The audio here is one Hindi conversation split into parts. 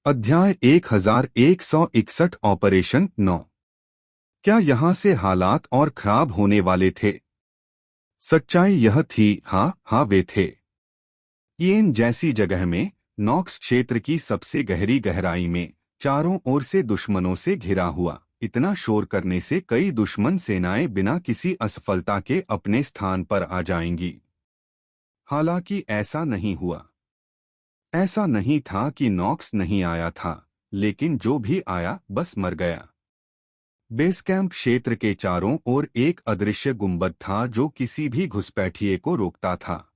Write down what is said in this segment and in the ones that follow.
अध्याय 1161 ऑपरेशन 9। क्या यहाँ से हालात और खराब होने वाले थे? सच्चाई यह थी, हाँ वे थे। येन जैसी जगह में, नॉक्स क्षेत्र की सबसे गहरी गहराई में, चारों ओर से दुश्मनों से घिरा हुआ, इतना शोर करने से कई दुश्मन सेनाएं बिना किसी असफलता के अपने स्थान पर आ जाएंगी। हालांकि ऐसा नहीं हुआ। ऐसा नहीं था कि नॉक्स नहीं आया था, लेकिन जो भी आया बस मर गया। बेस कैंप क्षेत्र के चारों ओर एक अदृश्य गुंबद था जो किसी भी घुसपैठिए को रोकता था।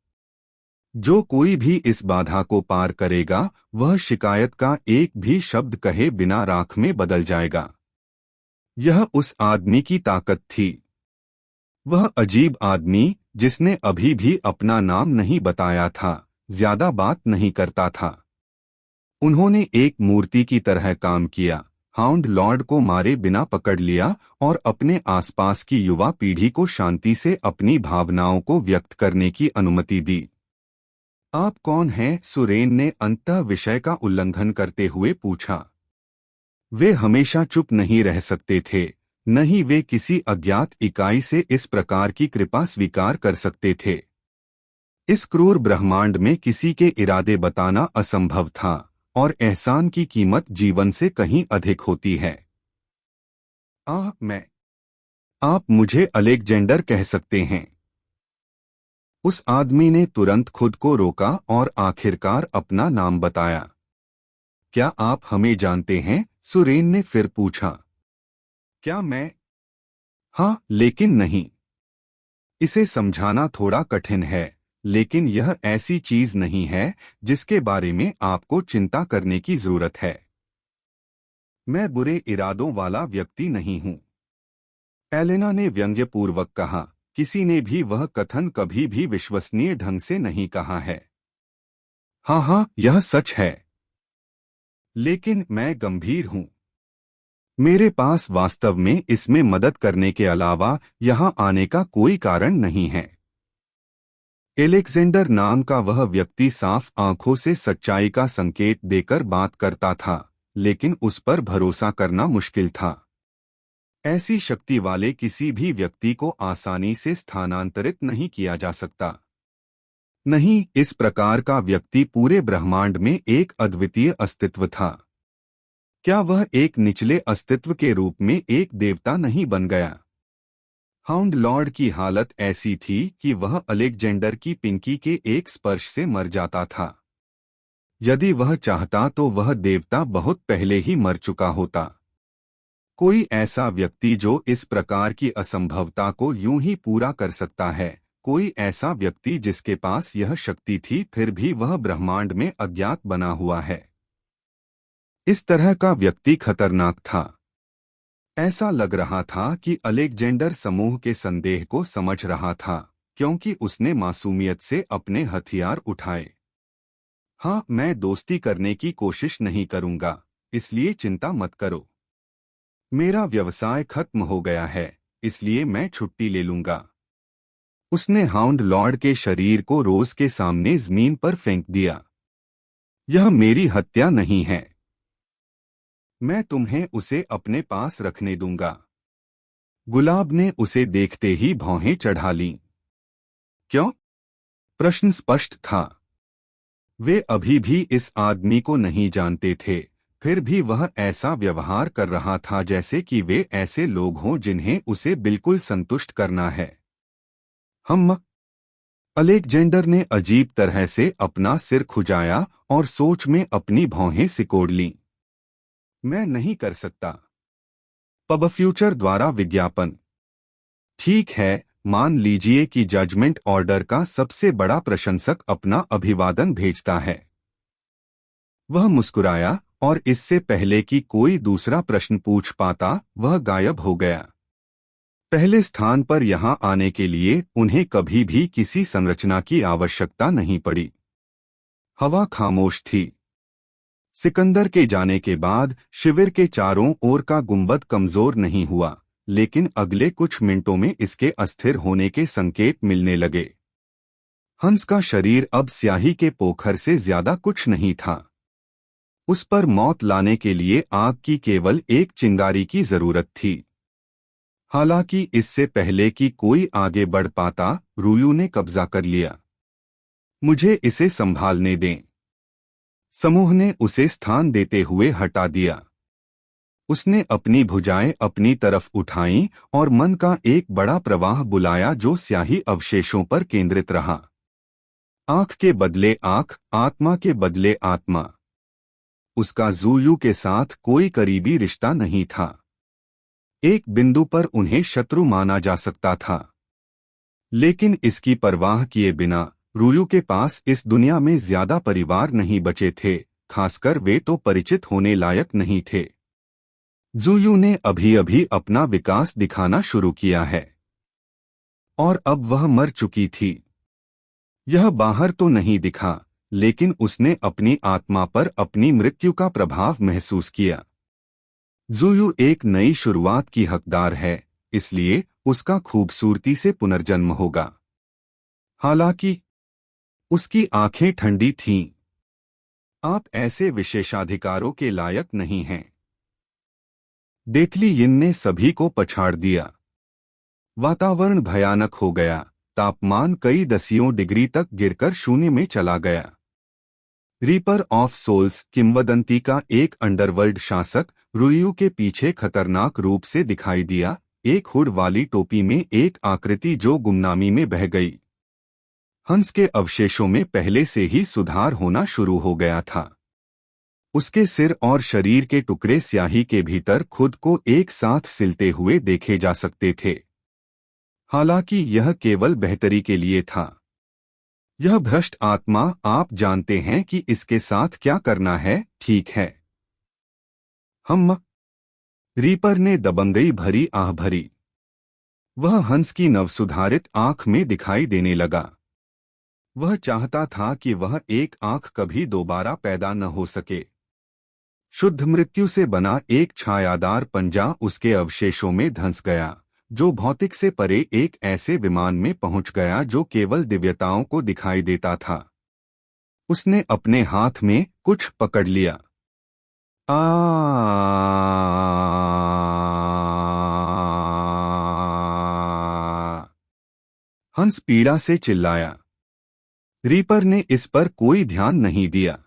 जो कोई भी इस बाधा को पार करेगा, वह शिकायत का एक भी शब्द कहे बिना राख में बदल जाएगा। यह उस आदमी की ताकत थी। वह अजीब आदमी, जिसने अभी भी अपना नाम नहीं बताया था, ज्यादा बात नहीं करता था। उन्होंने एक मूर्ति की तरह काम किया, हाउंड लॉर्ड को मारे बिना पकड़ लिया और अपने आसपास की युवा पीढ़ी को शांति से अपनी भावनाओं को व्यक्त करने की अनुमति दी। आप कौन हैं? सुरेन ने अंततः विषय का उल्लंघन करते हुए पूछा। वे हमेशा चुप नहीं रह सकते थे, न ही वे किसी अज्ञात इकाई से इस प्रकार की कृपा स्वीकार कर सकते थे। इस क्रूर ब्रह्मांड में किसी के इरादे बताना असंभव था, और एहसान की कीमत जीवन से कहीं अधिक होती है। आप मुझे अलेक्जेंडर कह सकते हैं। उस आदमी ने तुरंत खुद को रोका और आखिरकार अपना नाम बताया। क्या आप हमें जानते हैं? सुरेन ने फिर पूछा। क्या मैं? हाँ, लेकिन नहीं। इसे समझाना थोड़ा कठिन है, लेकिन यह ऐसी चीज नहीं है जिसके बारे में आपको चिंता करने की जरूरत है। मैं बुरे इरादों वाला व्यक्ति नहीं हूं, एलेना ने व्यंग्यपूर्वक कहा। किसी ने भी वह कथन कभी भी विश्वसनीय ढंग से नहीं कहा है। हाँ, यह सच है। लेकिन मैं गंभीर हूं। मेरे पास वास्तव में इसमें मदद करने के अलावा यहां आने का कोई कारण नहीं है। एलेक्जेंडर नाम का वह व्यक्ति साफ आंखों से सच्चाई का संकेत देकर बात करता था, लेकिन उस पर भरोसा करना मुश्किल था। ऐसी शक्ति वाले किसी भी व्यक्ति को आसानी से स्थानांतरित नहीं किया जा सकता। नहीं, इस प्रकार का व्यक्ति पूरे ब्रह्मांड में एक अद्वितीय अस्तित्व था। क्या वह एक निचले अस्तित्व के रूप में एक देवता नहीं बन गया? हाउंड लॉर्ड की हालत ऐसी थी कि वह अलेक्जेंडर की पिंकी के एक स्पर्श से मर जाता था। यदि वह चाहता तो वह देवता बहुत पहले ही मर चुका होता। कोई ऐसा व्यक्ति जो इस प्रकार की असंभवता को यूं ही पूरा कर सकता है, कोई ऐसा व्यक्ति जिसके पास यह शक्ति थी फिर भी वह ब्रह्मांड में अज्ञात बना हुआ है। इस तरह का व्यक्ति खतरनाक था। ऐसा लग रहा था कि अलेक्जेंडर समूह के संदेह को समझ रहा था, क्योंकि उसने मासूमियत से अपने हथियार उठाए। हाँ, मैं दोस्ती करने की कोशिश नहीं करूंगा, इसलिए चिंता मत करो। मेरा व्यवसाय खत्म हो गया है, इसलिए मैं छुट्टी ले लूंगा। उसने हाउंड लॉर्ड के शरीर को रोज के सामने जमीन पर फेंक दिया। यह मेरी हत्या नहीं है। मैं तुम्हें उसे अपने पास रखने दूंगा। गुलाब ने उसे देखते ही भौहें चढ़ा लीं। क्यों? प्रश्न स्पष्ट था। वे अभी भी इस आदमी को नहीं जानते थे, फिर भी वह ऐसा व्यवहार कर रहा था जैसे कि वे ऐसे लोग हों जिन्हें उसे बिल्कुल संतुष्ट करना है। अलेक्जेंडर ने अजीब तरह से अपना सिर खुजाया और सोच में अपनी भौहें सिकोड़ लीं। मैं नहीं कर सकता। पब फ्यूचर द्वारा विज्ञापन। ठीक है, मान लीजिए कि जजमेंट ऑर्डर का सबसे बड़ा प्रशंसक अपना अभिवादन भेजता है। वह मुस्कुराया और इससे पहले कि कोई दूसरा प्रश्न पूछ पाता, वह गायब हो गया। पहले स्थान पर यहां आने के लिए उन्हें कभी भी किसी संरचना की आवश्यकता नहीं पड़ी। हवा खामोश थी। सिकंदर के जाने के बाद शिविर के चारों ओर का गुंबद कमजोर नहीं हुआ, लेकिन अगले कुछ मिनटों में इसके अस्थिर होने के संकेत मिलने लगे। हंस का शरीर अब स्याही के पोखर से ज्यादा कुछ नहीं था। उस पर मौत लाने के लिए आग की केवल एक चिंगारी की जरूरत थी। हालांकि इससे पहले कि कोई आगे बढ़ पाता, रुयू ने कब्जा कर लिया। मुझे इसे संभालने दें। समूह ने उसे स्थान देते हुए हटा दिया। उसने अपनी भुजाएं अपनी तरफ उठाईं और मन का एक बड़ा प्रवाह बुलाया जो स्याही अवशेषों पर केंद्रित रहा। आंख के बदले आंख, आत्मा के बदले आत्मा। उसका ज़ूयू के साथ कोई करीबी रिश्ता नहीं था। एक बिंदु पर उन्हें शत्रु माना जा सकता था, लेकिन इसकी परवाह किए बिना रुयू के पास इस दुनिया में ज्यादा परिवार नहीं बचे थे, खासकर वे तो परिचित होने लायक नहीं थे। ज़ूयू ने अभी अभी अपना विकास दिखाना शुरू किया है और अब वह मर चुकी थी। यह बाहर तो नहीं दिखा, लेकिन उसने अपनी आत्मा पर अपनी मृत्यु का प्रभाव महसूस किया। ज़ूयू एक नई शुरुआत की हकदार है, इसलिए उसका खूबसूरती से पुनर्जन्म होगा। हालांकि उसकी आंखें ठंडी थीं। आप ऐसे विशेषाधिकारों के लायक नहीं हैं। देथली यिन ने सभी को पछाड़ दिया। वातावरण भयानक हो गया। तापमान कई दसियों डिग्री तक गिरकर शून्य में चला गया। रीपर ऑफ सोल्स किंवदंती का एक अंडरवर्ल्ड शासक रुयू के पीछे खतरनाक रूप से दिखाई दिया, एक हुड वाली टोपी में एक आकृति जो गुमनामी में बह गई। हंस के अवशेषों में पहले से ही सुधार होना शुरू हो गया था। उसके सिर और शरीर के टुकड़े स्याही के भीतर खुद को एक साथ सिलते हुए देखे जा सकते थे। हालांकि यह केवल बेहतरी के लिए था। यह भ्रष्ट आत्मा, आप जानते हैं कि इसके साथ क्या करना है, ठीक है? हम रीपर ने दबंगई भरी आह भरी। वह हंस की नवसुधारित आंख में दिखाई देने लगा। वह चाहता था कि वह एक आंख कभी दोबारा पैदा न हो सके। शुद्ध मृत्यु से बना एक छायादार पंजा उसके अवशेषों में धंस गया, जो भौतिक से परे एक ऐसे विमान में पहुंच गया जो केवल दिव्यताओं को दिखाई देता था। उसने अपने हाथ में कुछ पकड़ लिया। हंस पीड़ा से चिल्लाया। रीपर ने इस पर कोई ध्यान नहीं दिया।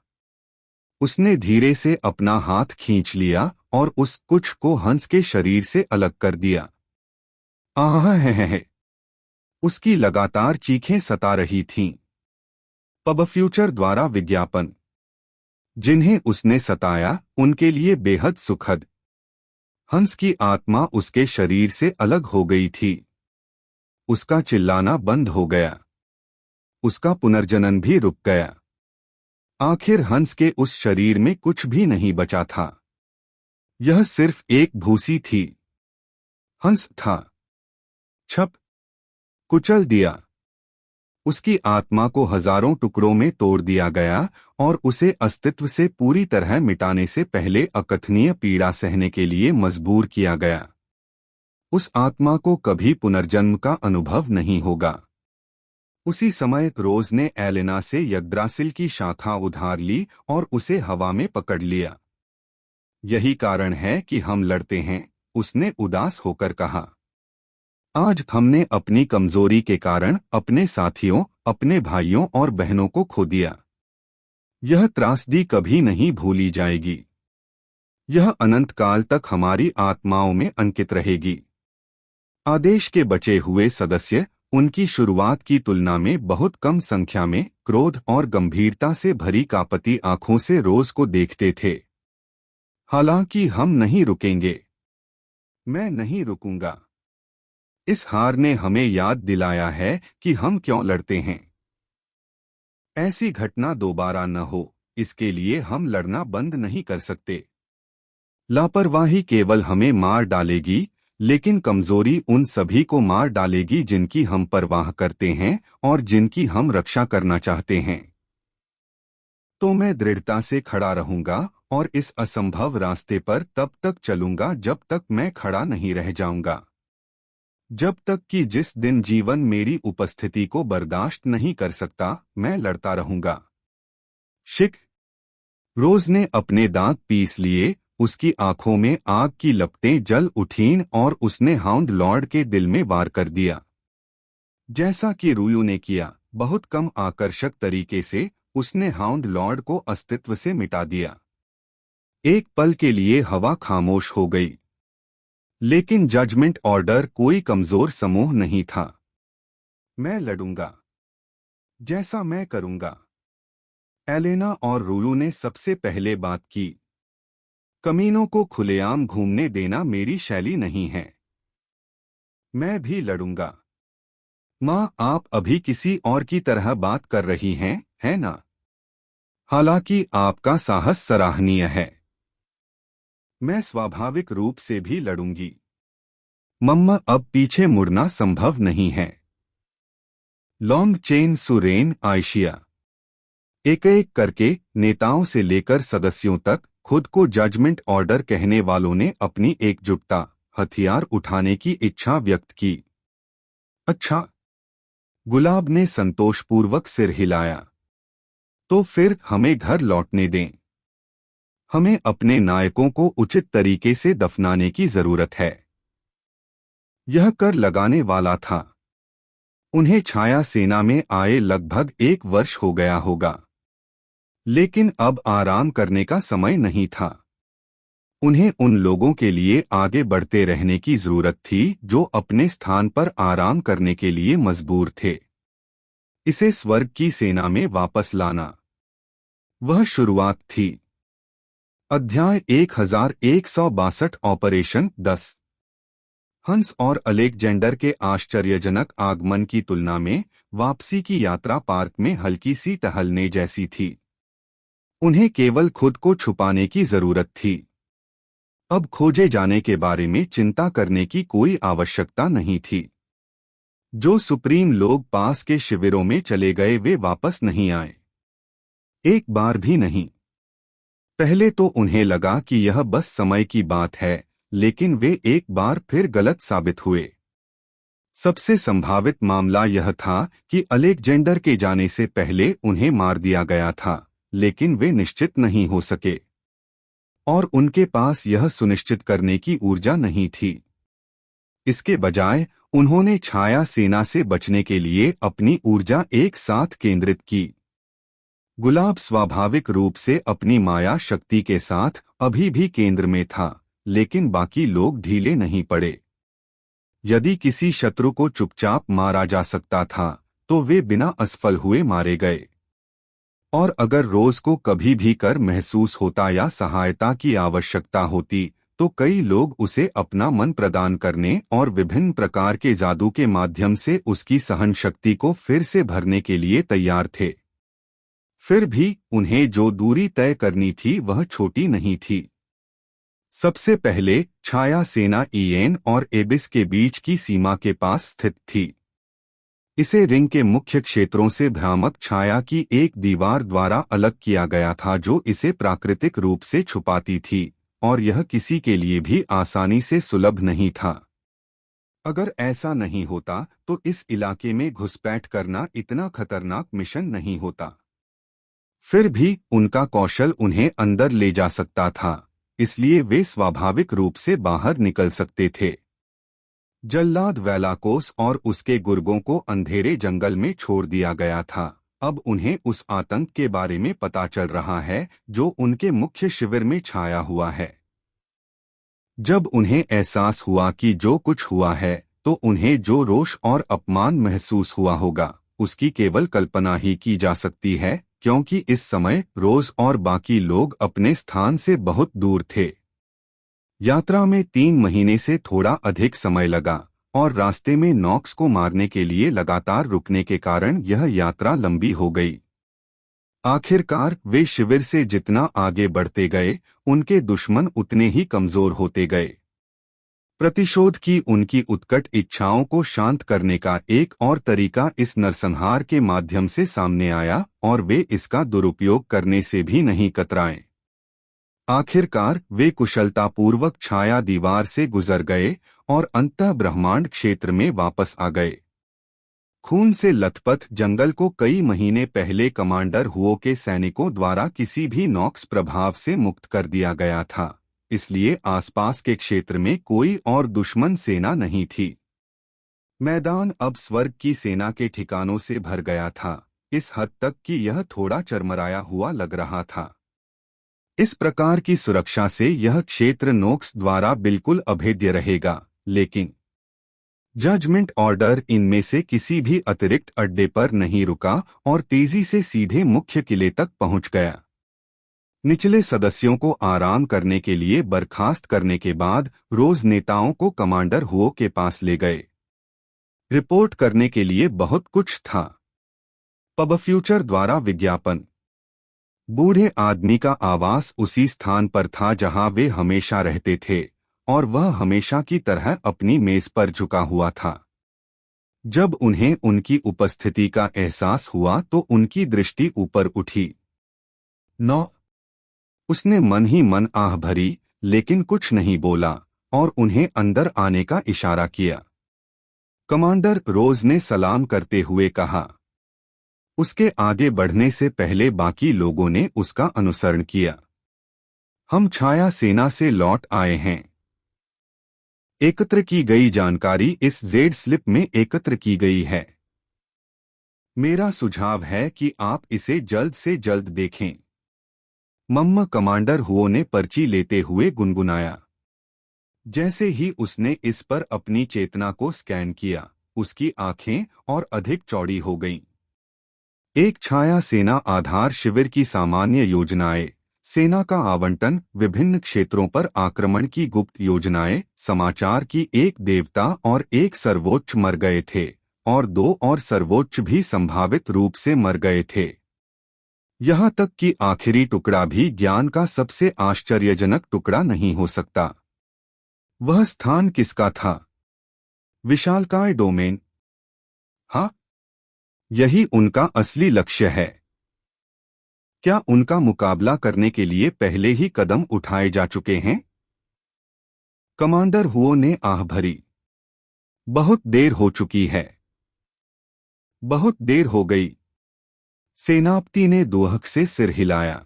उसने धीरे से अपना हाथ खींच लिया और उस कुछ को हंस के शरीर से अलग कर दिया। आह है। उसकी लगातार चीखें सता रही थीं। पब फ्यूचर द्वारा विज्ञापन, जिन्हें उसने सताया उनके लिए बेहद सुखद। हंस की आत्मा उसके शरीर से अलग हो गई थी। उसका चिल्लाना बंद हो गया। उसका पुनर्जनन भी रुक गया। आखिर हंस के उस शरीर में कुछ भी नहीं बचा था। यह सिर्फ एक भूसी थी। हंस था। छप कुचल दिया। उसकी आत्मा को हजारों टुकड़ों में तोड़ दिया गया और उसे अस्तित्व से पूरी तरह मिटाने से पहले अकथनीय पीड़ा सहने के लिए मजबूर किया गया। उस आत्मा को कभी पुनर्जन्म का अनुभव नहीं होगा। उसी समय रोज ने एलेना से यग्द्रासिल की शाखा उधार ली और उसे हवा में पकड़ लिया। यही कारण है कि हम लड़ते हैं, उसने उदास होकर कहा। आज हमने अपनी कमजोरी के कारण अपने साथियों, अपने भाइयों और बहनों को खो दिया। यह त्रासदी कभी नहीं भूली जाएगी। यह अनंत काल तक हमारी आत्माओं में अंकित रहेगी। आदेश के बचे हुए सदस्य उनकी शुरुआत की तुलना में बहुत कम संख्या में क्रोध और गंभीरता से भरी कांपती आंखों से रोज को देखते थे। हालांकि हम नहीं रुकेंगे। मैं नहीं रुकूंगा। इस हार ने हमें याद दिलाया है कि हम क्यों लड़ते हैं। ऐसी घटना दोबारा न हो, इसके लिए हम लड़ना बंद नहीं कर सकते। लापरवाही केवल हमें मार डालेगी, लेकिन कमजोरी उन सभी को मार डालेगी जिनकी हम परवाह करते हैं और जिनकी हम रक्षा करना चाहते हैं। तो मैं दृढ़ता से खड़ा रहूंगा और इस असंभव रास्ते पर तब तक चलूंगा जब तक मैं खड़ा नहीं रह जाऊंगा। जब तक कि जिस दिन जीवन मेरी उपस्थिति को बर्दाश्त नहीं कर सकता, मैं लड़ता रहूंगा। शिक रोज ने अपने दांत पीस लिए, उसकी आंखों में आग की लपटें जल उठीं और उसने हाउंड लॉर्ड के दिल में वार कर दिया। जैसा कि रुयू ने किया, बहुत कम आकर्षक तरीके से उसने हाउंड लॉर्ड को अस्तित्व से मिटा दिया। एक पल के लिए हवा खामोश हो गई, लेकिन जजमेंट ऑर्डर कोई कमजोर समूह नहीं था। मैं लड़ूंगा, जैसा मैं करूंगा। एलेना और रुयू ने सबसे पहले बात की। कमीनों को खुलेआम घूमने देना मेरी शैली नहीं है। मैं भी लड़ूंगा। माँ, आप अभी किसी और की तरह बात कर रही हैं, है ना? हालांकि आपका साहस सराहनीय है। मैं स्वाभाविक रूप से भी लड़ूंगी। मम्मा, अब पीछे मुड़ना संभव नहीं है। लॉन्ग चेन सुरेन आयशिया। एक एक करके नेताओं से लेकर सदस्यों तक खुद को जजमेंट ऑर्डर कहने वालों ने अपनी एकजुटता, हथियार उठाने की इच्छा व्यक्त की। अच्छा, गुलाब ने संतोषपूर्वक सिर हिलाया। तो फिर हमें घर लौटने दें। हमें अपने नायकों को उचित तरीके से दफनाने की जरूरत है। यह कर लगाने वाला था। उन्हें छाया सेना में आए लगभग 1 वर्ष हो गया होगा, लेकिन अब आराम करने का समय नहीं था। उन्हें उन लोगों के लिए आगे बढ़ते रहने की जरूरत थी जो अपने स्थान पर आराम करने के लिए मजबूर थे। इसे स्वर्ग की सेना में वापस लाना, वह शुरुआत थी। अध्याय 1162 ऑपरेशन 10। हंस और अलेक्जेंडर के आश्चर्यजनक आगमन की तुलना में वापसी की यात्रा पार्क में हल्की सी टहलने जैसी थी। उन्हें केवल खुद को छुपाने की जरूरत थी। अब खोजे जाने के बारे में चिंता करने की कोई आवश्यकता नहीं थी। जो सुप्रीम लोग पास के शिविरों में चले गए वे वापस नहीं आए, एक बार भी नहीं। पहले तो उन्हें लगा कि यह बस समय की बात है, लेकिन वे एक बार फिर गलत साबित हुए। सबसे संभावित मामला यह था कि अलेक्जेंडर के जाने से पहले उन्हें मार दिया गया था, लेकिन वे निश्चित नहीं हो सके और उनके पास यह सुनिश्चित करने की ऊर्जा नहीं थी। इसके बजाय उन्होंने छाया सेना से बचने के लिए अपनी ऊर्जा एक साथ केंद्रित की। गुलाब स्वाभाविक रूप से अपनी माया शक्ति के साथ अभी भी केंद्र में था, लेकिन बाकी लोग ढीले नहीं पड़े। यदि किसी शत्रु को चुपचाप मारा जा सकता था, तो वे बिना असफल हुए मारे गए। और अगर रोज को कभी भी कर महसूस होता या सहायता की आवश्यकता होती, तो कई लोग उसे अपना मन प्रदान करने और विभिन्न प्रकार के जादू के माध्यम से उसकी सहन शक्ति को फिर से भरने के लिए तैयार थे। फिर भी उन्हें जो दूरी तय करनी थी वह छोटी नहीं थी। सबसे पहले छाया सेना ईएन और एबिस के बीच की सीमा के पास स्थित थी। इसे रिंग के मुख्य क्षेत्रों से भ्रामक छाया की एक दीवार द्वारा अलग किया गया था जो इसे प्राकृतिक रूप से छुपाती थी, और यह किसी के लिए भी आसानी से सुलभ नहीं था। अगर ऐसा नहीं होता तो इस इलाके में घुसपैठ करना इतना खतरनाक मिशन नहीं होता। फिर भी उनका कौशल उन्हें अंदर ले जा सकता था, इसलिए वे स्वाभाविक रूप से बाहर निकल सकते थे। जल्लाद वेलाकोस और उसके गुर्गों को अंधेरे जंगल में छोड़ दिया गया था। अब उन्हें उस आतंक के बारे में पता चल रहा है जो उनके मुख्य शिविर में छाया हुआ है। जब उन्हें एहसास हुआ कि जो कुछ हुआ है, तो उन्हें जो रोष और अपमान महसूस हुआ होगा, उसकी केवल कल्पना ही की जा सकती है, क्योंकि इस समय रोज और बाकी लोग अपने स्थान से बहुत दूर थे। यात्रा में 3 महीने से थोड़ा अधिक समय लगा, और रास्ते में नॉक्स को मारने के लिए लगातार रुकने के कारण यह यात्रा लंबी हो गई। आखिरकार वे शिविर से जितना आगे बढ़ते गए, उनके दुश्मन उतने ही कमजोर होते गए। प्रतिशोध की उनकी उत्कट इच्छाओं को शांत करने का एक और तरीका इस नरसंहार के माध्यम से सामने आया, और वे इसका दुरुपयोग करने से भी नहीं कतराए। आखिरकार वे कुशलतापूर्वक छाया दीवार से गुजर गए और अंतः ब्रह्मांड क्षेत्र में वापस आ गए। खून से लथपथ जंगल को कई महीने पहले कमांडर हुओ के सैनिकों द्वारा किसी भी नॉक्स प्रभाव से मुक्त कर दिया गया था, इसलिए आसपास के क्षेत्र में कोई और दुश्मन सेना नहीं थी। मैदान अब स्वर्ग की सेना के ठिकानों से भर गया था, इस हद तक कि यह थोड़ा चरमराया हुआ लग रहा था। इस प्रकार की सुरक्षा से यह क्षेत्र नोक्स द्वारा बिल्कुल अभेद्य रहेगा, लेकिन जजमेंट ऑर्डर इनमें से किसी भी अतिरिक्त अड्डे पर नहीं रुका और तेजी से सीधे मुख्य किले तक पहुंच गया। निचले सदस्यों को आराम करने के लिए बर्खास्त करने के बाद रोज नेताओं को कमांडर हुओ के पास ले गए। रिपोर्ट करने के लिए बहुत कुछ था। पब फ्यूचर द्वारा विज्ञापन। बूढ़े आदमी का आवास उसी स्थान पर था जहां वे हमेशा रहते थे, और वह हमेशा की तरह अपनी मेज पर झुका हुआ था। जब उन्हें उनकी उपस्थिति का एहसास हुआ तो उनकी दृष्टि ऊपर उठी। 9। उसने मन ही मन आह भरी, लेकिन कुछ नहीं बोला और उन्हें अंदर आने का इशारा किया। कमांडर रोज ने सलाम करते हुए कहा। उसके आगे बढ़ने से पहले बाकी लोगों ने उसका अनुसरण किया। हम छाया सेना से लौट आए हैं। एकत्र की गई जानकारी इस जेड स्लिप में एकत्र की गई है। मेरा सुझाव है कि आप इसे जल्द से जल्द देखें। मम्मा, कमांडर हुओ ने पर्ची लेते हुए गुनगुनाया। जैसे ही उसने इस पर अपनी चेतना को स्कैन किया, उसकी आंखें और अधिक चौड़ी हो गईं। एक छाया सेना आधार शिविर की सामान्य योजनाएं, सेना का आवंटन, विभिन्न क्षेत्रों पर आक्रमण की गुप्त योजनाएं, समाचार की एक देवता और एक सर्वोच्च मर गए थे, और 2 और सर्वोच्च भी संभावित रूप से मर गए थे। यहाँ तक कि आखिरी टुकड़ा भी ज्ञान का सबसे आश्चर्यजनक टुकड़ा नहीं हो सकता। वह स्थान किसका था? विशालकाय डोमेन। हाँ, यही उनका असली लक्ष्य है। क्या उनका मुकाबला करने के लिए पहले ही कदम उठाए जा चुके हैं? कमांडर हुओ ने आह भरी। बहुत देर हो चुकी है। बहुत देर हो गई। सेनापति ने दुहक से सिर हिलाया।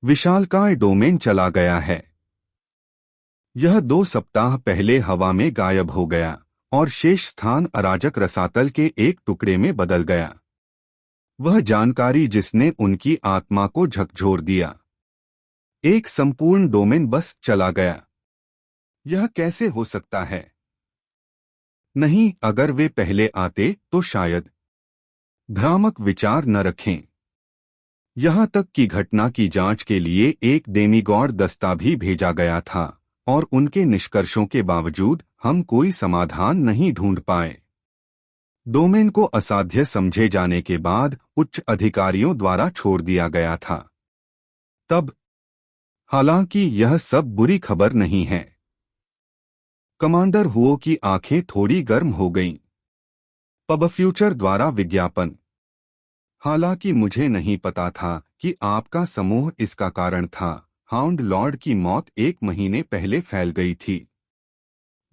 विशालकाय डोमेन चला गया है। यह 2 सप्ताह पहले हवा में गायब हो गया और शेष स्थान अराजक रसातल के एक टुकड़े में बदल गया। वह जानकारी जिसने उनकी आत्मा को झकझोर दिया। एक संपूर्ण डोमेन बस चला गया। यह कैसे हो सकता है? नहीं, अगर वे पहले आते तो शायद। भ्रामक विचार न रखें। यहां तक कि घटना की जांच के लिए एक डेमीगॉड दस्ता भी भेजा गया था, और उनके निष्कर्षों के बावजूद हम कोई समाधान नहीं ढूंढ पाए। डोमेन को असाध्य समझे जाने के बाद उच्च अधिकारियों द्वारा छोड़ दिया गया था। तब, हालांकि यह सब बुरी खबर नहीं है। कमांडर हुओ की आंखें थोड़ी गर्म हो गईं। पब फ्यूचर द्वारा विज्ञापन। हालांकि मुझे नहीं पता था कि आपका समूह इसका कारण था। हाउंड लॉर्ड की मौत 1 महीने पहले फैल गई थी।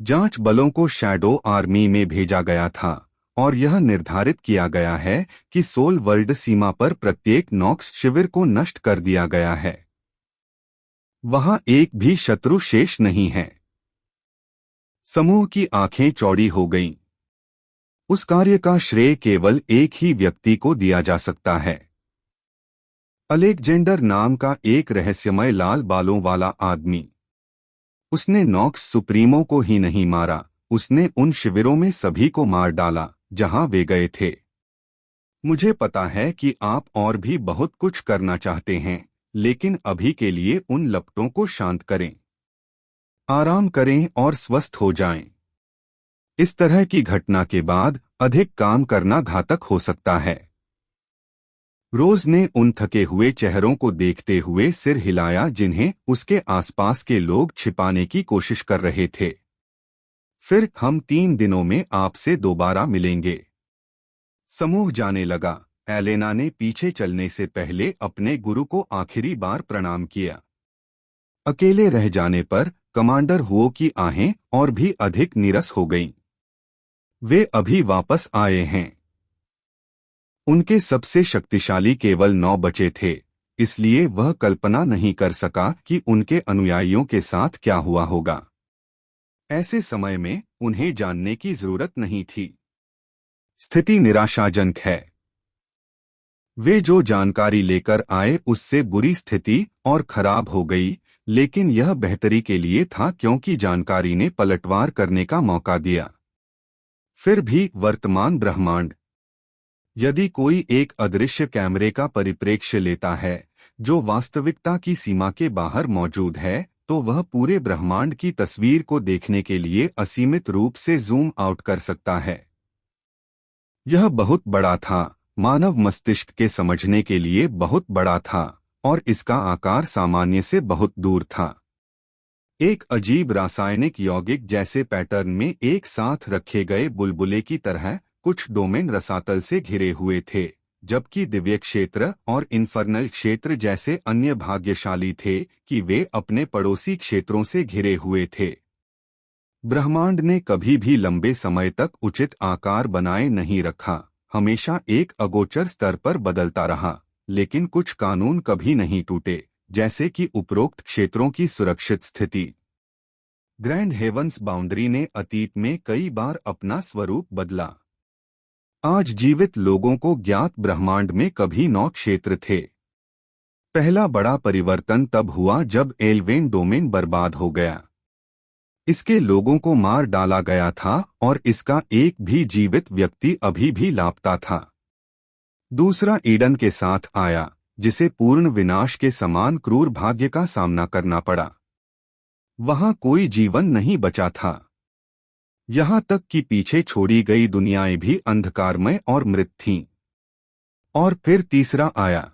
जांच बलों को शैडो आर्मी में भेजा गया था, और यह निर्धारित किया गया है कि सोल वर्ल्ड सीमा पर प्रत्येक नॉक्स शिविर को नष्ट कर दिया गया है। वहां एक भी शत्रु शेष नहीं है। समूह की आंखें चौड़ी हो गईं। उस कार्य का श्रेय केवल एक ही व्यक्ति को दिया जा सकता है। अलेक्जेंडर नाम का एक रहस्यमय लाल बालों वाला आदमी। उसने नॉक्स सुप्रीमो को ही नहीं मारा, उसने उन शिविरों में सभी को मार डाला जहां वे गए थे। मुझे पता है कि आप और भी बहुत कुछ करना चाहते हैं, लेकिन अभी के लिए उन लपटों को शांत करें। आराम करें और स्वस्थ हो जाएं। इस तरह की घटना के बाद अधिक काम करना घातक हो सकता है। रोज ने उन थके हुए चेहरों को देखते हुए सिर हिलाया जिन्हें उसके आसपास के लोग छिपाने की कोशिश कर रहे थे। फिर हम 3 दिनों में आपसे दोबारा मिलेंगे। समूह जाने लगा। एलेना ने पीछे चलने से पहले अपने गुरु को आखिरी बार प्रणाम किया। अकेले रह जाने पर कमांडर हुओ की आहें और भी अधिक नीरस हो गईं। वे अभी वापस आए हैं। उनके सबसे शक्तिशाली केवल 9 बचे थे, इसलिए वह कल्पना नहीं कर सका कि उनके अनुयायियों के साथ क्या हुआ होगा। ऐसे समय में उन्हें जानने की जरूरत नहीं थी। स्थिति निराशाजनक है। वे जो जानकारी लेकर आए उससे बुरी स्थिति और खराब हो गई, लेकिन यह बेहतरी के लिए था क्योंकि जानकारी ने पलटवार करने का मौका दिया। फिर भी वर्तमान ब्रह्मांड, यदि कोई एक अदृश्य कैमरे का परिप्रेक्ष्य लेता है जो वास्तविकता की सीमा के बाहर मौजूद है, तो वह पूरे ब्रह्मांड की तस्वीर को देखने के लिए असीमित रूप से जूम आउट कर सकता है। यह बहुत बड़ा था, मानव मस्तिष्क के समझने के लिए बहुत बड़ा था, और इसका आकार सामान्य से बहुत दूर था। एक अजीब रासायनिक यौगिक जैसे पैटर्न में एक साथ रखे गए बुलबुले की तरह कुछ डोमेन रसातल से घिरे हुए थे, जबकि दिव्य क्षेत्र और इन्फर्नल क्षेत्र जैसे अन्य भाग्यशाली थे कि वे अपने पड़ोसी क्षेत्रों से घिरे हुए थे। ब्रह्मांड ने कभी भी लंबे समय तक उचित आकार बनाए नहीं रखा, हमेशा एक अगोचर स्तर पर बदलता रहा, लेकिन कुछ कानून कभी नहीं टूटे, जैसे कि उपरोक्त क्षेत्रों की सुरक्षित स्थिति। ग्रैंड हेवंस बाउंड्री ने अतीत में कई बार अपना स्वरूप बदला। आज जीवित लोगों को ज्ञात ब्रह्मांड में कभी 9 क्षेत्र थे। पहला बड़ा परिवर्तन तब हुआ जब एल्वेन डोमेन बर्बाद हो गया। इसके लोगों को मार डाला गया था और इसका एक भी जीवित व्यक्ति अभी भी लापता था। दूसरा ईडन के साथ आया, जिसे पूर्ण विनाश के समान क्रूर भाग्य का सामना करना पड़ा। वहां कोई जीवन नहीं बचा था, यहां तक कि पीछे छोड़ी गई दुनियाएं भी अंधकारमय और मृत थीं। और फिर तीसरा आया।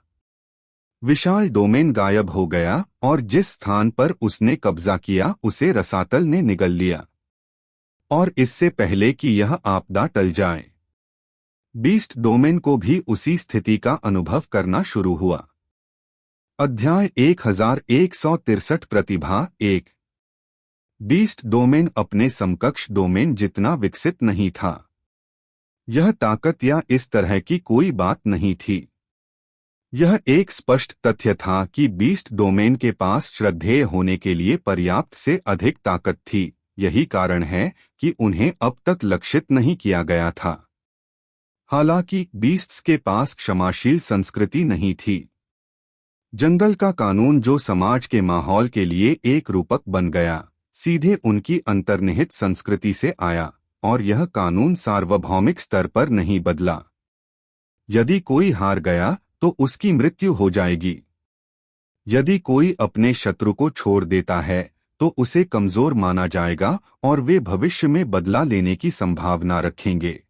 विशाल डोमेन गायब हो गया और जिस स्थान पर उसने कब्जा किया उसे रसातल ने निगल लिया। और इससे पहले कि यह आपदा टल जाए, बीस्ट डोमेन को भी उसी स्थिति का अनुभव करना शुरू हुआ। अध्याय 1163 प्रतिभा 1। बीस्ट डोमेन अपने समकक्ष डोमेन जितना विकसित नहीं था। यह ताकत या इस तरह की कोई बात नहीं थी। यह एक स्पष्ट तथ्य था कि बीस्ट डोमेन के पास श्रद्धेय होने के लिए पर्याप्त से अधिक ताकत थी। यही कारण है कि उन्हें अब तक लक्षित नहीं किया गया था। हालांकि बीस्ट्स के पास क्षमाशील संस्कृति नहीं थी। जंगल का कानून जो समाज के माहौल के लिए एक रूपक बन गया, सीधे उनकी अंतर्निहित संस्कृति से आया, और यह कानून सार्वभौमिक स्तर पर नहीं बदला। यदि कोई हार गया तो उसकी मृत्यु हो जाएगी। यदि कोई अपने शत्रु को छोड़ देता है तो उसे कमजोर माना जाएगा और वे भविष्य में बदला लेने की संभावना रखेंगे।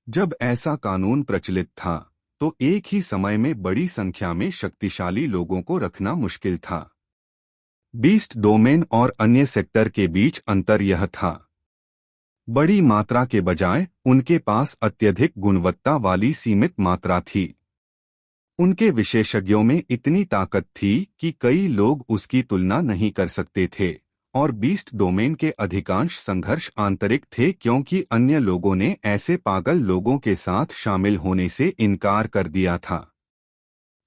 जब ऐसा कानून प्रचलित था तो एक ही समय में बड़ी संख्या में शक्तिशाली लोगों को रखना मुश्किल था। बीस्ट डोमेन और अन्य सेक्टर के बीच अंतर यह था, बड़ी मात्रा के बजाय उनके पास अत्यधिक गुणवत्ता वाली सीमित मात्रा थी। उनके विशेषज्ञों में इतनी ताकत थी कि कई लोग उसकी तुलना नहीं कर सकते थे, और बीस्ट डोमेन के अधिकांश संघर्ष आंतरिक थे क्योंकि अन्य लोगों ने ऐसे पागल लोगों के साथ शामिल होने से इनकार कर दिया था।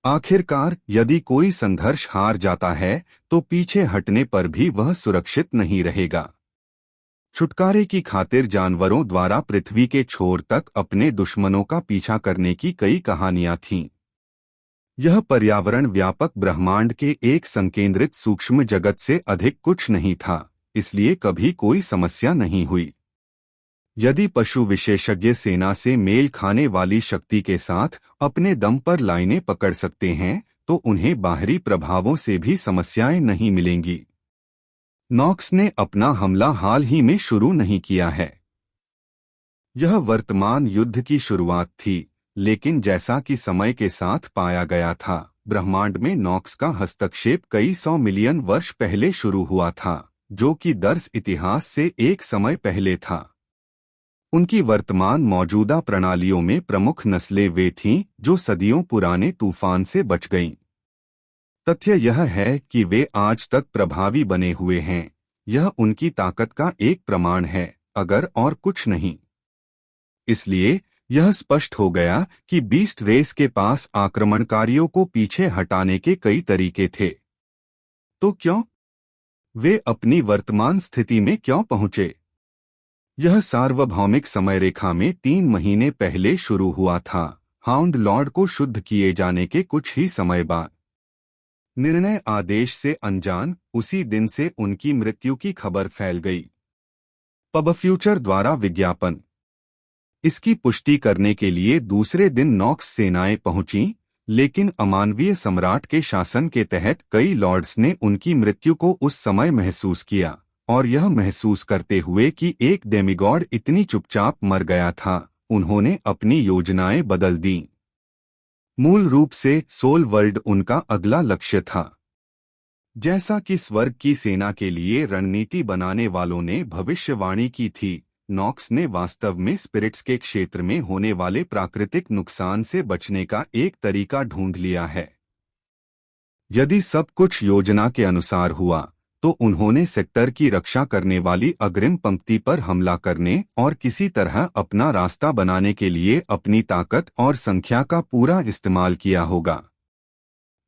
आखिरकार यदि कोई संघर्ष हार जाता है तो पीछे हटने पर भी वह सुरक्षित नहीं रहेगा। छुटकारे की खातिर जानवरों द्वारा पृथ्वी के छोर तक अपने दुश्मनों का पीछा करने की कई कहानियां थीं। यह पर्यावरण व्यापक ब्रह्मांड के एक संकेंद्रित सूक्ष्म जगत से अधिक कुछ नहीं था, इसलिए कभी कोई समस्या नहीं हुई। यदि पशु विशेषज्ञ सेना से मेल खाने वाली शक्ति के साथ अपने दम पर लाइनें पकड़ सकते हैं तो उन्हें बाहरी प्रभावों से भी समस्याएं नहीं मिलेंगी। नॉक्स ने अपना हमला हाल ही में शुरू नहीं किया है। यह वर्तमान युद्ध की शुरुआत थी, लेकिन जैसा कि समय के साथ पाया गया था, ब्रह्मांड में नॉक्स का हस्तक्षेप कई 100 मिलियन वर्ष पहले शुरू हुआ था, जो कि दर्ज इतिहास से एक समय पहले था। उनकी वर्तमान मौजूदा प्रणालियों में प्रमुख नस्लें वे थीं जो सदियों पुराने तूफान से बच गईं। तथ्य यह है कि वे आज तक प्रभावी बने हुए हैं। यह उनकी ताकत का एक प्रमाण है, अगर और कुछ नहीं। इसलिए यह स्पष्ट हो गया कि बीस्ट रेस के पास आक्रमणकारियों को पीछे हटाने के कई तरीके थे। तो क्यों वे अपनी वर्तमान स्थिति में क्यों पहुंचे? यह सार्वभौमिक समयरेखा में 3 महीने पहले शुरू हुआ था, हाउंड लॉर्ड को शुद्ध किए जाने के कुछ ही समय बाद। निर्णय आदेश से अनजान उसी दिन से उनकी मृत्यु की खबर फैल गई। पब फ्यूचर द्वारा विज्ञापन। इसकी पुष्टि करने के लिए दूसरे दिन नॉक्स सेनाएं पहुंचीं, लेकिन अमानवीय सम्राट के शासन के तहत कई लॉर्ड्स ने उनकी मृत्यु को उस समय महसूस किया, और यह महसूस करते हुए कि एक डेमिगॉड इतनी चुपचाप मर गया था, उन्होंने अपनी योजनाएं बदल दीं। मूल रूप से सोल वर्ल्ड उनका अगला लक्ष्य था। जैसा कि स्वर्ग की सेना के लिए रणनीति बनाने वालों ने भविष्यवाणी की थी, नॉक्स ने वास्तव में स्पिरिट्स के क्षेत्र में होने वाले प्राकृतिक नुकसान से बचने का एक तरीका ढूंढ लिया है। यदि सब कुछ योजना के अनुसार हुआ, तो उन्होंने सेक्टर की रक्षा करने वाली अग्रिम पंक्ति पर हमला करने और किसी तरह अपना रास्ता बनाने के लिए अपनी ताकत और संख्या का पूरा इस्तेमाल किया होगा।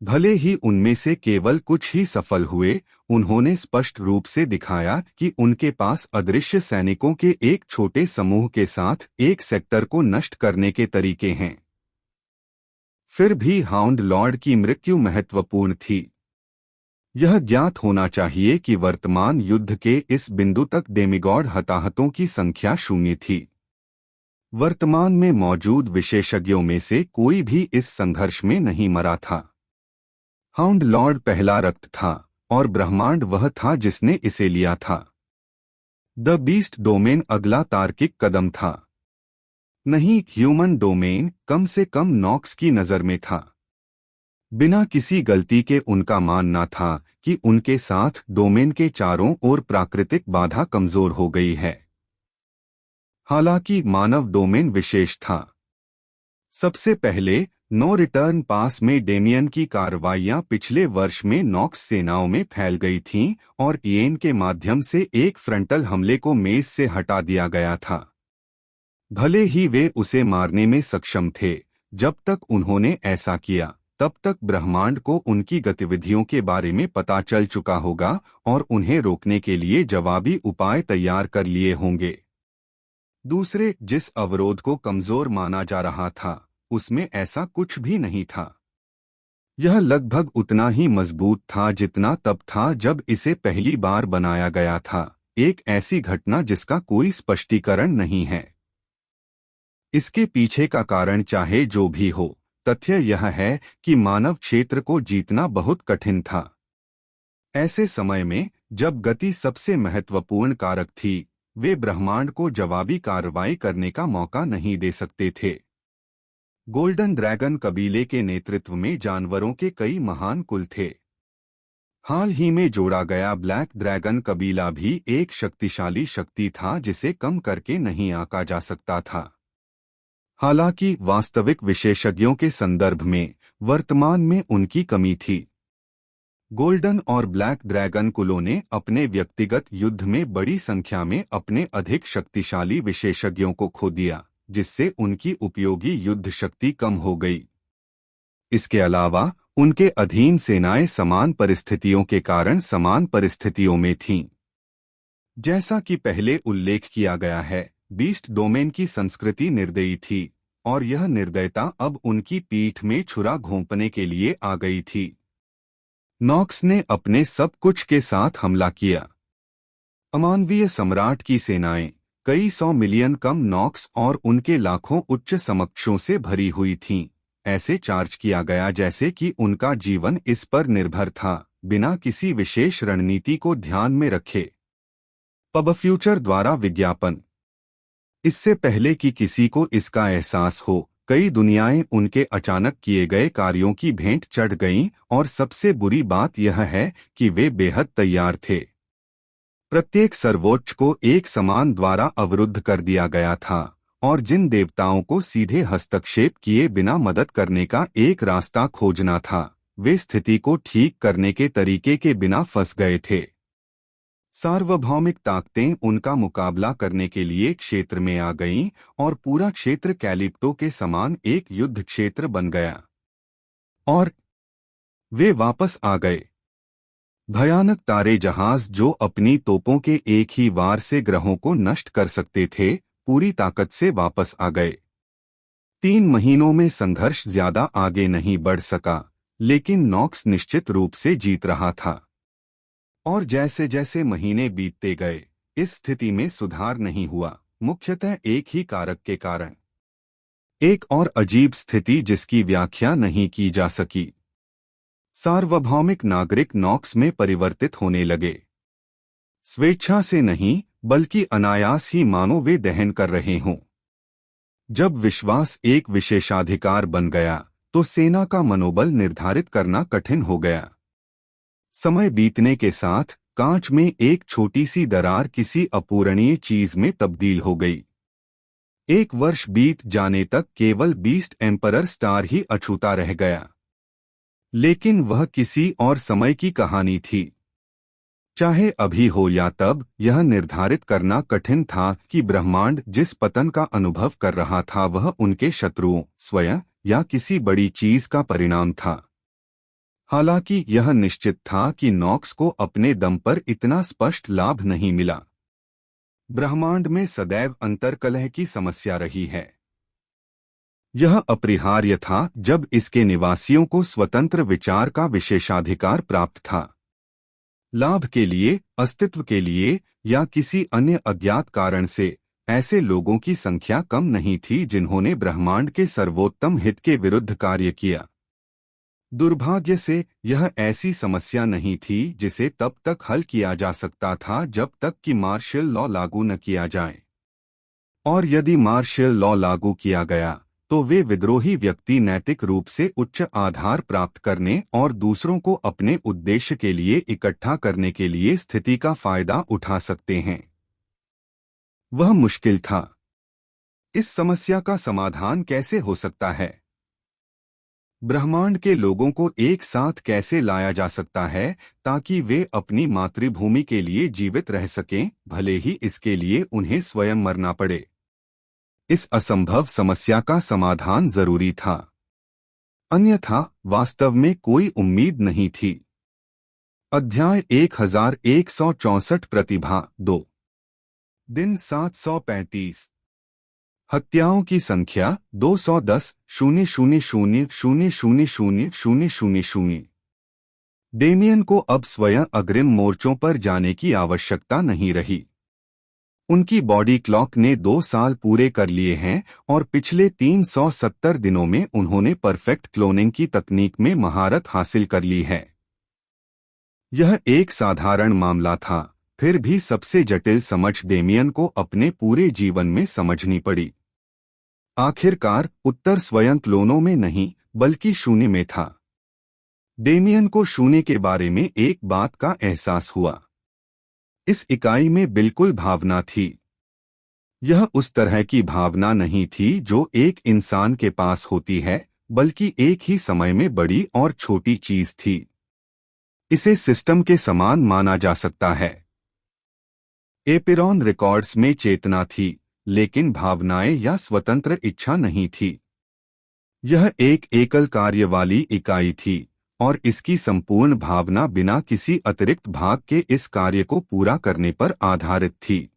भले ही उनमें से केवल कुछ ही सफल हुए, उन्होंने स्पष्ट रूप से दिखाया कि उनके पास अदृश्य सैनिकों के एक छोटे समूह के साथ एक सेक्टर को नष्ट करने के तरीके हैं। फिर भी हाउंड लॉर्ड की मृत्यु महत्वपूर्ण थी। यह ज्ञात होना चाहिए कि वर्तमान युद्ध के इस बिंदु तक डेमिगॉड हताहतों की संख्या 0 थी। वर्तमान में मौजूद विशेषज्ञों में से कोई भी इस संघर्ष में नहीं मरा था। हाउंड लॉर्ड पहला रक्त था, और ब्रह्मांड वह था जिसने इसे लिया था। द बीस्ट डोमेन अगला तार्किक कदम था। नहीं, ह्यूमन डोमेन कम से कम नॉक्स की नजर में था। बिना किसी गलती के उनका मानना था कि उनके साथ डोमेन के चारों ओर प्राकृतिक बाधा कमजोर हो गई है। हालांकि मानव डोमेन विशेष था। सबसे पहले नो रिटर्न पास में डेमियन की कार्रवाइयां पिछले वर्ष में नॉक्स सेनाओं में फैल गई थीं, और ईएन के माध्यम से एक फ्रंटल हमले को मेज से हटा दिया गया था। भले ही वे उसे मारने में सक्षम थे, जब तक उन्होंने ऐसा किया, तब तक ब्रह्मांड को उनकी गतिविधियों के बारे में पता चल चुका होगा और उन्हें रोकने के लिए जवाबी उपाय तैयार कर लिए होंगे। दूसरे, जिस अवरोध को कमजोर माना जा रहा था, उसमें ऐसा कुछ भी नहीं था। यह लगभग उतना ही मजबूत था जितना तब था जब इसे पहली बार बनाया गया था, एक ऐसी घटना जिसका कोई स्पष्टीकरण नहीं है। इसके पीछे का कारण चाहे जो भी हो, तथ्य यह है कि मानव क्षेत्र को जीतना बहुत कठिन था। ऐसे समय में जब गति सबसे महत्वपूर्ण कारक थी, वे ब्रह्मांड को जवाबी कार्रवाई करने का मौका नहीं दे सकते थे। गोल्डन ड्रैगन कबीले के नेतृत्व में जानवरों के कई महान कुल थे। हाल ही में जोड़ा गया ब्लैक ड्रैगन कबीला भी एक शक्तिशाली शक्ति था जिसे कम करके नहीं आंका जा सकता था। हालांकि वास्तविक विशेषज्ञों के संदर्भ में वर्तमान में उनकी कमी थी। गोल्डन और ब्लैक ड्रैगन कुलों ने अपने व्यक्तिगत युद्ध में बड़ी संख्या में अपने अधिक शक्तिशाली विशेषज्ञों को खो दिया, जिससे उनकी उपयोगी युद्ध शक्ति कम हो गई। इसके अलावा उनके अधीन सेनाएं समान परिस्थितियों के कारण समान परिस्थितियों में थीं। जैसा कि पहले उल्लेख किया गया है, बीस्ट डोमेन की संस्कृति निर्दयी थी, और यह निर्दयता अब उनकी पीठ में छुरा घोंपने के लिए आ गई थी। नॉक्स ने अपने सब कुछ के साथ हमला किया। अमानवीय सम्राट की सेनाएं कई 100 मिलियन कम नॉक्स और उनके लाखों उच्च समकक्षों से भरी हुई थीं। ऐसे चार्ज किया गया जैसे कि उनका जीवन इस पर निर्भर था, बिना किसी विशेष रणनीति को ध्यान में रखे। पब फ्यूचर द्वारा विज्ञापन। इससे पहले कि किसी को इसका एहसास हो, कई दुनियाएं उनके अचानक किए गए कार्यों की भेंट चढ़ गईं, और सबसे बुरी बात यह है कि वे बेहद तैयार थे। प्रत्येक सर्वोच्च को एक समान द्वारा अवरुद्ध कर दिया गया था, और जिन देवताओं को सीधे हस्तक्षेप किए बिना मदद करने का एक रास्ता खोजना था, वे स्थिति को ठीक करने के तरीके के बिना फंस गए थे। सार्वभौमिक ताकतें उनका मुकाबला करने के लिए क्षेत्र में आ गईं और पूरा क्षेत्र कैलिप्टो के समान एक युद्ध क्षेत्र बन गया। और वे वापस आ गए। भयानक तारे जहाज जो अपनी तोपों के एक ही वार से ग्रहों को नष्ट कर सकते थे, पूरी ताकत से वापस आ गए। 3 महीनों में संघर्ष ज्यादा आगे नहीं बढ़ सका, लेकिन नॉक्स निश्चित रूप से जीत रहा था। और जैसे जैसे महीने बीतते गए, इस स्थिति में सुधार नहीं हुआ, मुख्यतः एक ही कारक के कारण। एक और अजीब स्थिति जिसकी व्याख्या नहीं की जा सकी। सार्वभौमिक नागरिक नॉक्स में परिवर्तित होने लगे। स्वेच्छा से नहीं, बल्कि अनायास ही मानो वे दहन कर रहे हों। जब विश्वास एक विशेषाधिकार बन गया, तो सेना का मनोबल निर्धारित करना कठिन हो गया। समय बीतने के साथ कांच में एक छोटी सी दरार किसी अपूरणीय चीज में तब्दील हो गई। 1 वर्ष बीत जाने तक केवल बीस्ट एम्परर स्टार ही अछूता रह गया। लेकिन वह किसी और समय की कहानी थी। चाहे अभी हो या तब, यह निर्धारित करना कठिन था कि ब्रह्मांड जिस पतन का अनुभव कर रहा था वह उनके शत्रुओं, स्वयं या किसी बड़ी चीज का परिणाम था। हालांकि यह निश्चित था कि नॉक्स को अपने दम पर इतना स्पष्ट लाभ नहीं मिला। ब्रह्मांड में सदैव अंतर्कलह की समस्या रही है। यह अपरिहार्य था जब इसके निवासियों को स्वतंत्र विचार का विशेषाधिकार प्राप्त था। लाभ के लिए, अस्तित्व के लिए या किसी अन्य अज्ञात कारण से ऐसे लोगों की संख्या कम नहीं थी जिन्होंने ब्रह्मांड के सर्वोत्तम हित के विरुद्ध कार्य किया। दुर्भाग्य से यह ऐसी समस्या नहीं थी जिसे तब तक हल किया जा सकता था जब तक कि मार्शल लॉ लागू न किया जाए। और यदि मार्शल लॉ लागू किया गया, तो वे विद्रोही व्यक्ति नैतिक रूप से उच्च आधार प्राप्त करने और दूसरों को अपने उद्देश्य के लिए इकट्ठा करने के लिए स्थिति का फायदा उठा सकते हैं। वह मुश्किल था। इस समस्या का समाधान कैसे हो सकता है? ब्रह्मांड के लोगों को एक साथ कैसे लाया जा सकता है ताकि वे अपनी मातृभूमि के लिए जीवित रह सकें, भले ही इसके लिए उन्हें स्वयं मरना पड़े? इस असंभव समस्या का समाधान जरूरी था, अन्यथा वास्तव में कोई उम्मीद नहीं थी। अध्याय 1164 प्रतिभा 2 दिन 735 हत्याओं की संख्या 210 000000000। डेमियन को अब स्वयं अग्रिम मोर्चों पर जाने की आवश्यकता नहीं रही। उनकी बॉडी क्लॉक ने 2 साल पूरे कर लिए हैं और पिछले 370 दिनों में उन्होंने परफेक्ट क्लोनिंग की तकनीक में महारत हासिल कर ली है। यह एक साधारण मामला था, फिर भी सबसे जटिल समझ डेमियन को अपने पूरे जीवन में समझनी पड़ी। आखिरकार उत्तर स्वयं क्लोनों में नहीं, बल्कि शून्य में था। डेमियन को शून्य के बारे में एक बात का एहसास हुआ। इस इकाई में बिल्कुल भावना थी। यह उस तरह की भावना नहीं थी जो एक इंसान के पास होती है, बल्कि एक ही समय में बड़ी और छोटी चीज थी। इसे सिस्टम के समान माना जा सकता है। एपिरॉन रिकॉर्ड्स में चेतना थी, लेकिन भावनाएं या स्वतंत्र इच्छा नहीं थी। यह एक एकल कार्य वाली इकाई थी और इसकी संपूर्ण भावना बिना किसी अतिरिक्त भाग के इस कार्य को पूरा करने पर आधारित थी।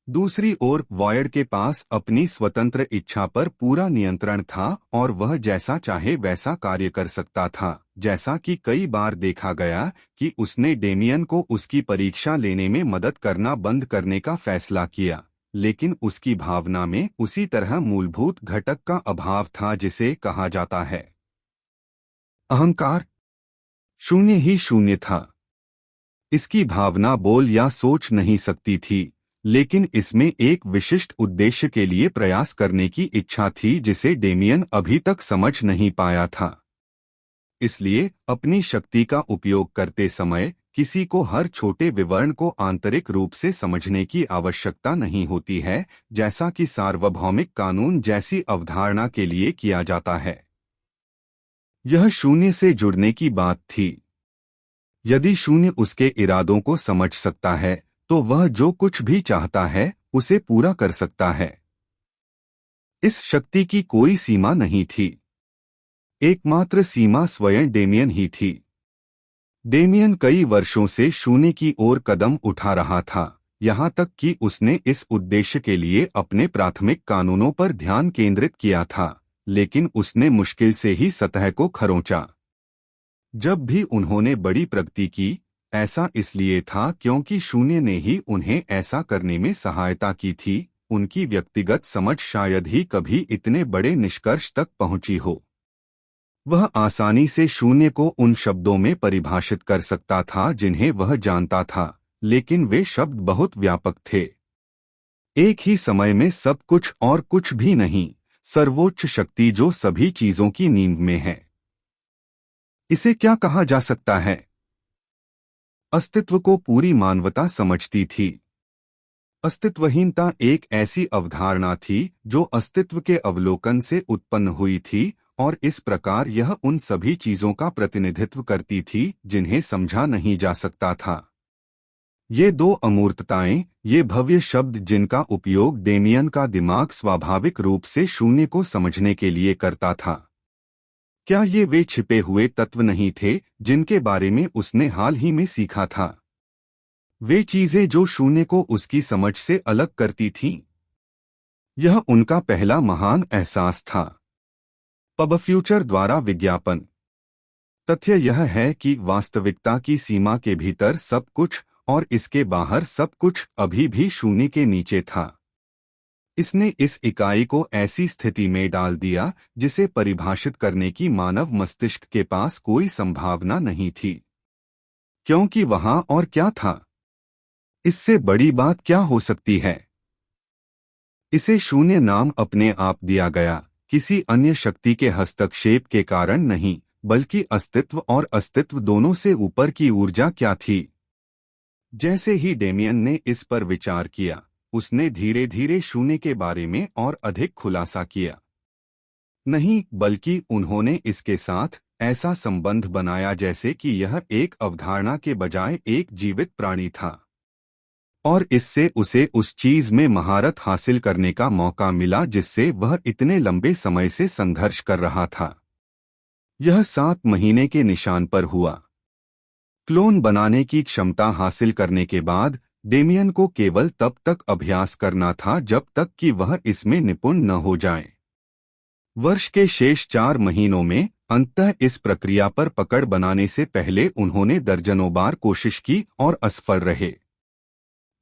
दूसरी ओर वॉयड के पास अपनी स्वतंत्र इच्छा पर पूरा नियंत्रण था और वह जैसा चाहे वैसा कार्य कर सकता था, जैसा कि कई बार देखा गया कि उसने डेमियन को उसकी परीक्षा लेने में मदद करना बंद करने का फैसला किया, लेकिन उसकी भावना में उसी तरह मूलभूत घटक का अभाव था जिसे कहा जाता है अहंकार। शून्य ही शून्य था। इसकी भावना बोल या सोच नहीं सकती थी, लेकिन इसमें एक विशिष्ट उद्देश्य के लिए प्रयास करने की इच्छा थी जिसे डेमियन अभी तक समझ नहीं पाया था। इसलिए अपनी शक्ति का उपयोग करते समय किसी को हर छोटे विवरण को आंतरिक रूप से समझने की आवश्यकता नहीं होती है, जैसा कि सार्वभौमिक कानून जैसी अवधारणा के लिए किया जाता है। यह शून्य से जुड़ने की बात थी। यदि शून्य उसके इरादों को समझ सकता है तो वह जो कुछ भी चाहता है उसे पूरा कर सकता है। इस शक्ति की कोई सीमा नहीं थी। एकमात्र सीमा स्वयं डेमियन ही थी। डेमियन कई वर्षों से शून्य की ओर कदम उठा रहा था, यहाँ तक कि उसने इस उद्देश्य के लिए अपने प्राथमिक कानूनों पर ध्यान केंद्रित किया था, लेकिन उसने मुश्किल से ही सतह को खरोंचा। जब भी उन्होंने बड़ी प्रगति की, ऐसा इसलिए था क्योंकि शून्य ने ही उन्हें ऐसा करने में सहायता की थी। उनकी व्यक्तिगत समझ शायद ही कभी इतने बड़े निष्कर्ष तक पहुंची हो। वह आसानी से शून्य को उन शब्दों में परिभाषित कर सकता था जिन्हें वह जानता था, लेकिन वे शब्द बहुत व्यापक थे। एक ही समय में सब कुछ और कुछ भी नहीं, सर्वोच्च शक्ति जो सभी चीजों की नींव में है। इसे क्या कहा जा सकता है? अस्तित्व को पूरी मानवता समझती थी। अस्तित्वहीनता एक ऐसी अवधारणा थी जो अस्तित्व के अवलोकन से उत्पन्न हुई थी, और इस प्रकार यह उन सभी चीजों का प्रतिनिधित्व करती थी जिन्हें समझा नहीं जा सकता था। ये दो अमूर्तताएं, ये भव्य शब्द जिनका उपयोग डेमियन का दिमाग स्वाभाविक रूप से शून्य को समझने के लिए करता था, क्या ये वे छिपे हुए तत्व नहीं थे जिनके बारे में उसने हाल ही में सीखा था? वे चीजें जो शून्य को उसकी समझ से अलग करती थीं। यह उनका पहला महान एहसास था। पब फ्यूचर द्वारा विज्ञापन। तथ्य यह है कि वास्तविकता की सीमा के भीतर सब कुछ और इसके बाहर सब कुछ अभी भी शून्य के नीचे था। इसने इस इकाई को ऐसी स्थिति में डाल दिया जिसे परिभाषित करने की मानव मस्तिष्क के पास कोई संभावना नहीं थी, क्योंकि वहां और क्या था? इससे बड़ी बात क्या हो सकती है? इसे शून्य नाम अपने आप दिया गया, किसी अन्य शक्ति के हस्तक्षेप के कारण नहीं, बल्कि अस्तित्व और अस्तित्व दोनों से ऊपर की ऊर्जा क्या थी। जैसे ही डेमियन ने इस पर विचार किया, उसने धीरे धीरे शून्य के बारे में और अधिक खुलासा किया। नहीं, बल्कि उन्होंने इसके साथ ऐसा संबंध बनाया जैसे कि यह एक अवधारणा के बजाय एक जीवित प्राणी था, और इससे उसे उस चीज में महारत हासिल करने का मौका मिला जिससे वह इतने लंबे समय से संघर्ष कर रहा था। यह 7 महीने के निशान पर हुआ। क्लोन बनाने की क्षमता हासिल करने के बाद डेमियन को केवल तब तक अभ्यास करना था जब तक कि वह इसमें निपुण न हो जाए। वर्ष के शेष 4 महीनों में अंततः इस प्रक्रिया पर पकड़ बनाने से पहले उन्होंने दर्जनों बार कोशिश की और असफल रहे।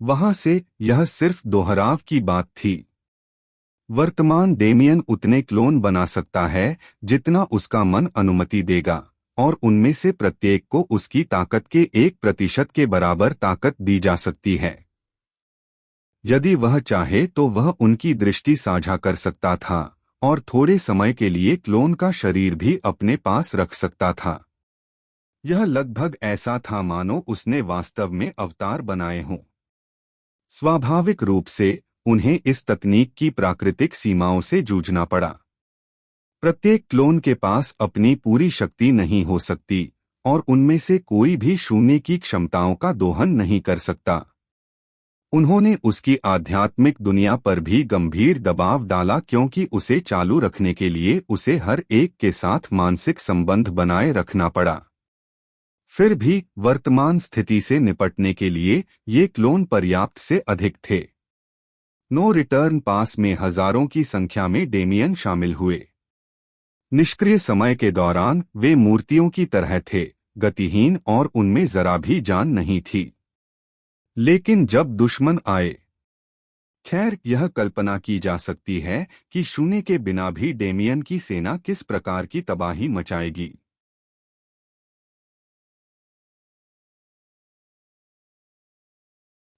वहां से यह सिर्फ दोहराव की बात थी। वर्तमान डेमियन उतने क्लोन बना सकता है जितना उसका मन अनुमति देगा, और उनमें से प्रत्येक को उसकी ताकत के 1% के बराबर ताकत दी जा सकती है। यदि वह चाहे तो वह उनकी दृष्टि साझा कर सकता था और थोड़े समय के लिए क्लोन का शरीर भी अपने पास रख सकता था। यह लगभग ऐसा था मानो उसने वास्तव में अवतार बनाए हों। स्वाभाविक रूप से उन्हें इस तकनीक की प्राकृतिक सीमाओं से जूझना पड़ा। प्रत्येक क्लोन के पास अपनी पूरी शक्ति नहीं हो सकती, और उनमें से कोई भी शून्य की क्षमताओं का दोहन नहीं कर सकता। उन्होंने उसकी आध्यात्मिक दुनिया पर भी गंभीर दबाव डाला, क्योंकि उसे चालू रखने के लिए उसे हर एक के साथ मानसिक संबंध बनाए रखना पड़ा। फिर भी वर्तमान स्थिति से निपटने के लिए ये क्लोन पर्याप्त से अधिक थे। नो रिटर्न पास में हजारों की संख्या में डेमियन शामिल हुए। निष्क्रिय समय के दौरान वे मूर्तियों की तरह थे, गतिहीन, और उनमें जरा भी जान नहीं थी। लेकिन जब दुश्मन आए, खैर, यह कल्पना की जा सकती है कि शून्य के बिना भी डेमियन की सेना किस प्रकार की तबाही मचाएगी।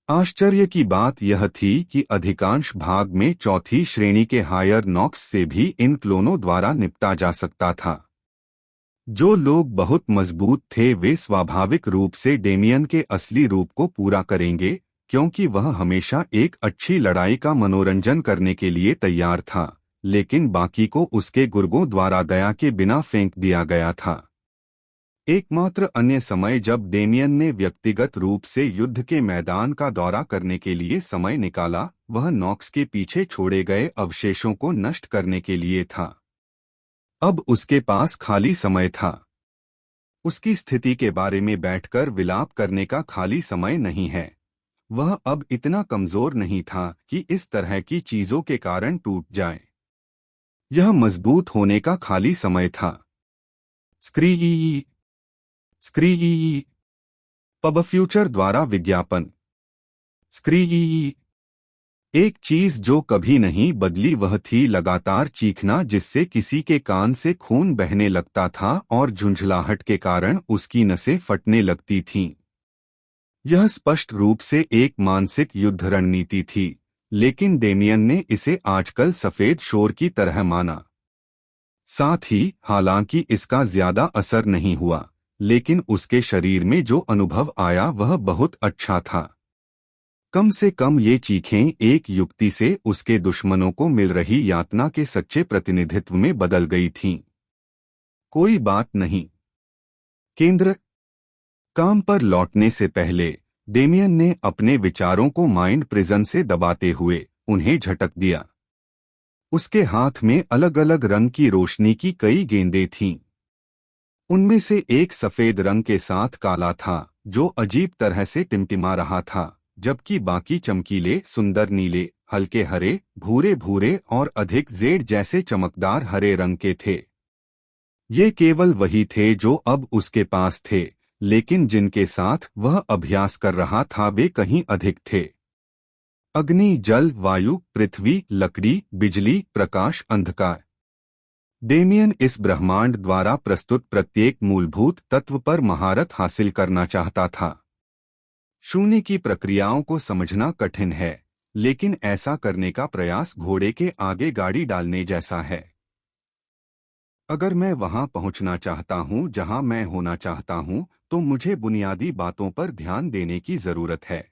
आश्चर्य की बात यह थी कि अधिकांश भाग में चौथी श्रेणी के हायर नॉक्स से भी इन क्लोनों द्वारा निपटा जा सकता था। जो लोग बहुत मजबूत थे वे स्वाभाविक रूप से डेमियन के असली रूप को पूरा करेंगे, क्योंकि वह हमेशा एक अच्छी लड़ाई का मनोरंजन करने के लिए तैयार था, लेकिन बाकी को उसके गुर्गों द्वारा दया के बिना फेंक दिया गया था। एकमात्र अन्य समय जब डेमियन ने व्यक्तिगत रूप से युद्ध के मैदान का दौरा करने के लिए समय निकाला, वह नॉक्स के पीछे छोड़े गए अवशेषों को नष्ट करने के लिए था। अब उसके पास खाली समय था। उसकी स्थिति के बारे में बैठकर विलाप करने का खाली समय नहीं है। वह अब इतना कमजोर नहीं था कि इस तरह की चीजों के कारण टूट जाए। यह मजबूत होने का खाली समय था। स्क्री स्क्री पब फ्यूचर द्वारा विज्ञापन। स्क्री एक चीज जो कभी नहीं बदली वह थी लगातार चीखना, जिससे किसी के कान से खून बहने लगता था और झुंझलाहट के कारण उसकी नसें फटने लगती थीं। यह स्पष्ट रूप से एक मानसिक युद्ध रणनीति थी, लेकिन डेमियन ने इसे आजकल सफेद शोर की तरह माना। साथ ही हालांकि इसका ज्यादा असर नहीं हुआ, लेकिन उसके शरीर में जो अनुभव आया वह बहुत अच्छा था। कम से कम ये चीखें एक युक्ति से उसके दुश्मनों को मिल रही यातना के सच्चे प्रतिनिधित्व में बदल गई थीं। कोई बात नहीं। केंद्र काम पर लौटने से पहले डेमियन ने अपने विचारों को माइंड प्रिजन से दबाते हुए उन्हें झटक दिया। उसके हाथ में अलग अलग रंग की रोशनी की कई गेंदें थीं। उनमें से एक सफेद रंग के साथ काला था, जो अजीब तरह से टिमटिमा रहा था, जबकि बाकी चमकीले, सुंदर नीले, हल्के हरे, भूरे भूरे और अधिक जेड जैसे चमकदार हरे रंग के थे। ये केवल वही थे जो अब उसके पास थे, लेकिन जिनके साथ वह अभ्यास कर रहा था वे कहीं अधिक थे। अग्नि, जल, वायु, पृथ्वी, लकड़ी, बिजली, प्रकाश, अंधकार। डेमियन इस ब्रह्मांड द्वारा प्रस्तुत प्रत्येक मूलभूत तत्व पर महारत हासिल करना चाहता था। शून्य की प्रक्रियाओं को समझना कठिन है, लेकिन ऐसा करने का प्रयास घोड़े के आगे गाड़ी डालने जैसा है। अगर मैं वहां पहुंचना चाहता हूं जहां मैं होना चाहता हूं, तो मुझे बुनियादी बातों पर ध्यान देने की जरूरत है।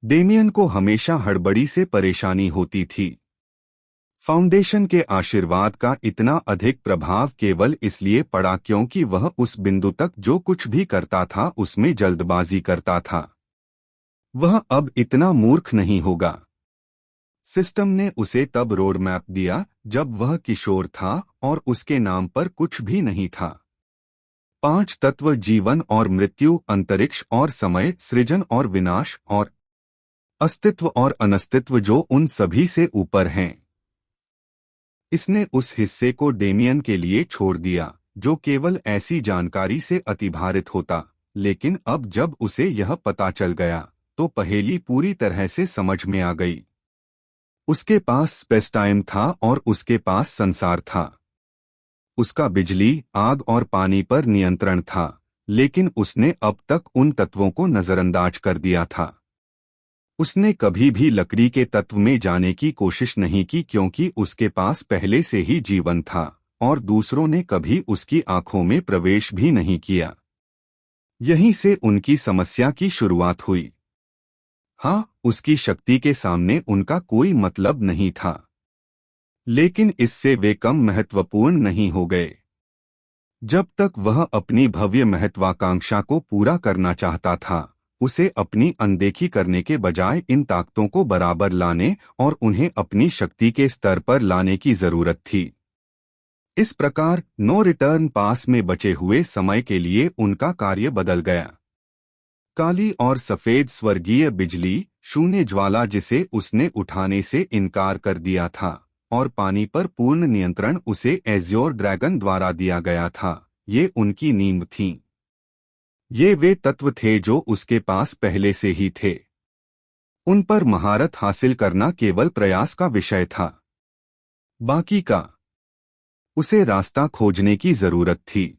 डेमियन को हमेशा हड़बड़ी से परेशानी होती थी। फाउंडेशन के आशीर्वाद का इतना अधिक प्रभाव केवल इसलिए पड़ा क्योंकि वह उस बिंदु तक जो कुछ भी करता था उसमें जल्दबाजी करता था। वह अब इतना मूर्ख नहीं होगा। सिस्टम ने उसे तब रोड मैप दिया जब वह किशोर था और उसके नाम पर कुछ भी नहीं था। 5 तत्व, जीवन और मृत्यु, अंतरिक्ष और समय, सृजन और विनाश, और अस्तित्व और अनस्तित्व जो उन सभी से ऊपर हैं। इसने उस हिस्से को डेमियन के लिए छोड़ दिया जो केवल ऐसी जानकारी से अतिभारित होता, लेकिन अब जब उसे यह पता चल गया तो पहेली पूरी तरह से समझ में आ गई। उसके पास स्पेस टाइम था और उसके पास संसार था। उसका बिजली, आग और पानी पर नियंत्रण था, लेकिन उसने अब तक उन तत्वों को नजरअंदाज कर दिया था। उसने कभी भी लकड़ी के तत्व में जाने की कोशिश नहीं की क्योंकि उसके पास पहले से ही जीवन था और दूसरों ने कभी उसकी आंखों में प्रवेश भी नहीं किया। यहीं से उनकी समस्या की शुरुआत हुई। हाँ, उसकी शक्ति के सामने उनका कोई मतलब नहीं था, लेकिन इससे वे कम महत्वपूर्ण नहीं हो गए। जब तक वह अपनी भव्य महत्वाकांक्षा को पूरा करना चाहता था, उसे अपनी अनदेखी करने के बजाय इन ताकतों को बराबर लाने और उन्हें अपनी शक्ति के स्तर पर लाने की जरूरत थी। इस प्रकार नो रिटर्न पास में बचे हुए समय के लिए उनका कार्य बदल गया। काली और सफेद स्वर्गीय बिजली, शून्य ज्वाला जिसे उसने उठाने से इनकार कर दिया था, और पानी पर पूर्ण नियंत्रण उसे एज्योर ड्रैगन द्वारा दिया गया था, ये उनकी नींव थीं। ये वे तत्व थे जो उसके पास पहले से ही थे। उन पर महारत हासिल करना केवल प्रयास का विषय था। बाकी का उसे रास्ता खोजने की जरूरत थी।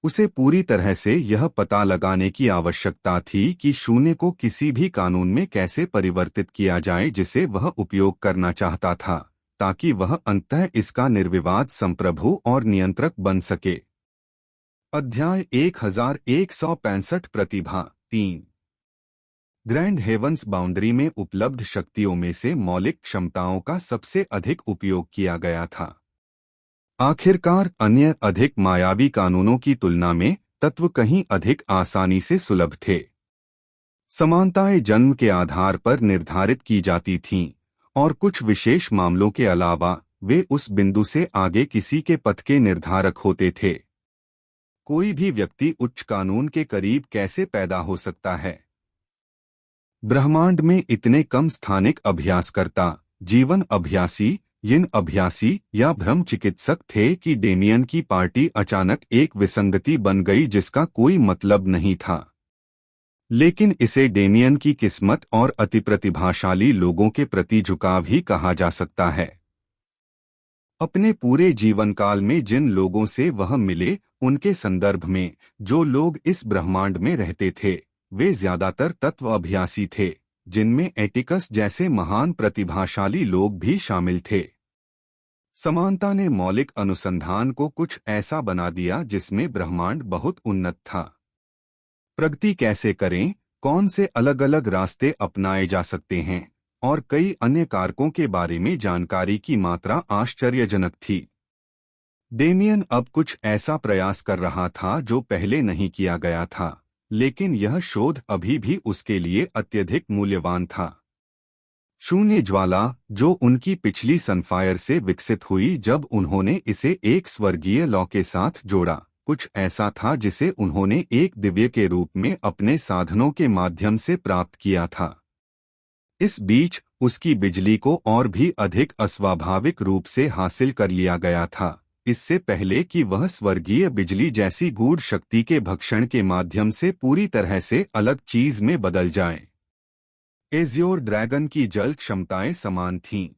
उसे पूरी तरह से यह पता लगाने की आवश्यकता थी कि शून्य को किसी भी कानून में कैसे परिवर्तित किया जाए जिसे वह उपयोग करना चाहता था, ताकि वह अंततः इसका निर्विवाद संप्रभु और नियंत्रक बन सके। अध्याय 1165 प्रतिभा 3। ग्रैंड हेवंस बाउंड्री में उपलब्ध शक्तियों में से मौलिक क्षमताओं का सबसे अधिक उपयोग किया गया था। आखिरकार अन्य अधिक मायावी कानूनों की तुलना में तत्व कहीं अधिक आसानी से सुलभ थे। समानताएं जन्म के आधार पर निर्धारित की जाती थीं और कुछ विशेष मामलों के अलावा वे उस बिंदु से आगे किसी के पथ के निर्धारक होते थे। कोई भी व्यक्ति उच्च कानून के करीब कैसे पैदा हो सकता है? ब्रह्मांड में इतने कम स्थानिक अभ्यासकर्ता, जीवन अभ्यासी, यिन अभ्यासी या भ्रम चिकित्सक थे कि डेमियन की पार्टी अचानक एक विसंगति बन गई जिसका कोई मतलब नहीं था। लेकिन इसे डेमियन की किस्मत और अतिप्रतिभाशाली लोगों के प्रति झुकाव ही कहा जा सकता है। अपने पूरे जीवनकाल में जिन लोगों से वह मिले, उनके संदर्भ में जो लोग इस ब्रह्मांड में रहते थे वे ज्यादातर तत्व अभ्यासी थे, जिनमें एटिकस जैसे महान प्रतिभाशाली लोग भी शामिल थे। समानता ने मौलिक अनुसंधान को कुछ ऐसा बना दिया जिसमें ब्रह्मांड बहुत उन्नत था। प्रगति कैसे करें, कौन से अलग अलग रास्ते अपनाए जा सकते हैं और कई अन्य कारकों के बारे में जानकारी की मात्रा आश्चर्यजनक थी। डेमियन अब कुछ ऐसा प्रयास कर रहा था जो पहले नहीं किया गया था, लेकिन यह शोध अभी भी उसके लिए अत्यधिक मूल्यवान था। शून्य ज्वाला, जो उनकी पिछली सनफायर से विकसित हुई जब उन्होंने इसे एक स्वर्गीय लॉ के साथ जोड़ा, कुछ ऐसा था जिसे उन्होंने एक दिव्य के रूप में अपने साधनों के माध्यम से प्राप्त किया था। इस बीच उसकी बिजली को और भी अधिक अस्वाभाविक रूप से हासिल कर लिया गया था, इससे पहले कि वह स्वर्गीय बिजली जैसी गूढ़ शक्ति के भक्षण के माध्यम से पूरी तरह से अलग चीज में बदल जाए। एज़्योर ड्रैगन की जल क्षमताएं समान थीं।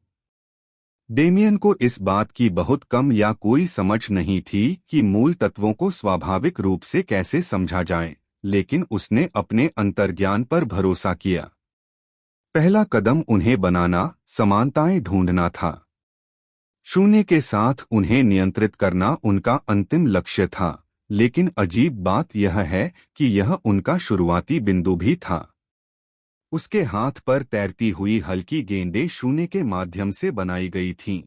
डेमियन को इस बात की बहुत कम या कोई समझ नहीं थी कि मूल तत्वों को स्वाभाविक रूप से कैसे समझा जाए, लेकिन उसने अपने अंतर्ज्ञान पर भरोसा किया। पहला कदम उन्हें बनाना, समानताएं ढूंढना था। शून्य के साथ उन्हें नियंत्रित करना उनका अंतिम लक्ष्य था, लेकिन अजीब बात यह है कि यह उनका शुरुआती बिंदु भी था। उसके हाथ पर तैरती हुई हल्की गेंदें शून्य के माध्यम से बनाई गई थीं।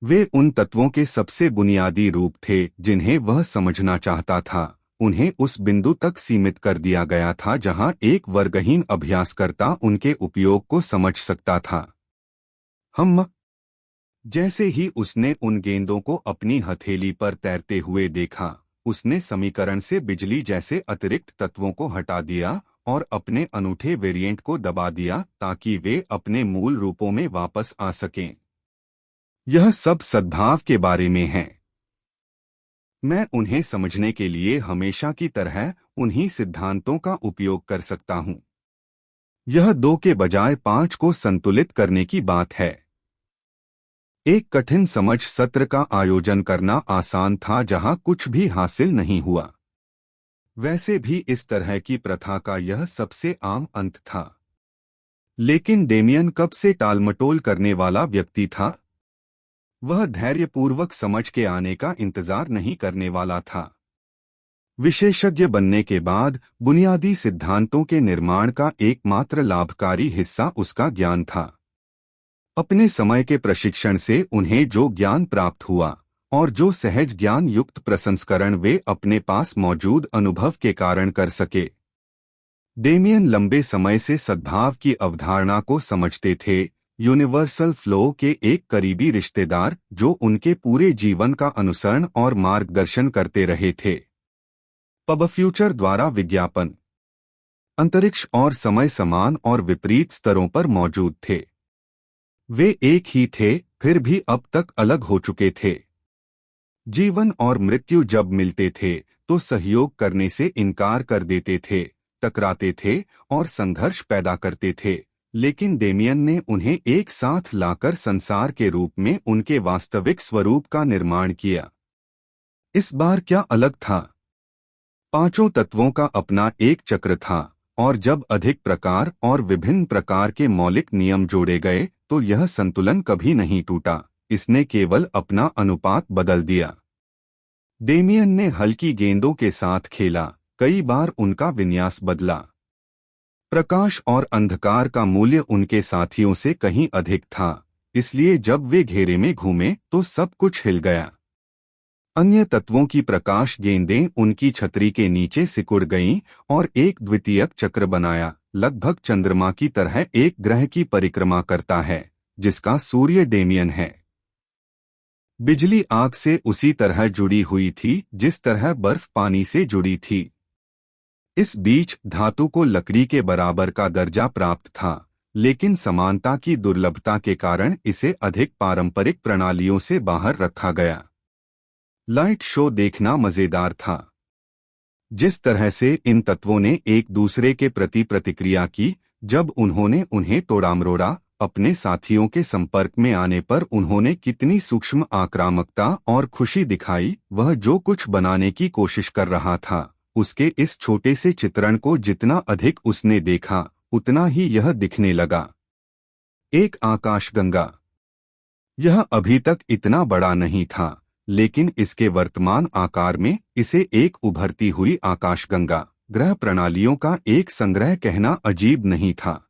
वे उन तत्वों के सबसे बुनियादी रूप थे जिन्हें वह समझना चाहता था। उन्हें उस बिंदु तक सीमित कर दिया गया था जहां एक वर्गहीन अभ्यासकर्ता उनके उपयोग को समझ सकता था। जैसे ही उसने उन गेंदों को अपनी हथेली पर तैरते हुए देखा, उसने समीकरण से बिजली जैसे अतिरिक्त तत्वों को हटा दिया और अपने अनूठे वेरिएंट को दबा दिया ताकि वे अपने मूल रूपों में वापस आ सकें। यह सब सद्भाव के बारे में है। मैं उन्हें समझने के लिए हमेशा की तरह उन्हीं सिद्धांतों का उपयोग कर सकता हूं। यह 2 के बजाय 5 को संतुलित करने की बात है। एक कठिन समझ सत्र का आयोजन करना आसान था जहां कुछ भी हासिल नहीं हुआ। वैसे भी इस तरह की प्रथा का यह सबसे आम अंत था। लेकिन डेमियन कब से टालमटोल करने वाला व्यक्ति था। वह धैर्यपूर्वक समझ के आने का इंतजार नहीं करने वाला था। विशेषज्ञ बनने के बाद बुनियादी सिद्धांतों के निर्माण का एकमात्र लाभकारी हिस्सा उसका ज्ञान था। अपने समय के प्रशिक्षण से उन्हें जो ज्ञान प्राप्त हुआ और जो सहज ज्ञान युक्त प्रसंस्करण वे अपने पास मौजूद अनुभव के कारण कर सके। डेमियन लंबे समय से सद्भाव की अवधारणा को समझते थे, यूनिवर्सल फ्लो के एक करीबी रिश्तेदार जो उनके पूरे जीवन का अनुसरण और मार्गदर्शन करते रहे थे। पब फ्यूचर द्वारा विज्ञापन, अंतरिक्ष और समय समान और विपरीत स्तरों पर मौजूद थे। वे एक ही थे, फिर भी अब तक अलग हो चुके थे। जीवन और मृत्यु जब मिलते थे तो सहयोग करने से इनकार कर देते थे, टकराते थे और संघर्ष पैदा करते थे, लेकिन डेमियन ने उन्हें एक साथ लाकर संसार के रूप में उनके वास्तविक स्वरूप का निर्माण किया। इस बार क्या अलग था? 5 तत्वों का अपना एक चक्र था और जब अधिक प्रकार और विभिन्न प्रकार के मौलिक नियम जोड़े गए तो यह संतुलन कभी नहीं टूटा, इसने केवल अपना अनुपात बदल दिया। डेमियन ने हल्की गेंदों के साथ खेला, कई बार उनका विन्यास बदला। प्रकाश और अंधकार का मूल्य उनके साथियों से कहीं अधिक था, इसलिए जब वे घेरे में घूमे तो सब कुछ हिल गया। अन्य तत्वों की प्रकाश गेंदें उनकी छतरी के नीचे सिकुड़ गईं और एक द्वितीयक चक्र बनाया, लगभग चंद्रमा की तरह एक ग्रह की परिक्रमा करता है जिसका सूर्य डेमियन है। बिजली आग से उसी तरह जुड़ी हुई थी जिस तरह बर्फ पानी से जुड़ी थी। इस बीच धातु को लकड़ी के बराबर का दर्जा प्राप्त था, लेकिन समानता की दुर्लभता के कारण इसे अधिक पारंपरिक प्रणालियों से बाहर रखा गया। लाइट शो देखना मजेदार था। जिस तरह से इन तत्वों ने एक दूसरे के प्रति प्रतिक्रिया की, जब उन्होंने उन्हें तोड़ा मरोड़ा, अपने साथियों के संपर्क में आने पर उन्होंने कितनी सूक्ष्म आक्रामकता और खुशी दिखाई। वह जो कुछ बनाने की कोशिश कर रहा था, उसके इस छोटे से चित्रण को जितना अधिक उसने देखा, उतना ही यह दिखने लगा। एक आकाशगंगा। यह अभी तक इतना बड़ा नहीं था, लेकिन इसके वर्तमान आकार में इसे एक उभरती हुई आकाशगंगा, ग्रह प्रणालियों का एक संग्रह कहना अजीब नहीं था।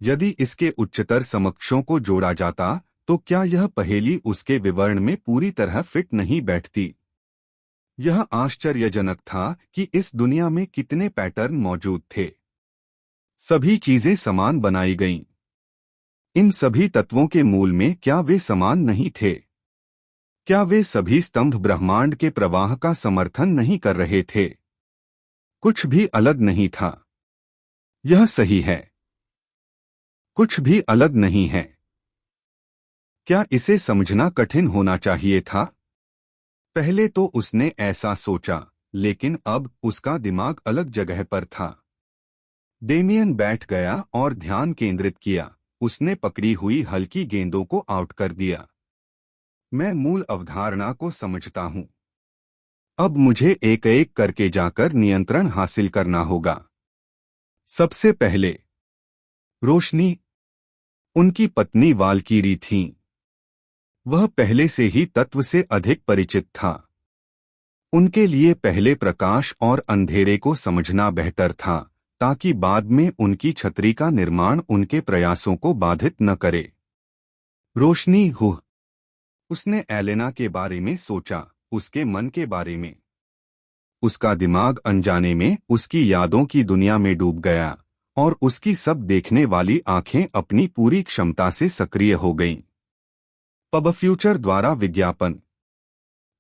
यदि इसके उच्चतर समकक्षों को जोड़ा जाता तो क्या यह पहेली उसके विवरण में पूरी तरह फिट नहीं बैठती। यह आश्चर्यजनक था कि इस दुनिया में कितने पैटर्न मौजूद थे। सभी चीजें समान बनाई गईं। इन सभी तत्वों के मूल में क्या वे समान नहीं थे? क्या वे सभी स्तंभ ब्रह्मांड के प्रवाह का समर्थन नहीं कर रहे थे? कुछ भी अलग नहीं था। यह सही है। कुछ भी अलग नहीं है। क्या इसे समझना कठिन होना चाहिए था? पहले तो उसने ऐसा सोचा, लेकिन अब उसका दिमाग अलग जगह पर था। डेमियन बैठ गया और ध्यान केंद्रित किया। उसने पकड़ी हुई हल्की गेंदों को आउट कर दिया। मैं मूल अवधारणा को समझता हूं। अब मुझे एक एक करके जाकर नियंत्रण हासिल करना होगा। सबसे पहले रोशनी। उनकी पत्नी वाल्कीरी थीं। वह पहले से ही तत्व से अधिक परिचित था। उनके लिए पहले प्रकाश और अंधेरे को समझना बेहतर था, ताकि बाद में उनकी छतरी का निर्माण उनके प्रयासों को बाधित न करे। रोशनी हुह। उसने एलेना के बारे में सोचा, उसके मन के बारे में। उसका दिमाग अनजाने में उसकी यादों की दुनिया में डूब गया और उसकी सब देखने वाली आंखें अपनी पूरी क्षमता से सक्रिय हो गईं। पब फ्यूचर द्वारा विज्ञापन।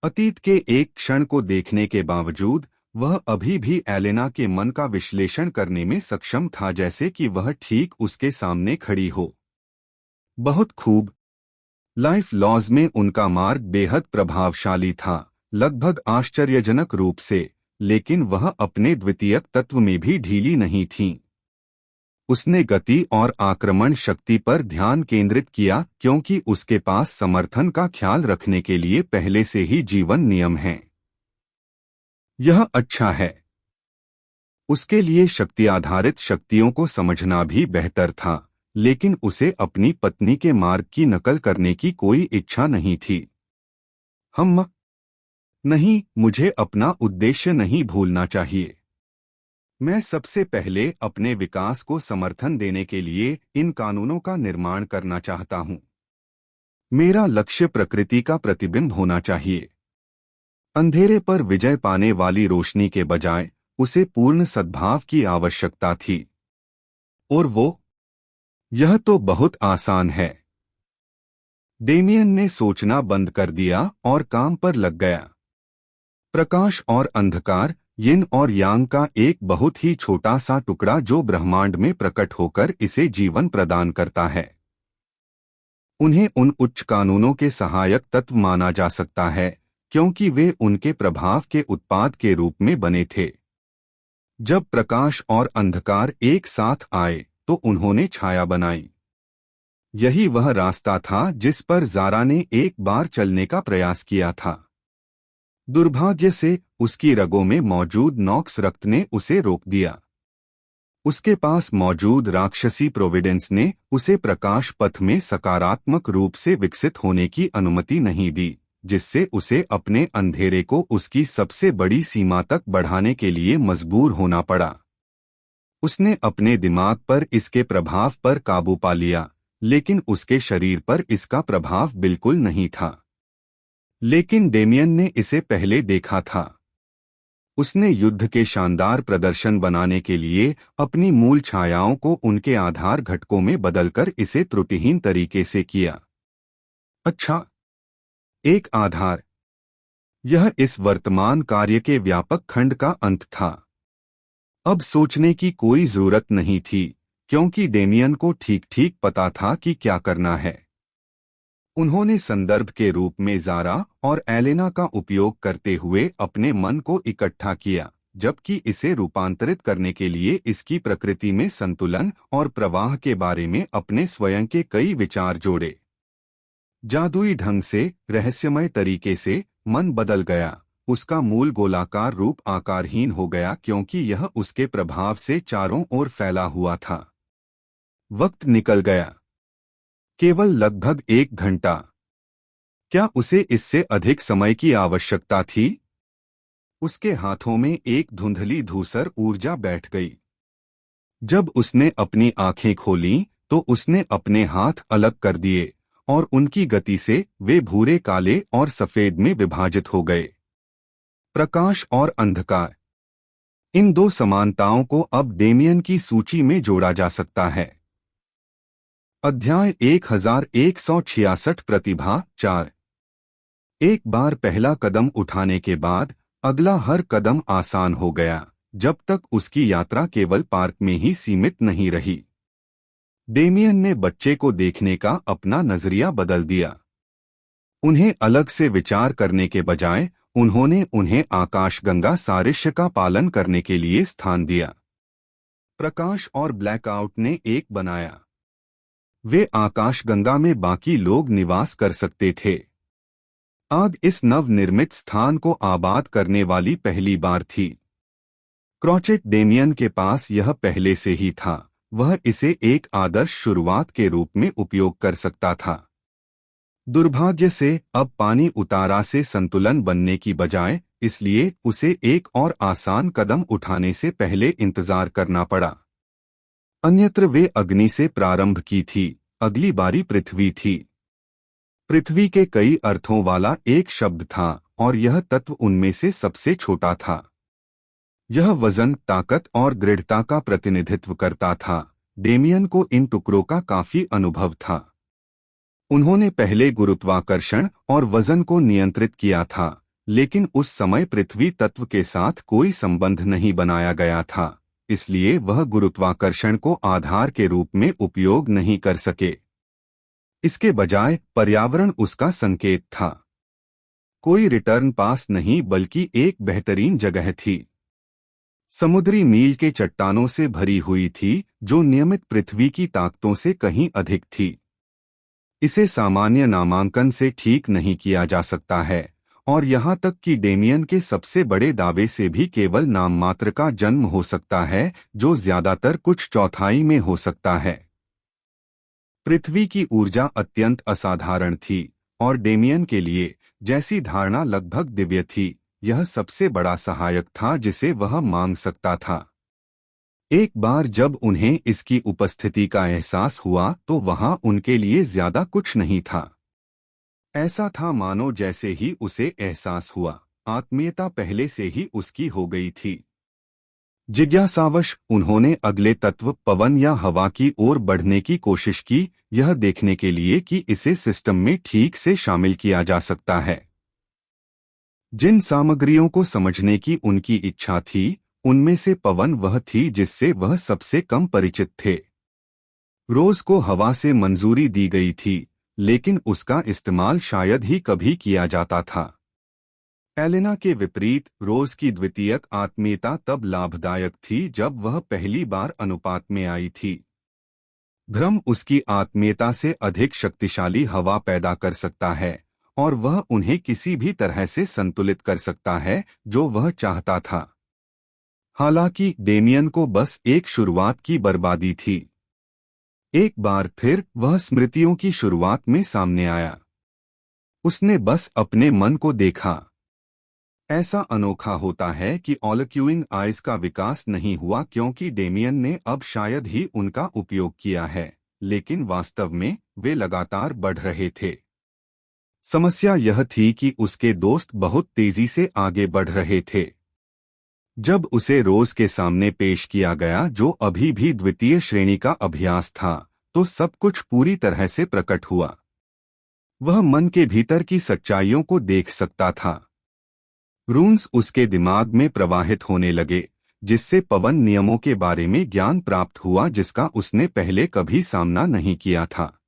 अतीत के एक क्षण को देखने के बावजूद वह अभी भी एलेना के मन का विश्लेषण करने में सक्षम था, जैसे कि वह ठीक उसके सामने खड़ी हो। बहुत खूब। लाइफ लॉज में उनका मार्ग बेहद प्रभावशाली था, लगभग आश्चर्यजनक रूप से, लेकिन वह अपने द्वितीयक तत्व में भी ढीली नहीं थीं। उसने गति और आक्रमण शक्ति पर ध्यान केंद्रित किया, क्योंकि उसके पास समर्थन का ख्याल रखने के लिए पहले से ही जीवन नियम हैं। यह अच्छा है। उसके लिए शक्ति आधारित शक्तियों को समझना भी बेहतर था, लेकिन उसे अपनी पत्नी के मार्ग की नकल करने की कोई इच्छा नहीं थी। नहीं, मुझे अपना उद्देश्य नहीं भूलना चाहिए। मैं सबसे पहले अपने विकास को समर्थन देने के लिए इन कानूनों का निर्माण करना चाहता हूं। मेरा लक्ष्य प्रकृति का प्रतिबिंब होना चाहिए। अंधेरे पर विजय पाने वाली रोशनी के बजाय उसे पूर्ण सद्भाव की आवश्यकता थी। और वो? यह तो बहुत आसान है। डेमियन ने सोचना बंद कर दिया और काम पर लग गया। प्रकाश और अंधकार, यिन और यांग का एक बहुत ही छोटा सा टुकड़ा जो ब्रह्मांड में प्रकट होकर इसे जीवन प्रदान करता है। उन्हें उन उच्च कानूनों के सहायक तत्व माना जा सकता है, क्योंकि वे उनके प्रभाव के उत्पाद के रूप में बने थे। जब प्रकाश और अंधकार एक साथ आए तो उन्होंने छाया बनाई। यही वह रास्ता था जिस पर ज़ारा ने एक बार चलने का प्रयास किया था। दुर्भाग्य से उसकी रगों में मौजूद नॉक्स रक्त ने उसे रोक दिया। उसके पास मौजूद राक्षसी प्रोविडेंस ने उसे प्रकाश पथ में सकारात्मक रूप से विकसित होने की अनुमति नहीं दी, जिससे उसे अपने अंधेरे को उसकी सबसे बड़ी सीमा तक बढ़ाने के लिए मजबूर होना पड़ा। उसने अपने दिमाग पर इसके प्रभाव पर काबू पा लिया, लेकिन उसके शरीर पर इसका प्रभाव बिल्कुल नहीं था। लेकिन डेमियन ने इसे पहले देखा था। उसने युद्ध के शानदार प्रदर्शन बनाने के लिए अपनी मूल छायाओं को उनके आधार घटकों में बदलकर इसे त्रुटिहीन तरीके से किया। अच्छा, एक आधार। यह इस वर्तमान कार्य के व्यापक खंड का अंत था। अब सोचने की कोई जरूरत नहीं थी, क्योंकि डेमियन को ठीक ठीक पता था कि क्या करना है। उन्होंने संदर्भ के रूप में ज़ारा और एलेना का उपयोग करते हुए अपने मन को इकट्ठा किया, जबकि इसे रूपांतरित करने के लिए इसकी प्रकृति में संतुलन और प्रवाह के बारे में अपने स्वयं के कई विचार जोड़े। जादुई ढंग से, रहस्यमय तरीके से मन बदल गया। उसका मूल गोलाकार रूप आकारहीन हो गया क्योंकि यह उसके प्रभाव से चारों ओर फैला हुआ था। वक्त निकल गया, केवल लगभग 1 घंटा। क्या उसे इससे अधिक समय की आवश्यकता थी? उसके हाथों में एक धुंधली धूसर ऊर्जा बैठ गई। जब उसने अपनी आंखें खोलीं, तो उसने अपने हाथ अलग कर दिए और उनकी गति से वे भूरे, काले और सफेद में विभाजित हो गए। प्रकाश और अंधकार, इन दो समानताओं को अब डेमियन की सूची में जोड़ा जा सकता है। अध्याय 1166 प्रतिभा 4। एक बार पहला कदम उठाने के बाद अगला हर कदम आसान हो गया, जब तक उसकी यात्रा केवल पार्क में ही सीमित नहीं रही। डेमियन ने बच्चे को देखने का अपना नजरिया बदल दिया। उन्हें अलग से विचार करने के बजाय उन्होंने उन्हें आकाशगंगा सादृश्य का पालन करने के लिए स्थान दिया। प्रकाश और ब्लैकआउट ने एक बनाया। वे आकाशगंगा में बाकी लोग निवास कर सकते थे। आग इस नवनिर्मित स्थान को आबाद करने वाली पहली बार थी। क्रॉचेट डेमियन के पास यह पहले से ही था। वह इसे एक आदर्श शुरुआत के रूप में उपयोग कर सकता था। दुर्भाग्य से अब पानी उतारा से संतुलन बनने की बजाय, इसलिए उसे एक और आसान कदम उठाने से पहले इंतजार करना पड़ा। अन्यत्र वे अग्नि से प्रारंभ की थी, अगली बारी पृथ्वी थी। पृथ्वी के कई अर्थों वाला एक शब्द था और यह तत्व उनमें से सबसे छोटा था। यह वजन, ताकत और दृढ़ता का प्रतिनिधित्व करता था। डेमियन को इन टुकड़ों का काफी अनुभव था। उन्होंने पहले गुरुत्वाकर्षण और वजन को नियंत्रित किया था, लेकिन उस समय पृथ्वी तत्व के साथ कोई संबंध नहीं बनाया गया था, इसलिए वह गुरुत्वाकर्षण को आधार के रूप में उपयोग नहीं कर सके। इसके बजाय पर्यावरण उसका संकेत था। कोई रिटर्न पास नहीं, बल्कि एक बेहतरीन जगह थी। समुद्री मील के चट्टानों से भरी हुई थी, जो नियमित पृथ्वी की ताकतों से कहीं अधिक थी। इसे सामान्य नामांकन से ठीक नहीं किया जा सकता है, और यहाँ तक कि डेमियन के सबसे बड़े दावे से भी केवल नाममात्र का जन्म हो सकता है, जो ज्यादातर कुछ चौथाई में हो सकता है। पृथ्वी की ऊर्जा अत्यंत असाधारण थी, और डेमियन के लिए, जैसी धारणा लगभग दिव्य थी, यह सबसे बड़ा सहायक था जिसे वह मांग सकता था। एक बार जब उन्हें इसकी उपस्थिति का एहसास हुआ तो वहां उनके लिए ज्यादा कुछ नहीं था। ऐसा था मानो जैसे ही उसे एहसास हुआ, आत्मीयता पहले से ही उसकी हो गई थी। जिज्ञासावश उन्होंने अगले तत्व पवन या हवा की ओर बढ़ने की कोशिश की, यह देखने के लिए कि इसे सिस्टम में ठीक से शामिल किया जा सकता है। जिन सामग्रियों को समझने की उनकी इच्छा थी, उनमें से पवन वह थी जिससे वह सबसे कम परिचित थे। रोज को हवा से मंजूरी दी गई थी, लेकिन उसका इस्तेमाल शायद ही कभी किया जाता था। एलेना के विपरीत, रोज की द्वितीयक आत्मीयता तब लाभदायक थी जब वह पहली बार अनुपात में आई थी। भ्रम उसकी आत्मीयता से अधिक शक्तिशाली हवा पैदा कर सकता है, और वह उन्हें किसी भी तरह से संतुलित कर सकता है जो वह चाहता था। हालांकि डेमियन को बस एक शुरुआत की बर्बादी थी। एक बार फिर वह स्मृतियों की शुरुआत में सामने आया। उसने बस अपने मन को देखा। ऐसा अनोखा होता है कि ऑलक्यूइंग आइज का विकास नहीं हुआ क्योंकि डेमियन ने अब शायद ही उनका उपयोग किया है, लेकिन वास्तव में वे लगातार बढ़ रहे थे। समस्या यह थी कि उसके दोस्त बहुत तेजी से आगे बढ़ रहे थे। जब उसे रोज के सामने पेश किया गया, जो अभी भी द्वितीय श्रेणी का अभ्यास था, तो सब कुछ पूरी तरह से प्रकट हुआ। वह मन के भीतर की सच्चाइयों को देख सकता था। रून्स उसके दिमाग में प्रवाहित होने लगे, जिससे पवन नियमों के बारे में ज्ञान प्राप्त हुआ जिसका उसने पहले कभी सामना नहीं किया था।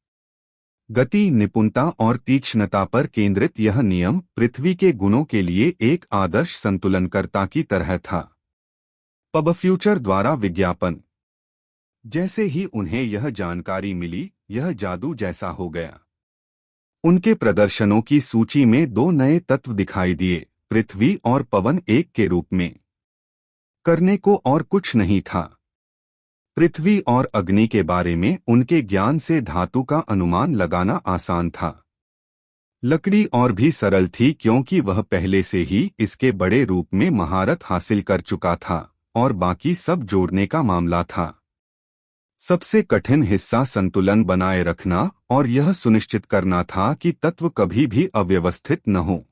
गति, निपुणता और तीक्ष्णता पर केंद्रित यह नियम पृथ्वी के गुणों के लिए एक आदर्श संतुलनकर्ता की तरह था। पबफ्यूचर द्वारा विज्ञापन। जैसे ही उन्हें यह जानकारी मिली, यह जादू जैसा हो गया। उनके प्रदर्शनों की सूची में 2 नए तत्व दिखाई दिए, पृथ्वी और पवन एक के रूप में। करने को और कुछ नहीं था। पृथ्वी और अग्नि के बारे में उनके ज्ञान से धातु का अनुमान लगाना आसान था। लकड़ी और भी सरल थी क्योंकि वह पहले से ही इसके बड़े रूप में महारत हासिल कर चुका था, और बाकी सब जोड़ने का मामला था। सबसे कठिन हिस्सा संतुलन बनाए रखना और यह सुनिश्चित करना था कि तत्व कभी भी अव्यवस्थित न हो।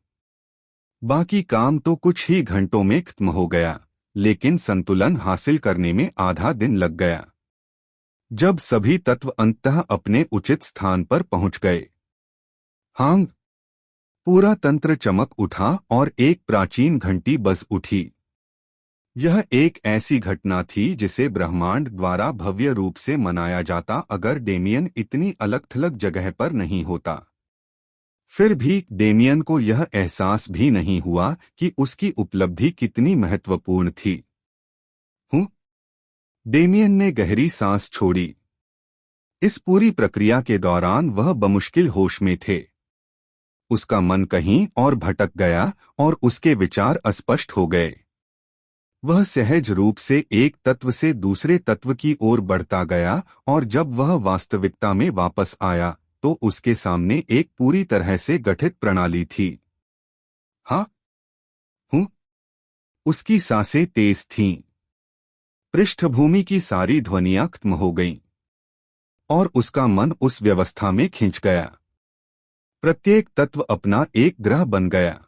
बाकी काम तो कुछ ही घंटों में खत्म हो गया, लेकिन संतुलन हासिल करने में आधा दिन लग गया। जब सभी तत्व अंततः अपने उचित स्थान पर पहुंच गए, हांग, पूरा तंत्र चमक उठा और एक प्राचीन घंटी बज उठी। यह एक ऐसी घटना थी जिसे ब्रह्मांड द्वारा भव्य रूप से मनाया जाता अगर डेमियन इतनी अलग-थलग जगह पर नहीं होता। फिर भी डेमियन को यह एहसास भी नहीं हुआ कि उसकी उपलब्धि कितनी महत्वपूर्ण थी। डेमियन ने गहरी सांस छोड़ी। इस पूरी प्रक्रिया के दौरान वह बमुश्किल होश में थे। उसका मन कहीं और भटक गया और उसके विचार अस्पष्ट हो गए। वह सहज रूप से एक तत्व से दूसरे तत्व की ओर बढ़ता गया, और जब वह वास्तविकता में वापस आया तो उसके सामने एक पूरी तरह से गठित प्रणाली थी। हाँ, उसकी सांसें तेज थीं। पृष्ठभूमि की सारी ध्वनियां खत्म हो गईं, और उसका मन उस व्यवस्था में खिंच गया। प्रत्येक तत्व अपना एक ग्रह बन गया।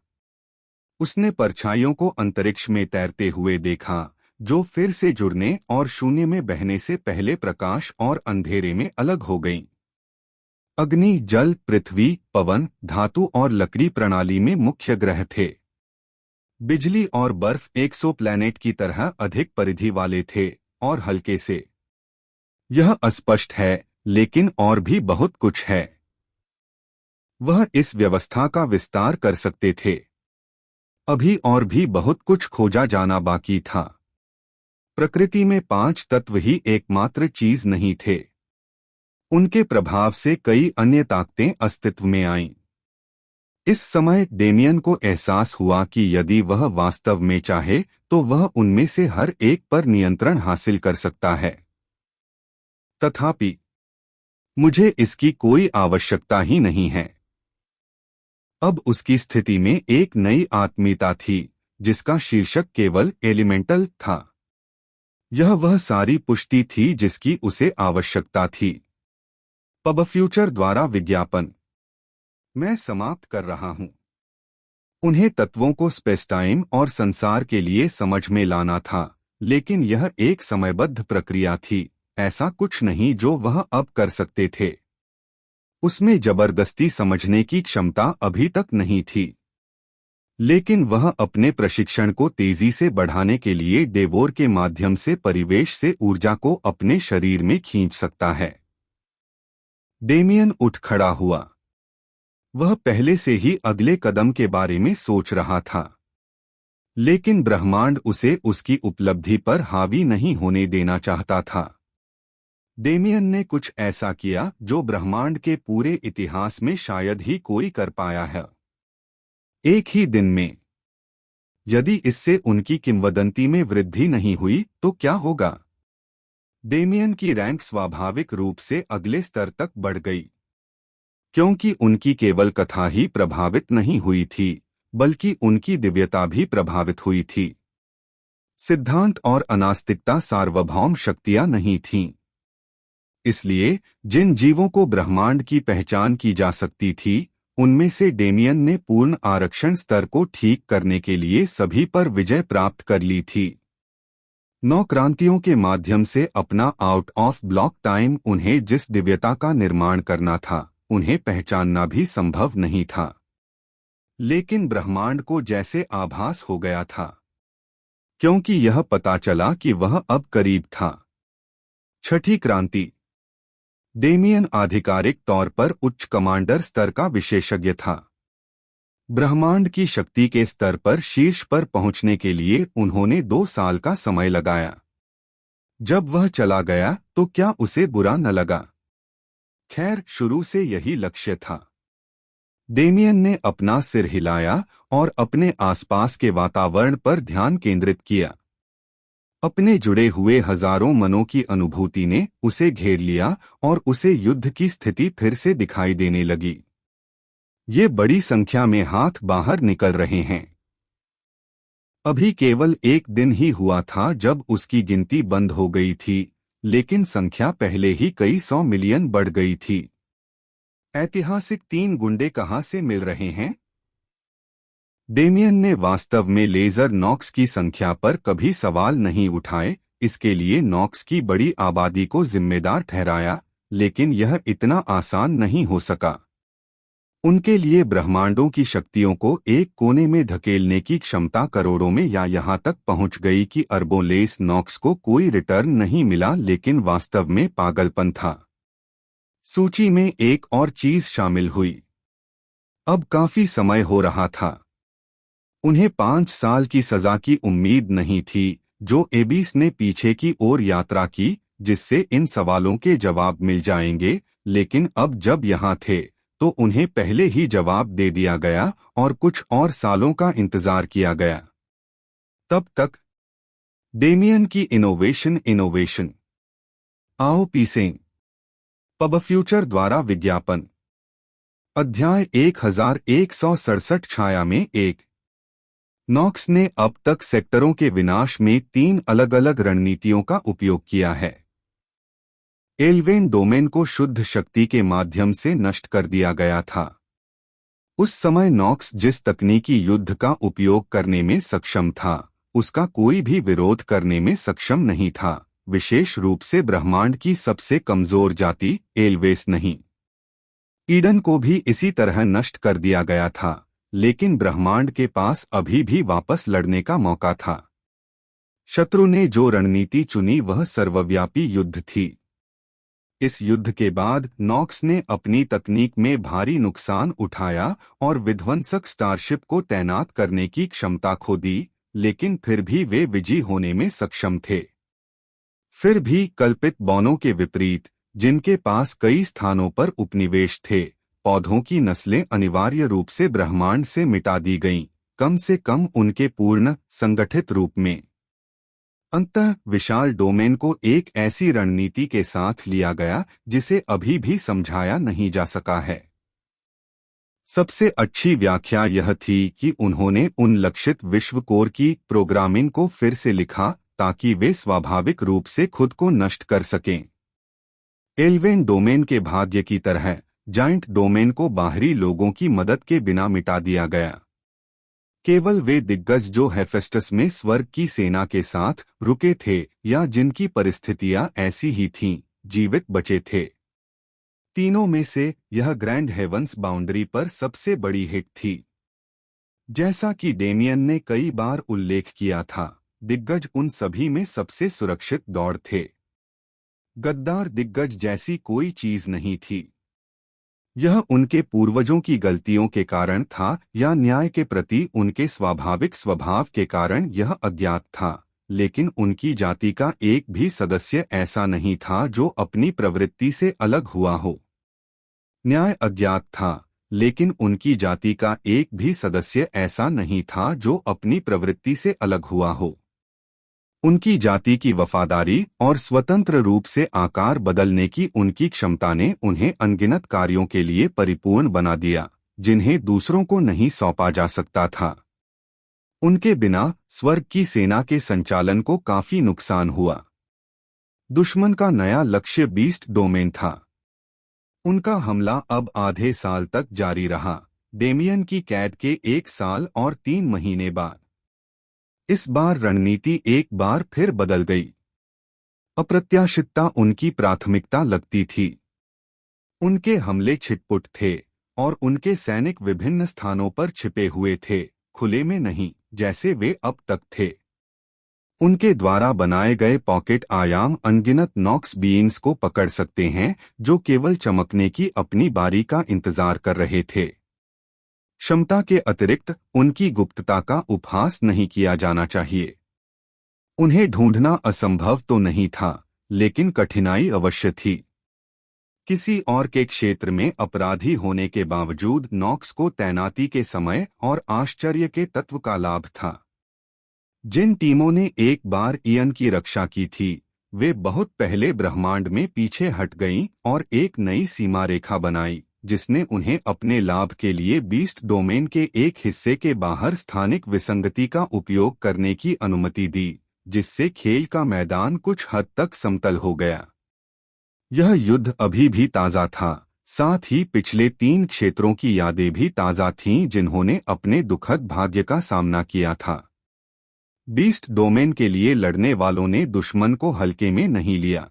उसने परछाइयों को अंतरिक्ष में तैरते हुए देखा, जो फिर से जुड़ने और शून्य में बहने से पहले प्रकाश और अंधेरे में अलग हो गईं। अग्नि, जल, पृथ्वी, पवन, धातु और लकड़ी प्रणाली में मुख्य ग्रह थे। बिजली और बर्फ एक्सोप्लैनेट की तरह अधिक परिधि वाले थे और हल्के से। यह अस्पष्ट है, लेकिन और भी बहुत कुछ है। वह इस व्यवस्था का विस्तार कर सकते थे। अभी और भी बहुत कुछ खोजा जाना बाकी था। प्रकृति में 5 तत्व ही एकमात्र चीज नहीं थे। उनके प्रभाव से कई अन्य ताकतें अस्तित्व में आईं। इस समय डेमियन को एहसास हुआ कि यदि वह वास्तव में चाहे तो वह उनमें से हर एक पर नियंत्रण हासिल कर सकता है। तथापि मुझे इसकी कोई आवश्यकता ही नहीं है। अब उसकी स्थिति में एक नई आत्मीयता थी, जिसका शीर्षक केवल एलिमेंटल था। यह वह सारी पुष्टि थी जिसकी उसे आवश्यकता थी। पबफ्यूचर द्वारा विज्ञापन। मैं समाप्त कर रहा हूं। उन्हें तत्वों को स्पेस-टाइम और संसार के लिए समझ में लाना था, लेकिन यह एक समयबद्ध प्रक्रिया थी, ऐसा कुछ नहीं जो वह अब कर सकते थे। उसमें जबरदस्ती समझने की क्षमता अभी तक नहीं थी, लेकिन वह अपने प्रशिक्षण को तेजी से बढ़ाने के लिए डेवोर के माध्यम से परिवेश से ऊर्जा को अपने शरीर में खींच सकता है। डेमियन उठ खड़ा हुआ। वह पहले से ही अगले कदम के बारे में सोच रहा था, लेकिन ब्रह्मांड उसे उसकी उपलब्धि पर हावी नहीं होने देना चाहता था। डेमियन ने कुछ ऐसा किया जो ब्रह्मांड के पूरे इतिहास में शायद ही कोई कर पाया है। एक ही दिन में। यदि इससे उनकी किंवदंती में वृद्धि नहीं हुई तो क्या होगा? डेमियन की रैंक स्वाभाविक रूप से अगले स्तर तक बढ़ गई, क्योंकि उनकी केवल कथा ही प्रभावित नहीं हुई थी, बल्कि उनकी दिव्यता भी प्रभावित हुई थी। सिद्धांत और अनास्तिकता सार्वभौम शक्तियां नहीं थीं। इसलिए जिन जीवों को ब्रह्मांड की पहचान की जा सकती थी, उनमें से डेमियन ने पूर्ण आरक्षण स्तर को ठीक करने के लिए सभी पर विजय प्राप्त कर ली थी। 9 क्रांतियों के माध्यम से अपना आउट ऑफ ब्लॉक टाइम उन्हें जिस दिव्यता का निर्माण करना था, उन्हें पहचानना भी संभव नहीं था। लेकिन ब्रह्मांड को जैसे आभास हो गया था, क्योंकि यह पता चला कि वह अब करीब था। छठी क्रांति। डेमियन आधिकारिक तौर पर उच्च कमांडर स्तर का विशेषज्ञ था। ब्रह्मांड की शक्ति के स्तर पर शीर्ष पर पहुंचने के लिए उन्होंने 2 साल का समय लगाया। जब वह चला गया तो क्या उसे बुरा न लगा? खैर, शुरू से यही लक्ष्य था। डेमियन ने अपना सिर हिलाया और अपने आसपास के वातावरण पर ध्यान केंद्रित किया। अपने जुड़े हुए हजारों मनों की अनुभूति ने उसे घेर लिया और उसे युद्ध की स्थिति फिर से दिखाई देने लगी। ये बड़ी संख्या में हाथ बाहर निकल रहे हैं। अभी केवल एक दिन ही हुआ था जब उसकी गिनती बंद हो गई थी, लेकिन संख्या पहले ही कई 100 मिलियन बढ़ गई थी। ऐतिहासिक 3 गुंडे कहां से मिल रहे हैं? डेमियन ने वास्तव में लेजर नॉक्स की संख्या पर कभी सवाल नहीं उठाए, इसके लिए नॉक्स की बड़ी आबादी को जिम्मेदार ठहराया, लेकिन यह इतना आसान नहीं हो सका। उनके लिए ब्रह्मांडों की शक्तियों को एक कोने में धकेलने की क्षमता करोड़ों में या यहां तक पहुंच गई कि अरबों लेस नॉक्स को कोई रिटर्न नहीं मिला, लेकिन वास्तव में पागलपन था। सूची में एक और चीज शामिल हुई। अब काफी समय हो रहा था। उन्हें 5 साल की सजा की उम्मीद नहीं थी, जो एबीस ने पीछे की ओर यात्रा की, जिससे इन सवालों के जवाब मिल जाएंगे, लेकिन अब जब यहां थे तो उन्हें पहले ही जवाब दे दिया गया और कुछ और सालों का इंतजार किया गया। तब तक डेमियन की इनोवेशन। आओ पीसें। पब फ्यूचर द्वारा विज्ञापन। अध्याय 1167 छाया में एक। नॉक्स ने अब तक सेक्टरों के विनाश में 3 अलग-अलग रणनीतियों का उपयोग किया है। एल्वेन डोमेन को शुद्ध शक्ति के माध्यम से नष्ट कर दिया गया था। उस समय नॉक्स जिस तकनीकी युद्ध का उपयोग करने में सक्षम था, उसका कोई भी विरोध करने में सक्षम नहीं था, विशेष रूप से ब्रह्मांड की सबसे कमजोर जाति एल्वेस नहीं। ईडन को भी इसी तरह नष्ट कर दिया गया था, लेकिन ब्रह्मांड के पास अभी भी वापस लड़ने का मौका था। शत्रु ने जो रणनीति चुनी वह सर्वव्यापी युद्ध थी। इस युद्ध के बाद नॉक्स ने अपनी तकनीक में भारी नुकसान उठाया और विध्वंसक स्टारशिप को तैनात करने की क्षमता खो दी, लेकिन फिर भी वे विजयी होने में सक्षम थे। फिर भी कल्पित बौनों के विपरीत, जिनके पास कई स्थानों पर उपनिवेश थे, पौधों की नस्लें अनिवार्य रूप से ब्रह्मांड से मिटा दी गईं, कम से कम उनके पूर्ण संगठित रूप में। अंततः विशाल डोमेन को एक ऐसी रणनीति के साथ लिया गया जिसे अभी भी समझाया नहीं जा सका है। सबसे अच्छी व्याख्या यह थी कि उन्होंने उन लक्षित विश्व कोर की प्रोग्रामिंग को फिर से लिखा ताकि वे स्वाभाविक रूप से खुद को नष्ट कर सकें। एल्वेन डोमेन के भाग्य की तरह जाइंट डोमेन को बाहरी लोगों की मदद के बिना मिटा दिया गया। केवल वे दिग्गज जो हेफेस्टस में स्वर्ग की सेना के साथ रुके थे या जिनकी परिस्थितियां ऐसी ही थीं, जीवित बचे थे। तीनों में से यह ग्रैंड हेवंस बाउंड्री पर सबसे बड़ी हिट थी। जैसा कि डेमियन ने कई बार उल्लेख किया था, दिग्गज उन सभी में सबसे सुरक्षित दौड़ थे। गद्दार दिग्गज जैसी कोई चीज नहीं थी। यह उनके पूर्वजों की गलतियों के कारण था या न्याय के प्रति उनके स्वाभाविक स्वभाव के कारण यह अज्ञात था, लेकिन उनकी जाति का एक भी सदस्य ऐसा नहीं था जो अपनी प्रवृत्ति से अलग हुआ हो। न्याय अज्ञात था, लेकिन उनकी जाति का एक भी सदस्य ऐसा नहीं था जो अपनी प्रवृत्ति से अलग हुआ हो। उनकी जाति की वफादारी और स्वतंत्र रूप से आकार बदलने की उनकी क्षमता ने उन्हें अनगिनत कार्यों के लिए परिपूर्ण बना दिया, जिन्हें दूसरों को नहीं सौंपा जा सकता था। उनके बिना स्वर्ग की सेना के संचालन को काफी नुकसान हुआ। दुश्मन का नया लक्ष्य बीस्ट डोमेन था। उनका हमला अब आधे साल तक जारी रहा, डेमियन की कैद के 1 साल और 3 महीने बाद। इस बार रणनीति एक बार फिर बदल गई। अप्रत्याशितता उनकी प्राथमिकता लगती थी। उनके हमले छिटपुट थे और उनके सैनिक विभिन्न स्थानों पर छिपे हुए थे, खुले में नहीं जैसे वे अब तक थे। उनके द्वारा बनाए गए पॉकेट आयाम अनगिनत नॉक्स बीइंग्स को पकड़ सकते हैं जो केवल चमकने की अपनी बारी का इंतजार कर रहे थे। क्षमता के अतिरिक्त उनकी गुप्तता का उपहास नहीं किया जाना चाहिए। उन्हें ढूंढना असंभव तो नहीं था, लेकिन कठिनाई अवश्य थी। किसी और के क्षेत्र में अपराधी होने के बावजूद नॉक्स को तैनाती के समय और आश्चर्य के तत्व का लाभ था। जिन टीमों ने एक बार इयन की रक्षा की थी, वे बहुत पहले ब्रह्मांड में पीछे हट गईं और एक नई सीमा रेखा बनाई, जिसने उन्हें अपने लाभ के लिए बीस्ट डोमेन के एक हिस्से के बाहर स्थानिक विसंगति का उपयोग करने की अनुमति दी, जिससे खेल का मैदान कुछ हद तक समतल हो गया। यह युद्ध अभी भी ताज़ा था, साथ ही पिछले 3 क्षेत्रों की यादें भी ताज़ा थीं जिन्होंने अपने दुखद भाग्य का सामना किया था। बीस्ट डोमेन के लिए लड़ने वालों ने दुश्मन को हल्के में नहीं लिया।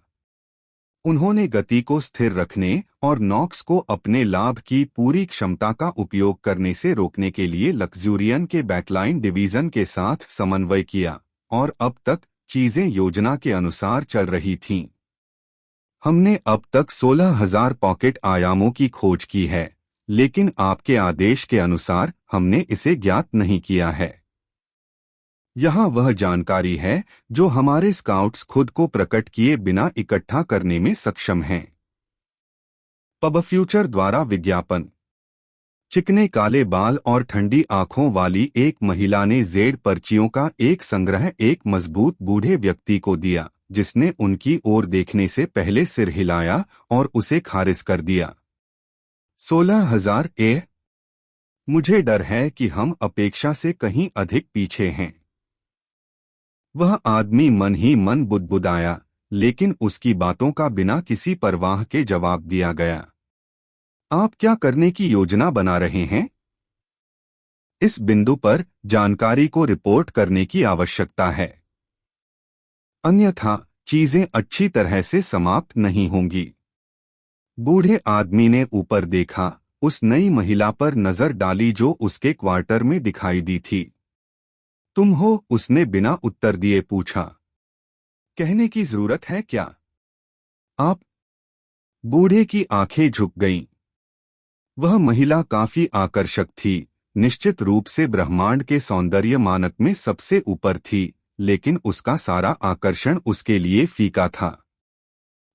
उन्होंने गति को स्थिर रखने और नॉक्स को अपने लाभ की पूरी क्षमता का उपयोग करने से रोकने के लिए लक्ज़ूरियन के बैकलाइन डिवीजन के साथ समन्वय किया, और अब तक चीजें योजना के अनुसार चल रही थीं। हमने अब तक 16,000 पॉकेट आयामों की खोज की है, लेकिन आपके आदेश के अनुसार हमने इसे ज्ञात नहीं किया है। यहाँ वह जानकारी है जो हमारे स्काउट्स खुद को प्रकट किए बिना इकट्ठा करने में सक्षम हैं। पब फ्यूचर द्वारा विज्ञापन। चिकने काले बाल और ठंडी आंखों वाली एक महिला ने जेड पर्चियों का एक संग्रह एक मजबूत बूढ़े व्यक्ति को दिया, जिसने उनकी ओर देखने से पहले सिर हिलाया और उसे खारिज कर दिया। 16,000 मुझे डर है कि हम अपेक्षा से कहीं अधिक पीछे हैं। वह आदमी मन ही मन बुदबुदाया, लेकिन उसकी बातों का बिना किसी परवाह के जवाब दिया गया। आप क्या करने की योजना बना रहे हैं? इस बिंदु पर जानकारी को रिपोर्ट करने की आवश्यकता है, अन्यथा चीजें अच्छी तरह से समाप्त नहीं होंगी। बूढ़े आदमी ने ऊपर देखा, उस नई महिला पर नजर डाली जो उसके क्वार्टर में दिखाई दी थी। तुम हो? उसने बिना उत्तर दिए पूछा। कहने की जरूरत है क्या? आप? बूढ़े की आंखें झुक गईं। वह महिला काफी आकर्षक थी, निश्चित रूप से ब्रह्मांड के सौंदर्य मानक में सबसे ऊपर थी, लेकिन उसका सारा आकर्षण उसके लिए फीका था।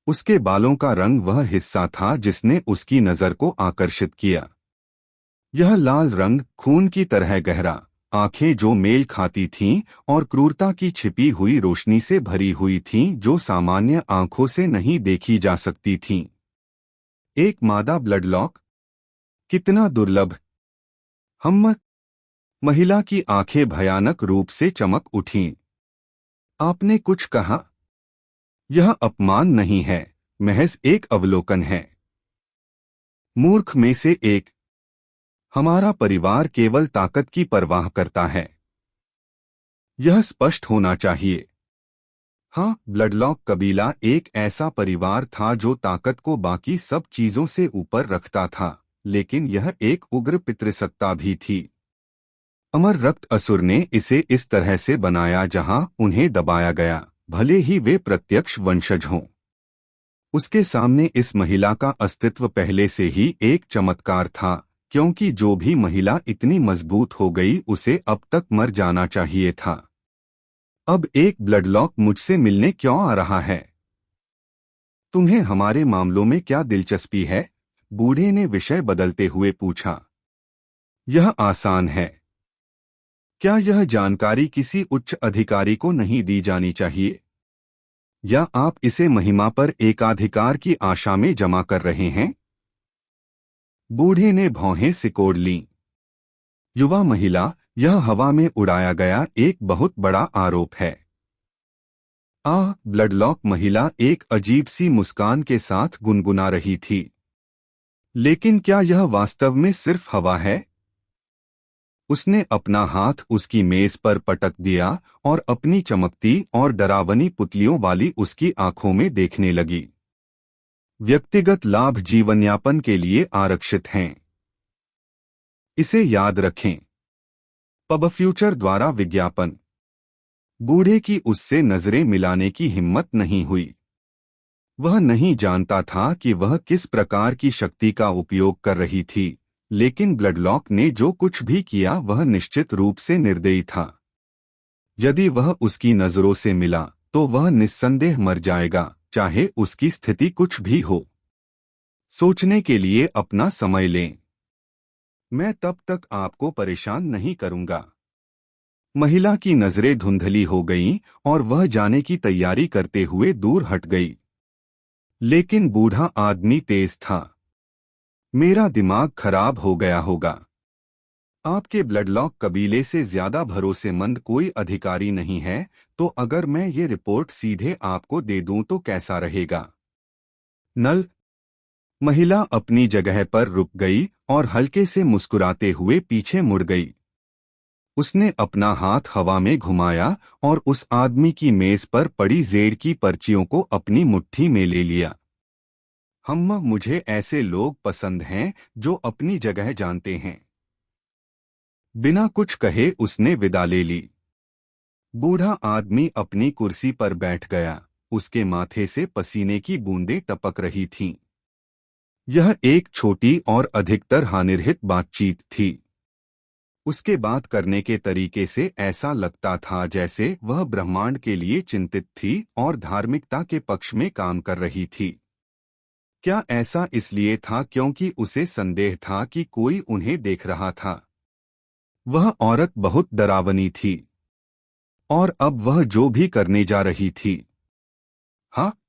उसके बालों का रंग वह हिस्सा था जिसने उसकी नजर को आकर्षित किया। यह लाल रंग, खून की तरह गहरा, आंखें जो मेल खाती थीं और क्रूरता की छिपी हुई रोशनी से भरी हुई थीं जो सामान्य आंखों से नहीं देखी जा सकती थीं। एक मादा ब्लडलॉक? कितना दुर्लभ! हम? महिला की आंखें भयानक रूप से चमक उठीं। आपने कुछ कहा? यह अपमान नहीं है, महज एक अवलोकन है। मूर्ख में से एक। हमारा परिवार केवल ताकत की परवाह करता है। यह स्पष्ट होना चाहिए। हाँ, ब्लडलॉक कबीला एक ऐसा परिवार था जो ताकत को बाकी सब चीजों से ऊपर रखता था, लेकिन यह एक उग्र पितृसत्ता भी थी। अमर रक्त असुर ने इसे इस तरह से बनाया जहां उन्हें दबाया गया, भले ही वे प्रत्यक्ष वंशज हों। उसके सामने इस महिला का अस्तित्व पहले से ही एक चमत्कार था, क्योंकि जो भी महिला इतनी मजबूत हो गई उसे अब तक मर जाना चाहिए था। अब एक ब्लडलॉक मुझसे मिलने क्यों आ रहा है? तुम्हें हमारे मामलों में क्या दिलचस्पी है? बूढ़े ने विषय बदलते हुए पूछा। यह आसान है। क्या यह जानकारी किसी उच्च अधिकारी को नहीं दी जानी चाहिए? या आप इसे महिमा पर एकाधिकार की आशा में जमा कर रहे हैं? बूढ़े ने भौहें सिकोड़ लीं। युवा महिला, यह हवा में उड़ाया गया एक बहुत बड़ा आरोप है। ब्लडलॉक महिला एक अजीब सी मुस्कान के साथ गुनगुना रही थी। लेकिन क्या यह वास्तव में सिर्फ हवा है? उसने अपना हाथ उसकी मेज पर पटक दिया और अपनी चमकती और डरावनी पुतलियों वाली उसकी आंखों में देखने लगी। व्यक्तिगत लाभ जीवनयापन के लिए आरक्षित हैं। इसे याद रखें। पब फ्यूचर द्वारा विज्ञापन। बूढ़े की उससे नजरें मिलाने की हिम्मत नहीं हुई। वह नहीं जानता था कि वह किस प्रकार की शक्ति का उपयोग कर रही थी, लेकिन ब्लडलॉक ने जो कुछ भी किया वह निश्चित रूप से निर्दयी था। यदि वह उसकी नजरों से मिला तो वह निस्संदेह मर जाएगा, चाहे उसकी स्थिति कुछ भी हो। सोचने के लिए अपना समय लें। मैं तब तक आपको परेशान नहीं करूंगा। महिला की नजरें धुंधली हो गईं और वह जाने की तैयारी करते हुए दूर हट गई। लेकिन बूढ़ा आदमी तेज था। मेरा दिमाग खराब हो गया होगा। आपके ब्लडलॉक कबीले से ज्यादा भरोसेमंद कोई अधिकारी नहीं है, तो अगर मैं ये रिपोर्ट सीधे आपको दे दूं तो कैसा रहेगा? नल। महिला अपनी जगह पर रुक गई और हल्के से मुस्कुराते हुए पीछे मुड़ गई। उसने अपना हाथ हवा में घुमाया और उस आदमी की मेज पर पड़ी जेड की पर्चियों को अपनी मुट्ठी में ले लिया। मुझे ऐसे लोग पसंद हैं जो अपनी जगह जानते हैं। बिना कुछ कहे उसने विदा ले ली। बूढ़ा आदमी अपनी कुर्सी पर बैठ गया। उसके माथे से पसीने की बूंदें टपक रही थीं। यह एक छोटी और अधिकतर हानिरहित बातचीत थी। उसके बात करने के तरीके से ऐसा लगता था जैसे वह ब्रह्मांड के लिए चिंतित थी और धार्मिकता के पक्ष में काम कर रही थी। क्या ऐसा इसलिए था क्योंकि उसे संदेह था कि कोई उन्हें देख रहा था? वह औरत बहुत डरावनी थी। और अब वह जो भी करने जा रही थी, हाँ,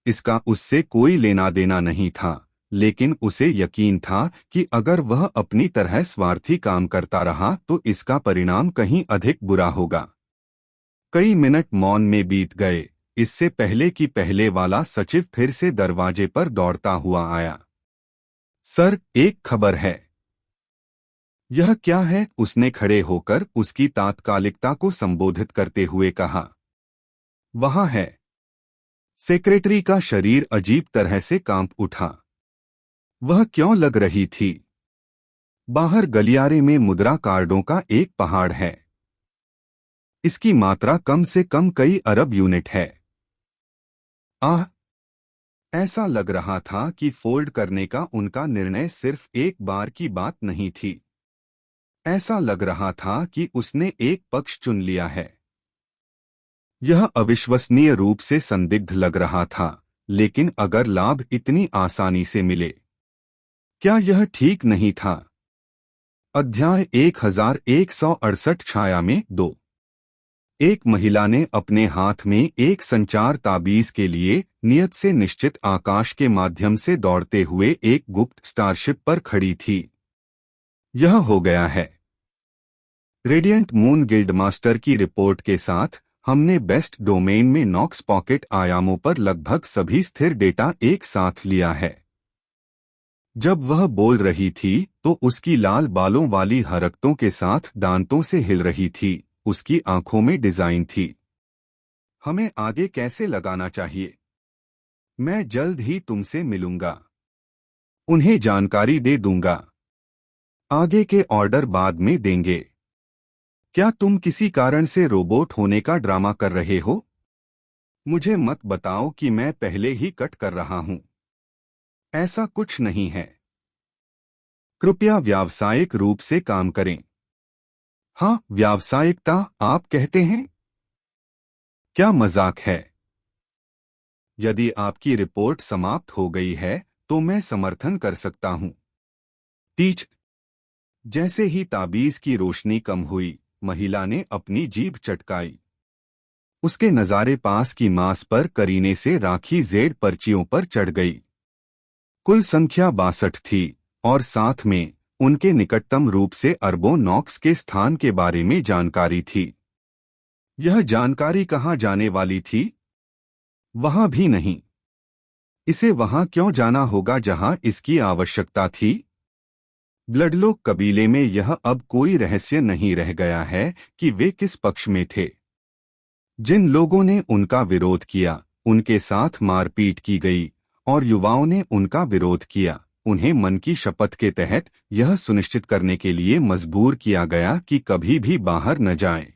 इसका उससे कोई लेना देना नहीं था, लेकिन उसे यकीन था कि अगर वह अपनी तरह स्वार्थी काम करता रहा तो इसका परिणाम कहीं अधिक बुरा होगा। कई मिनट मौन में बीत गए, इससे पहले कि पहले वाला सचिव फिर से दरवाजे पर दौड़ता हुआ आया। सर, एक खबर है। यह क्या है? उसने खड़े होकर उसकी तात्कालिकता को संबोधित करते हुए कहा। वहां है। सेक्रेटरी का शरीर अजीब तरह से कांप उठा। वह क्यों लग रही थी? बाहर गलियारे में मुद्रा कार्डों का एक पहाड़ है। इसकी मात्रा कम से कम कई अरब यूनिट है। आह! ऐसा लग रहा था कि फोल्ड करने का उनका निर्णय सिर्फ एक बार की बात नहीं थी। ऐसा लग रहा था कि उसने एक पक्ष चुन लिया है। यह अविश्वसनीय रूप से संदिग्ध लग रहा था, लेकिन अगर लाभ इतनी आसानी से मिले, क्या यह ठीक नहीं था? अध्याय 1168 छाया में 2। एक महिला ने अपने हाथ में एक संचार ताबीज के लिए नियत से निश्चित आकाश के माध्यम से दौड़ते हुए एक गुप्त स्टारशिप पर खड़ी थी। यह हो गया है। रेडिएंट मून गिल्ड मास्टर की रिपोर्ट के साथ हमने बेस्ट डोमेन में नॉक्स पॉकेट आयामों पर लगभग सभी स्थिर डेटा एक साथ लिया है। जब वह बोल रही थी तो उसकी लाल बालों वाली हरकतों के साथ दांतों से हिल रही थी। उसकी आंखों में डिजाइन थी। हमें आगे कैसे लगाना चाहिए? मैं जल्द ही तुमसे मिलूंगा। उन्हें जानकारी दे दूंगा। आगे के ऑर्डर बाद में देंगे। क्या तुम किसी कारण से रोबोट होने का ड्रामा कर रहे हो? मुझे मत बताओ कि मैं पहले ही कट कर रहा हूं। ऐसा कुछ नहीं है। कृपया व्यावसायिक रूप से काम करें। हाँ, व्यावसायिकता आप कहते हैं? क्या मजाक है? यदि आपकी रिपोर्ट समाप्त हो गई है तो मैं समर्थन कर सकता हूं। टीच। जैसे ही ताबीज की रोशनी कम हुई, महिला ने अपनी जीभ चटकाई। उसके नजारे पास की मांस पर करीने से राखी जेड पर्चियों पर चढ़ गई। कुल संख्या 62 थी और साथ में उनके निकटतम रूप से अरबों नॉक्स के स्थान के बारे में जानकारी थी। यह जानकारी कहाँ जाने वाली थी? वहां भी नहीं। इसे वहां क्यों जाना होगा जहां इसकी आवश्यकता थी? ब्लडलोक कबीले में यह अब कोई रहस्य नहीं रह गया है कि वे किस पक्ष में थे। जिन लोगों ने उनका विरोध किया, उनके साथ मारपीट की गई, और युवाओं ने उनका विरोध किया, उन्हें मन की शपथ के तहत यह सुनिश्चित करने के लिए मजबूर किया गया कि कभी भी बाहर न जाएं।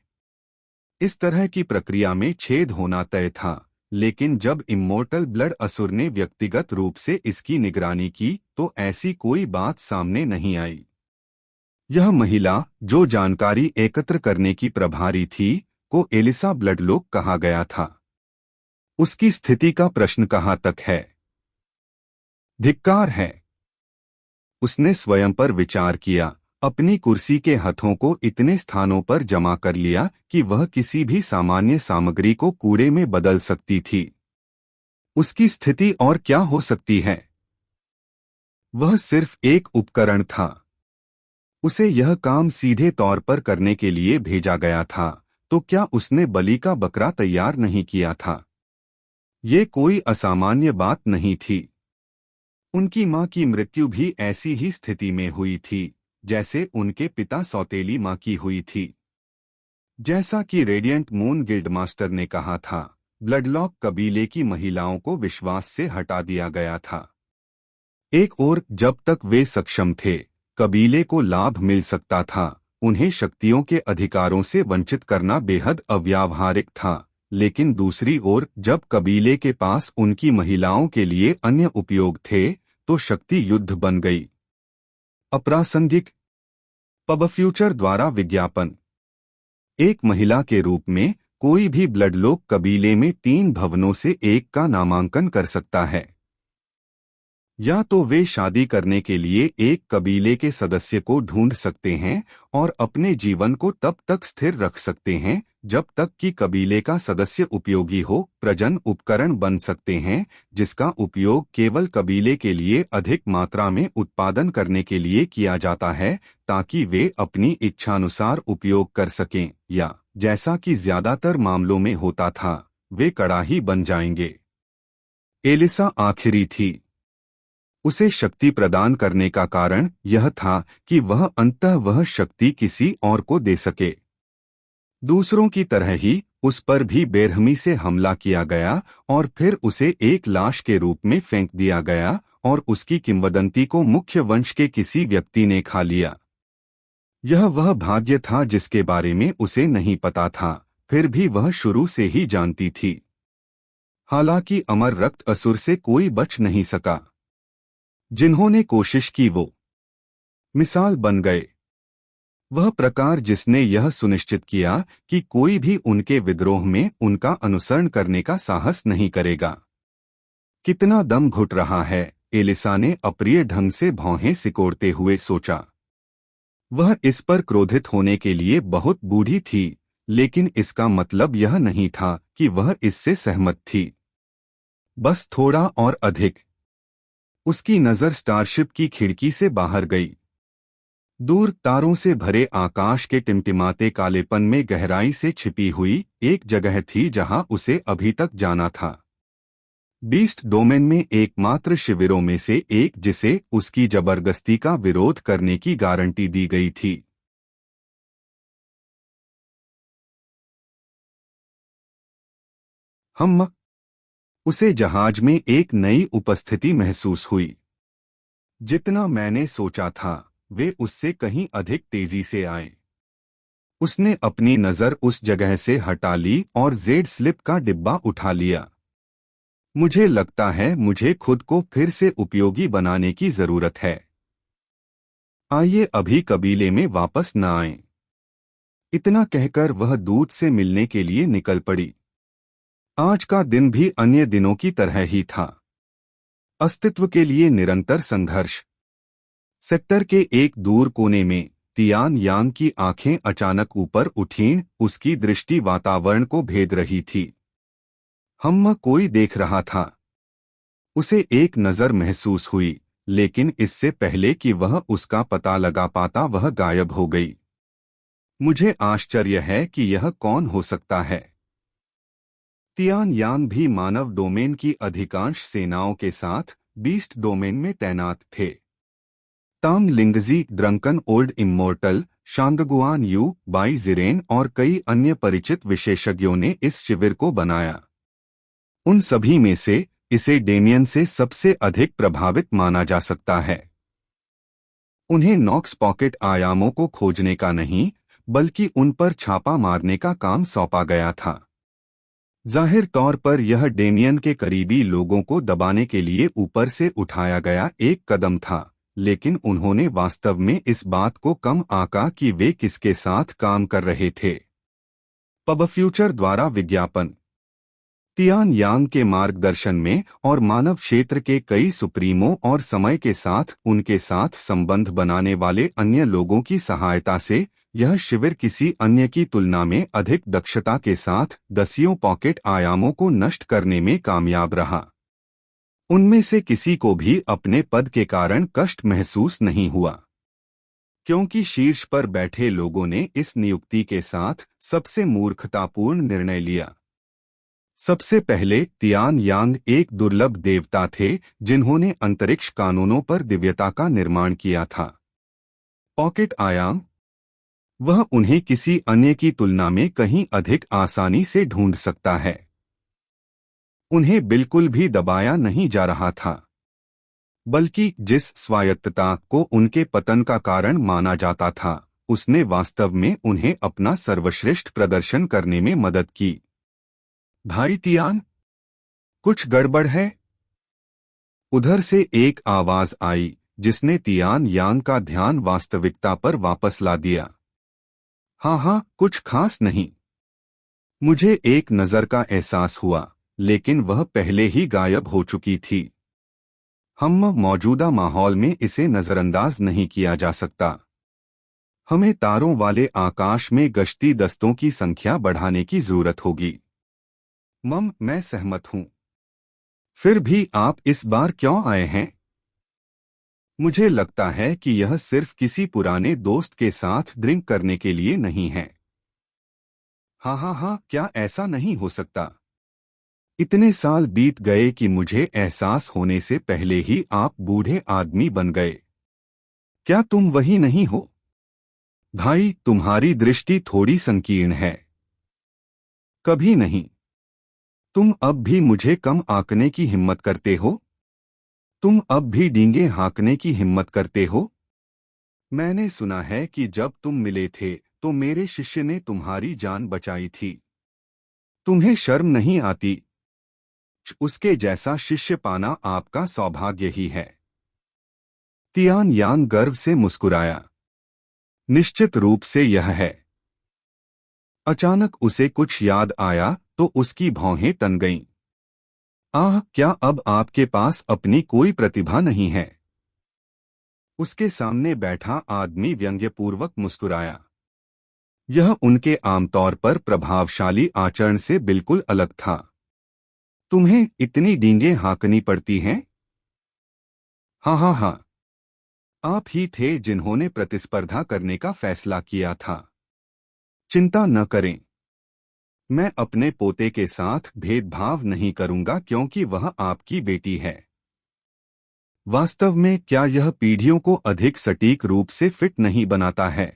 इस तरह की प्रक्रिया में छेद होना तय था, लेकिन जब इम्मोर्टल ब्लड असुर ने व्यक्तिगत रूप से इसकी निगरानी की तो ऐसी कोई बात सामने नहीं आई। यह महिला, जो जानकारी एकत्र करने की प्रभारी थी, को एलिसा ब्लडलोक कहा गया था। उसकी स्थिति का प्रश्न कहाँ तक है? धिक्कार है। उसने स्वयं पर विचार किया, अपनी कुर्सी के हथों को इतने स्थानों पर जमा कर लिया कि वह किसी भी सामान्य सामग्री को कूड़े में बदल सकती थी। उसकी स्थिति और क्या हो सकती है? वह सिर्फ एक उपकरण था। उसे यह काम सीधे तौर पर करने के लिए भेजा गया था, तो क्या उसने बलि का बकरा तैयार नहीं किया था? ये कोई असामान्य बात नहीं थी। उनकी मां की मृत्यु भी ऐसी ही स्थिति में हुई थी जैसे उनके पिता सौतेली मां की हुई थी। जैसा कि रेडिएंट मून गिल्डमास्टर ने कहा था, ब्लडलॉक कबीले की महिलाओं को विश्वास से हटा दिया गया था। एक ओर जब तक वे सक्षम थे, कबीले को लाभ मिल सकता था, उन्हें शक्तियों के अधिकारों से वंचित करना बेहद अव्यावहारिक था, लेकिन दूसरी ओर जब कबीले के पास उनकी महिलाओं के लिए अन्य उपयोग थे, तो शक्ति युद्ध बन गई। अप्रासंगिक। पब फ्यूचर द्वारा विज्ञापन। एक महिला के रूप में कोई भी ब्लडलोक कबीले में 3 भवनों से एक का नामांकन कर सकता है। या तो वे शादी करने के लिए एक कबीले के सदस्य को ढूंढ सकते हैं और अपने जीवन को तब तक स्थिर रख सकते हैं जब तक कि कबीले का सदस्य उपयोगी हो, प्रजनन उपकरण बन सकते हैं जिसका उपयोग केवल कबीले के लिए अधिक मात्रा में उत्पादन करने के लिए किया जाता है ताकि वे अपनी इच्छानुसार उपयोग कर सकें, या जैसा कि ज्यादातर मामलों में होता था, वे कड़ाही बन जाएंगे। एलिसा आखिरी थी। उसे शक्ति प्रदान करने का कारण यह था कि वह अंततः वह शक्ति किसी और को दे सके। दूसरों की तरह ही उस पर भी बेरहमी से हमला किया गया और फिर उसे एक लाश के रूप में फेंक दिया गया और उसकी किंवदंती को मुख्य वंश के किसी व्यक्ति ने खा लिया। यह वह भाग्य था जिसके बारे में उसे नहीं पता था, फिर भी वह शुरू से ही जानती थी। हालांकि अमर रक्त असुर से कोई बच नहीं सका। जिन्होंने कोशिश की वो मिसाल बन गए। वह प्रकार जिसने यह सुनिश्चित किया कि कोई भी उनके विद्रोह में उनका अनुसरण करने का साहस नहीं करेगा। कितना दम घुट रहा है, एलिसा ने अप्रिय ढंग से भौहें सिकोड़ते हुए सोचा। वह इस पर क्रोधित होने के लिए बहुत बूढ़ी थी, लेकिन इसका मतलब यह नहीं था कि वह इससे सहमत थी। बस थोड़ा और अधिक। उसकी नजर स्टारशिप की खिड़की से बाहर गई। दूर तारों से भरे आकाश के टिमटिमाते कालेपन में गहराई से छिपी हुई एक जगह थी जहां उसे अभी तक जाना था। बीस्ट डोमेन में एकमात्र शिविरों में से एक जिसे उसकी जबरदस्ती का विरोध करने की गारंटी दी गई थी। उसे जहाज में एक नई उपस्थिति महसूस हुई। जितना मैंने सोचा था, वे उससे कहीं अधिक तेजी से आए। उसने अपनी नजर उस जगह से हटा ली और जेड स्लिप का डिब्बा उठा लिया। मुझे लगता है मुझे खुद को फिर से उपयोगी बनाने की जरूरत है। आइए अभी कबीले में वापस न आएं। इतना कहकर वह दूत से मिलने के लिए निकल पड़ी। आज का दिन भी अन्य दिनों की तरह ही था। अस्तित्व के लिए निरंतर संघर्ष। सेक्टर के एक दूर कोने में तियान यांग की आंखें अचानक ऊपर उठीं, उसकी दृष्टि वातावरण को भेद रही थी। कोई देख रहा था। उसे एक नजर महसूस हुई, लेकिन इससे पहले कि वह उसका पता लगा पाता वह गायब हो गई। मुझे आश्चर्य है कि यह कौन हो सकता है। तियान यांग भी मानव डोमेन की अधिकांश सेनाओं के साथ बीस्ट डोमेन में तैनात थे। Tang Lingji, Drunken Old Immortal, Shangguan Yu, Bai Jiren और कई अन्य परिचित विशेषज्ञों ने इस शिविर को बनाया। उन सभी में से इसे डेमियन से सबसे अधिक प्रभावित माना जा सकता है। उन्हें नॉक्स पॉकेट आयामों को खोजने का नहीं, बल्कि उन पर छापा मारने का काम सौंपा गया था। जाहिर तौर पर यह डेमियन के करीबी लोगों को दबाने के लिए ऊपर से उठाया गया एक कदम था, लेकिन उन्होंने वास्तव में इस बात को कम आंका कि वे किसके साथ काम कर रहे थे। पब फ्यूचर द्वारा विज्ञापन। तियान यांग के मार्गदर्शन में और मानव क्षेत्र के कई सुप्रीमों और समय के साथ उनके साथ संबंध बनाने वाले अन्य लोगों की सहायता से यह शिविर किसी अन्य की तुलना में अधिक दक्षता के साथ दसियों पॉकेट आयामों को नष्ट करने में कामयाब रहा। उनमें से किसी को भी अपने पद के कारण कष्ट महसूस नहीं हुआ, क्योंकि शीर्ष पर बैठे लोगों ने इस नियुक्ति के साथ सबसे मूर्खतापूर्ण निर्णय लिया। सबसे पहले तियान यांग एक दुर्लभ देवता थे जिन्होंने अंतरिक्ष कानूनों पर दिव्यता का निर्माण किया था। पॉकेट आयाम, वह उन्हें किसी अन्य की तुलना में कहीं अधिक आसानी से ढूंढ सकता है। उन्हें बिल्कुल भी दबाया नहीं जा रहा था, बल्कि जिस स्वायत्तता को उनके पतन का कारण माना जाता था, उसने वास्तव में उन्हें अपना सर्वश्रेष्ठ प्रदर्शन करने में मदद की। भाई तियान, कुछ गड़बड़ है? उधर से एक आवाज आई जिसने तियान यांग का ध्यान वास्तविकता पर वापस ला दिया। हाँ, कुछ खास नहीं। मुझे एक नजर का एहसास हुआ, लेकिन वह पहले ही गायब हो चुकी थी। हम मौजूदा माहौल में इसे नजरअंदाज नहीं किया जा सकता। हमें तारों वाले आकाश में गश्ती दस्तों की संख्या बढ़ाने की जरूरत होगी। मैं सहमत हूं। फिर भी आप इस बार क्यों आए हैं? मुझे लगता है कि यह सिर्फ किसी पुराने दोस्त के साथ ड्रिंक करने के लिए नहीं है। हाँ, क्या ऐसा नहीं हो सकता? इतने साल बीत गए कि मुझे एहसास होने से पहले ही आप बूढ़े आदमी बन गए। क्या तुम वही नहीं हो? भाई, तुम्हारी दृष्टि थोड़ी संकीर्ण है। कभी नहीं। तुम अब भी मुझे कम आंकने की हिम्मत करते हो? तुम अब भी डींगे हाँकने की हिम्मत करते हो? मैंने सुना है कि जब तुम मिले थे तो मेरे शिष्य ने तुम्हारी जान बचाई थी। तुम्हें शर्म नहीं आती? उसके जैसा शिष्य पाना आपका सौभाग्य ही है। तियान यांग गर्व से मुस्कुराया। निश्चित रूप से यह है। अचानक उसे कुछ याद आया तो उसकी भौहें तन गईं। क्या अब आपके पास अपनी कोई प्रतिभा नहीं है? उसके सामने बैठा आदमी व्यंग्यपूर्वक मुस्कुराया। यह उनके आमतौर पर प्रभावशाली आचरण से बिल्कुल अलग था। तुम्हें इतनी डींगे हाँकनी पड़ती हैं? हाँ। आप ही थे जिन्होंने प्रतिस्पर्धा करने का फैसला किया था। चिंता न करें, मैं अपने पोते के साथ भेदभाव नहीं करूंगा क्योंकि वह आपकी बेटी है। वास्तव में क्या यह पीढ़ियों को अधिक सटीक रूप से फिट नहीं बनाता है?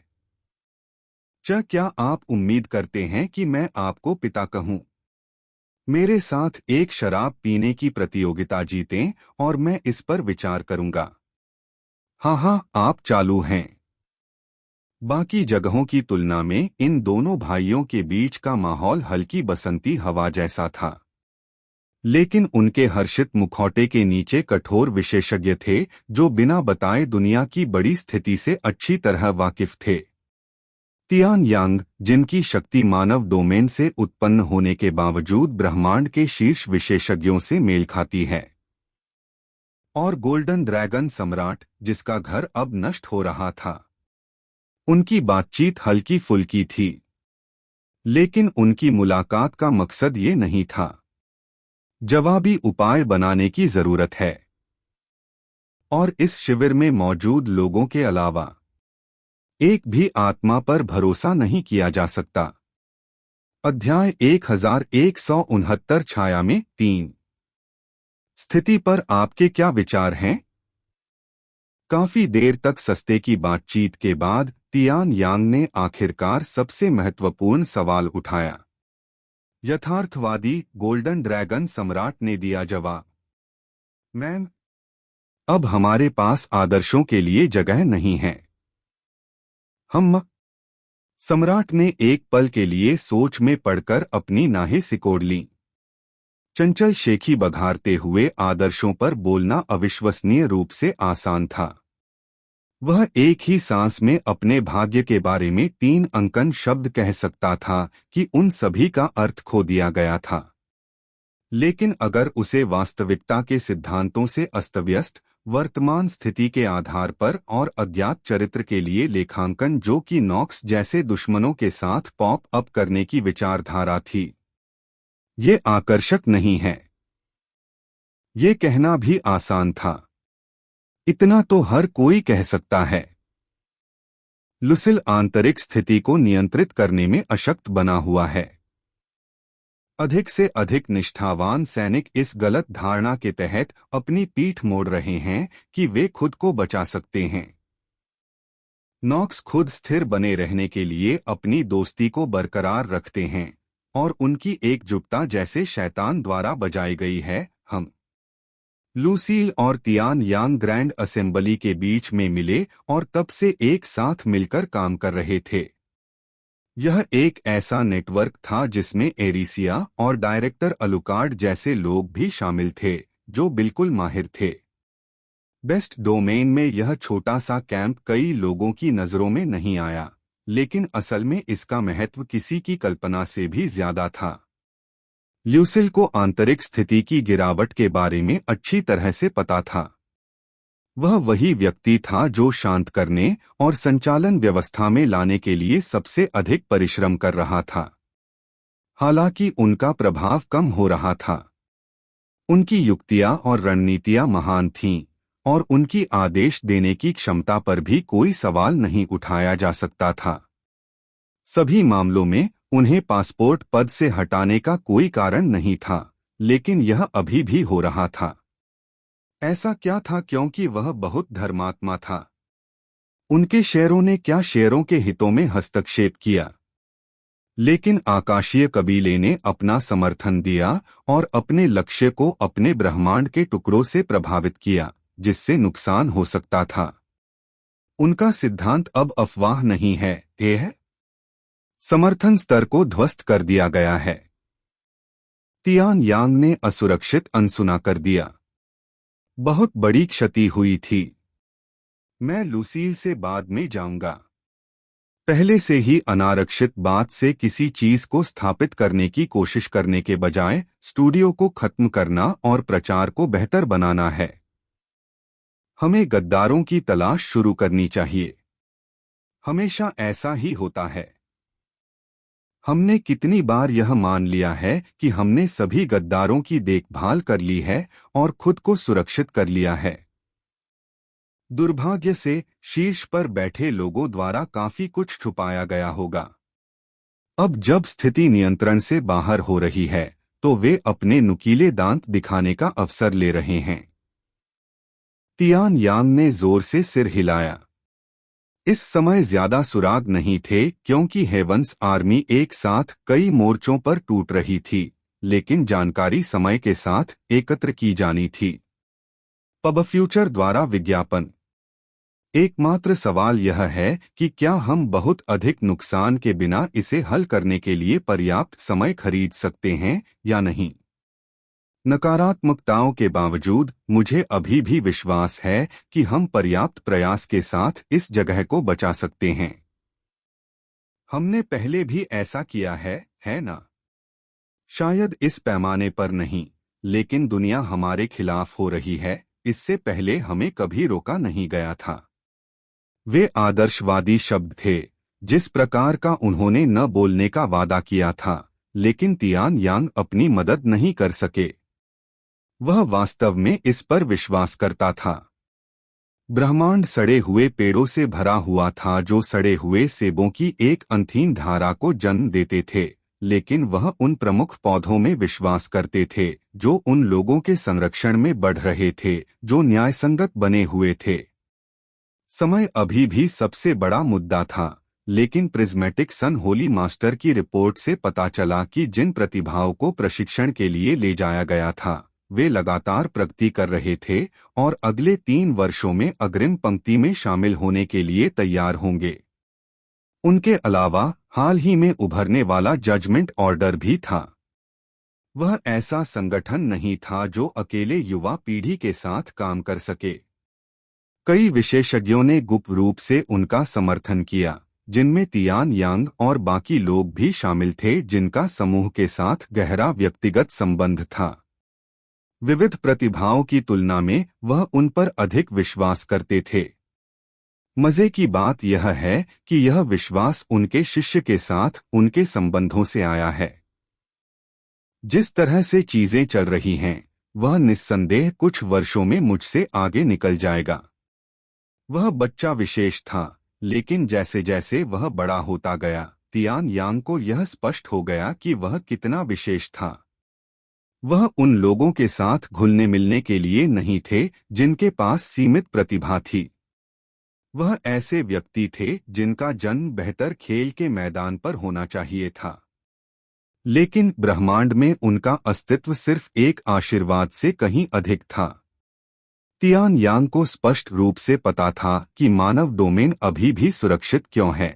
क्या आप उम्मीद करते हैं कि मैं आपको पिता कहूं? मेरे साथ एक शराब पीने की प्रतियोगिता जीतें और मैं इस पर विचार करूंगा। हाँ, आप चालू हैं। बाकी जगहों की तुलना में इन दोनों भाइयों के बीच का माहौल हल्की बसंती हवा जैसा था, लेकिन उनके हर्षित मुखौटे के नीचे कठोर विशेषज्ञ थे जो बिना बताए दुनिया की बड़ी स्थिति से अच्छी तरह वाकिफ थे। तियान यांग, जिनकी शक्ति मानव डोमेन से उत्पन्न होने के बावजूद ब्रह्मांड के शीर्ष विशेषज्ञों से मेल खाती है, और गोल्डन ड्रैगन सम्राट, जिसका घर अब नष्ट हो रहा था। उनकी बातचीत हल्की फुल्की थी, लेकिन उनकी मुलाकात का मकसद ये नहीं था। जवाबी उपाय बनाने की जरूरत है, और इस शिविर में मौजूद लोगों के अलावा एक भी आत्मा पर भरोसा नहीं किया जा सकता। अध्याय 1169 छाया में 3। स्थिति पर आपके क्या विचार हैं? काफी देर तक सस्ते की बातचीत के बाद तियान यांग ने आखिरकार सबसे महत्वपूर्ण सवाल उठाया। यथार्थवादी गोल्डन ड्रैगन सम्राट ने दिया जवाब। मैम, अब हमारे पास आदर्शों के लिए जगह नहीं है। हम सम्राट ने एक पल के लिए सोच में पड़कर अपनी नाहें सिकोड़ लीं। चंचल शेखी बघारते हुए आदर्शों पर बोलना अविश्वसनीय रूप से आसान था। वह एक ही सांस में अपने भाग्य के बारे में 3 अंकन शब्द कह सकता था कि उन सभी का अर्थ खो दिया गया था। लेकिन अगर उसे वास्तविकता के सिद्धांतों से अस्तव्यस्त वर्तमान स्थिति के आधार पर और अज्ञात चरित्र के लिए लेखांकन, जो कि नॉक्स जैसे दुश्मनों के साथ पॉप अप करने की विचारधारा थी, ये आकर्षक नहीं है। ये कहना भी आसान था। इतना तो हर कोई कह सकता है। लुसिल आंतरिक स्थिति को नियंत्रित करने में अशक्त बना हुआ है। अधिक से अधिक निष्ठावान सैनिक इस गलत धारणा के तहत अपनी पीठ मोड़ रहे हैं कि वे खुद को बचा सकते हैं। नॉक्स खुद स्थिर बने रहने के लिए अपनी दोस्ती को बरकरार रखते हैं और उनकी एकजुटता जैसे शैतान द्वारा बजाई गई है। हम लूसील और तियान यांग ग्रैंड असेंबली के बीच में मिले और तब से एक साथ मिलकर काम कर रहे थे। यह एक ऐसा नेटवर्क था जिसमें एरिसिया और डायरेक्टर अलुकार्ड जैसे लोग भी शामिल थे, जो बिल्कुल माहिर थे। बेस्ट डोमेन में यह छोटा सा कैंप कई लोगों की नजरों में नहीं आया, लेकिन असल में इसका महत्व किसी की कल्पना से भी ज्यादा था। ल्यूसिल को आंतरिक स्थिति की गिरावट के बारे में अच्छी तरह से पता था। वह वही व्यक्ति था जो शांत करने और संचालन व्यवस्था में लाने के लिए सबसे अधिक परिश्रम कर रहा था। हालांकि उनका प्रभाव कम हो रहा था। उनकी युक्तियां और रणनीतियां महान थीं और उनकी आदेश देने की क्षमता पर भी कोई सवाल नहीं उठाया जा सकता था। सभी मामलों में उन्हें पासपोर्ट पद से हटाने का कोई कारण नहीं था, लेकिन यह अभी भी हो रहा था। ऐसा क्या था? क्योंकि वह बहुत धर्मात्मा था। उनके शेरों ने क्या शेरों के हितों में हस्तक्षेप किया? लेकिन आकाशीय कबीले ने अपना समर्थन दिया और अपने लक्ष्य को अपने ब्रह्मांड के टुकड़ों से प्रभावित किया, जिससे नुकसान हो सकता था। उनका सिद्धांत अब अफवाह नहीं है, यह समर्थन स्तर को ध्वस्त कर दिया गया है। तियान यांग ने असुरक्षित अनसुना कर दिया। बहुत बड़ी क्षति हुई थी। मैं लूसील से बाद में जाऊंगा। पहले से ही अनारक्षित बात से किसी चीज को स्थापित करने की कोशिश करने के बजाय स्टूडियो को खत्म करना और प्रचार को बेहतर बनाना है। हमें गद्दारों की तलाश शुरू करनी चाहिए। हमेशा ऐसा ही होता है। हमने कितनी बार यह मान लिया है कि हमने सभी गद्दारों की देखभाल कर ली है और खुद को सुरक्षित कर लिया है। दुर्भाग्य से शीर्ष पर बैठे लोगों द्वारा काफी कुछ छुपाया गया होगा। अब जब स्थिति नियंत्रण से बाहर हो रही है, तो वे अपने नुकीले दांत दिखाने का अवसर ले रहे हैं। तियान यांग ने जोर से सिर हिलाया। इस समय ज्यादा सुराग नहीं थे, क्योंकि हेवंस आर्मी एक साथ कई मोर्चों पर टूट रही थी, लेकिन जानकारी समय के साथ एकत्र की जानी थी। पब फ्यूचर द्वारा विज्ञापन। एकमात्र सवाल यह है कि क्या हम बहुत अधिक नुकसान के बिना इसे हल करने के लिए पर्याप्त समय खरीद सकते हैं या नहीं। नकारात्मकताओं के बावजूद मुझे अभी भी विश्वास है कि हम पर्याप्त प्रयास के साथ इस जगह को बचा सकते हैं। हमने पहले भी ऐसा किया है ना? शायद इस पैमाने पर नहीं, लेकिन दुनिया हमारे खिलाफ हो रही है, इससे पहले हमें कभी रोका नहीं गया था। वे आदर्शवादी शब्द थे, जिस प्रकार का उन्होंने न बोलने का वादा किया था, लेकिन तियान यांग अपनी मदद नहीं कर सके। वह वास्तव में इस पर विश्वास करता था। ब्रह्मांड सड़े हुए पेड़ों से भरा हुआ था, जो सड़े हुए सेबों की एक अनथीन धारा को जन्म देते थे, लेकिन वह उन प्रमुख पौधों में विश्वास करते थे जो उन लोगों के संरक्षण में बढ़ रहे थे जो न्यायसंगत बने हुए थे। समय अभी भी सबसे बड़ा मुद्दा था, लेकिन प्रिज्मेटिक सन होली मास्टर की रिपोर्ट से पता चला कि जिन प्रतिभाओं को प्रशिक्षण के लिए ले जाया गया था वे लगातार प्रगति कर रहे थे और अगले 3 वर्षों में अग्रिम पंक्ति में शामिल होने के लिए तैयार होंगे। उनके अलावा हाल ही में उभरने वाला जजमेंट ऑर्डर भी था। वह ऐसा संगठन नहीं था जो अकेले युवा पीढ़ी के साथ काम कर सके। कई विशेषज्ञों ने गुप्त रूप से उनका समर्थन किया, जिनमें तियान यांग और बाकी लोग भी शामिल थे जिनका समूह के साथ गहरा व्यक्तिगत संबंध था। विविध प्रतिभाओं की तुलना में वह उन पर अधिक विश्वास करते थे। मजे की बात यह है कि यह विश्वास उनके शिष्य के साथ उनके संबंधों से आया है। जिस तरह से चीजें चल रही हैं, वह निस्संदेह कुछ वर्षों में मुझसे आगे निकल जाएगा। वह बच्चा विशेष था, लेकिन जैसे जैसे वह बड़ा होता गया, तियान यांग को यह स्पष्ट हो गया कि वह कितना विशेष था। वह उन लोगों के साथ घुलने मिलने के लिए नहीं थे जिनके पास सीमित प्रतिभा थी। वह ऐसे व्यक्ति थे जिनका जन्म बेहतर खेल के मैदान पर होना चाहिए था, लेकिन ब्रह्मांड में उनका अस्तित्व सिर्फ एक आशीर्वाद से कहीं अधिक था। तियान यांग को स्पष्ट रूप से पता था कि मानव डोमेन अभी भी सुरक्षित क्यों है।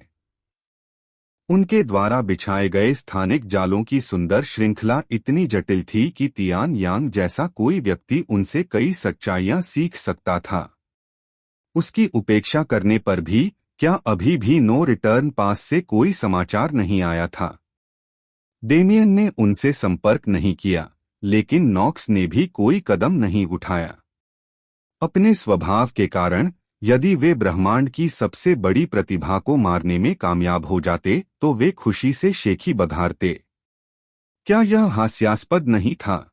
उनके द्वारा बिछाए गए स्थानिक जालों की सुंदर श्रृंखला इतनी जटिल थी कि तियान यांग जैसा कोई व्यक्ति उनसे कई सच्चाइयां सीख सकता था। उसकी उपेक्षा करने पर भी क्या अभी भी नो रिटर्न पास से कोई समाचार नहीं आया था। डेमियन ने उनसे संपर्क नहीं किया, लेकिन नॉक्स ने भी कोई कदम नहीं उठाया। अपने स्वभाव के कारण यदि वे ब्रह्मांड की सबसे बड़ी प्रतिभा को मारने में कामयाब हो जाते तो वे खुशी से शेखी बघारते। क्या यह हास्यास्पद नहीं था?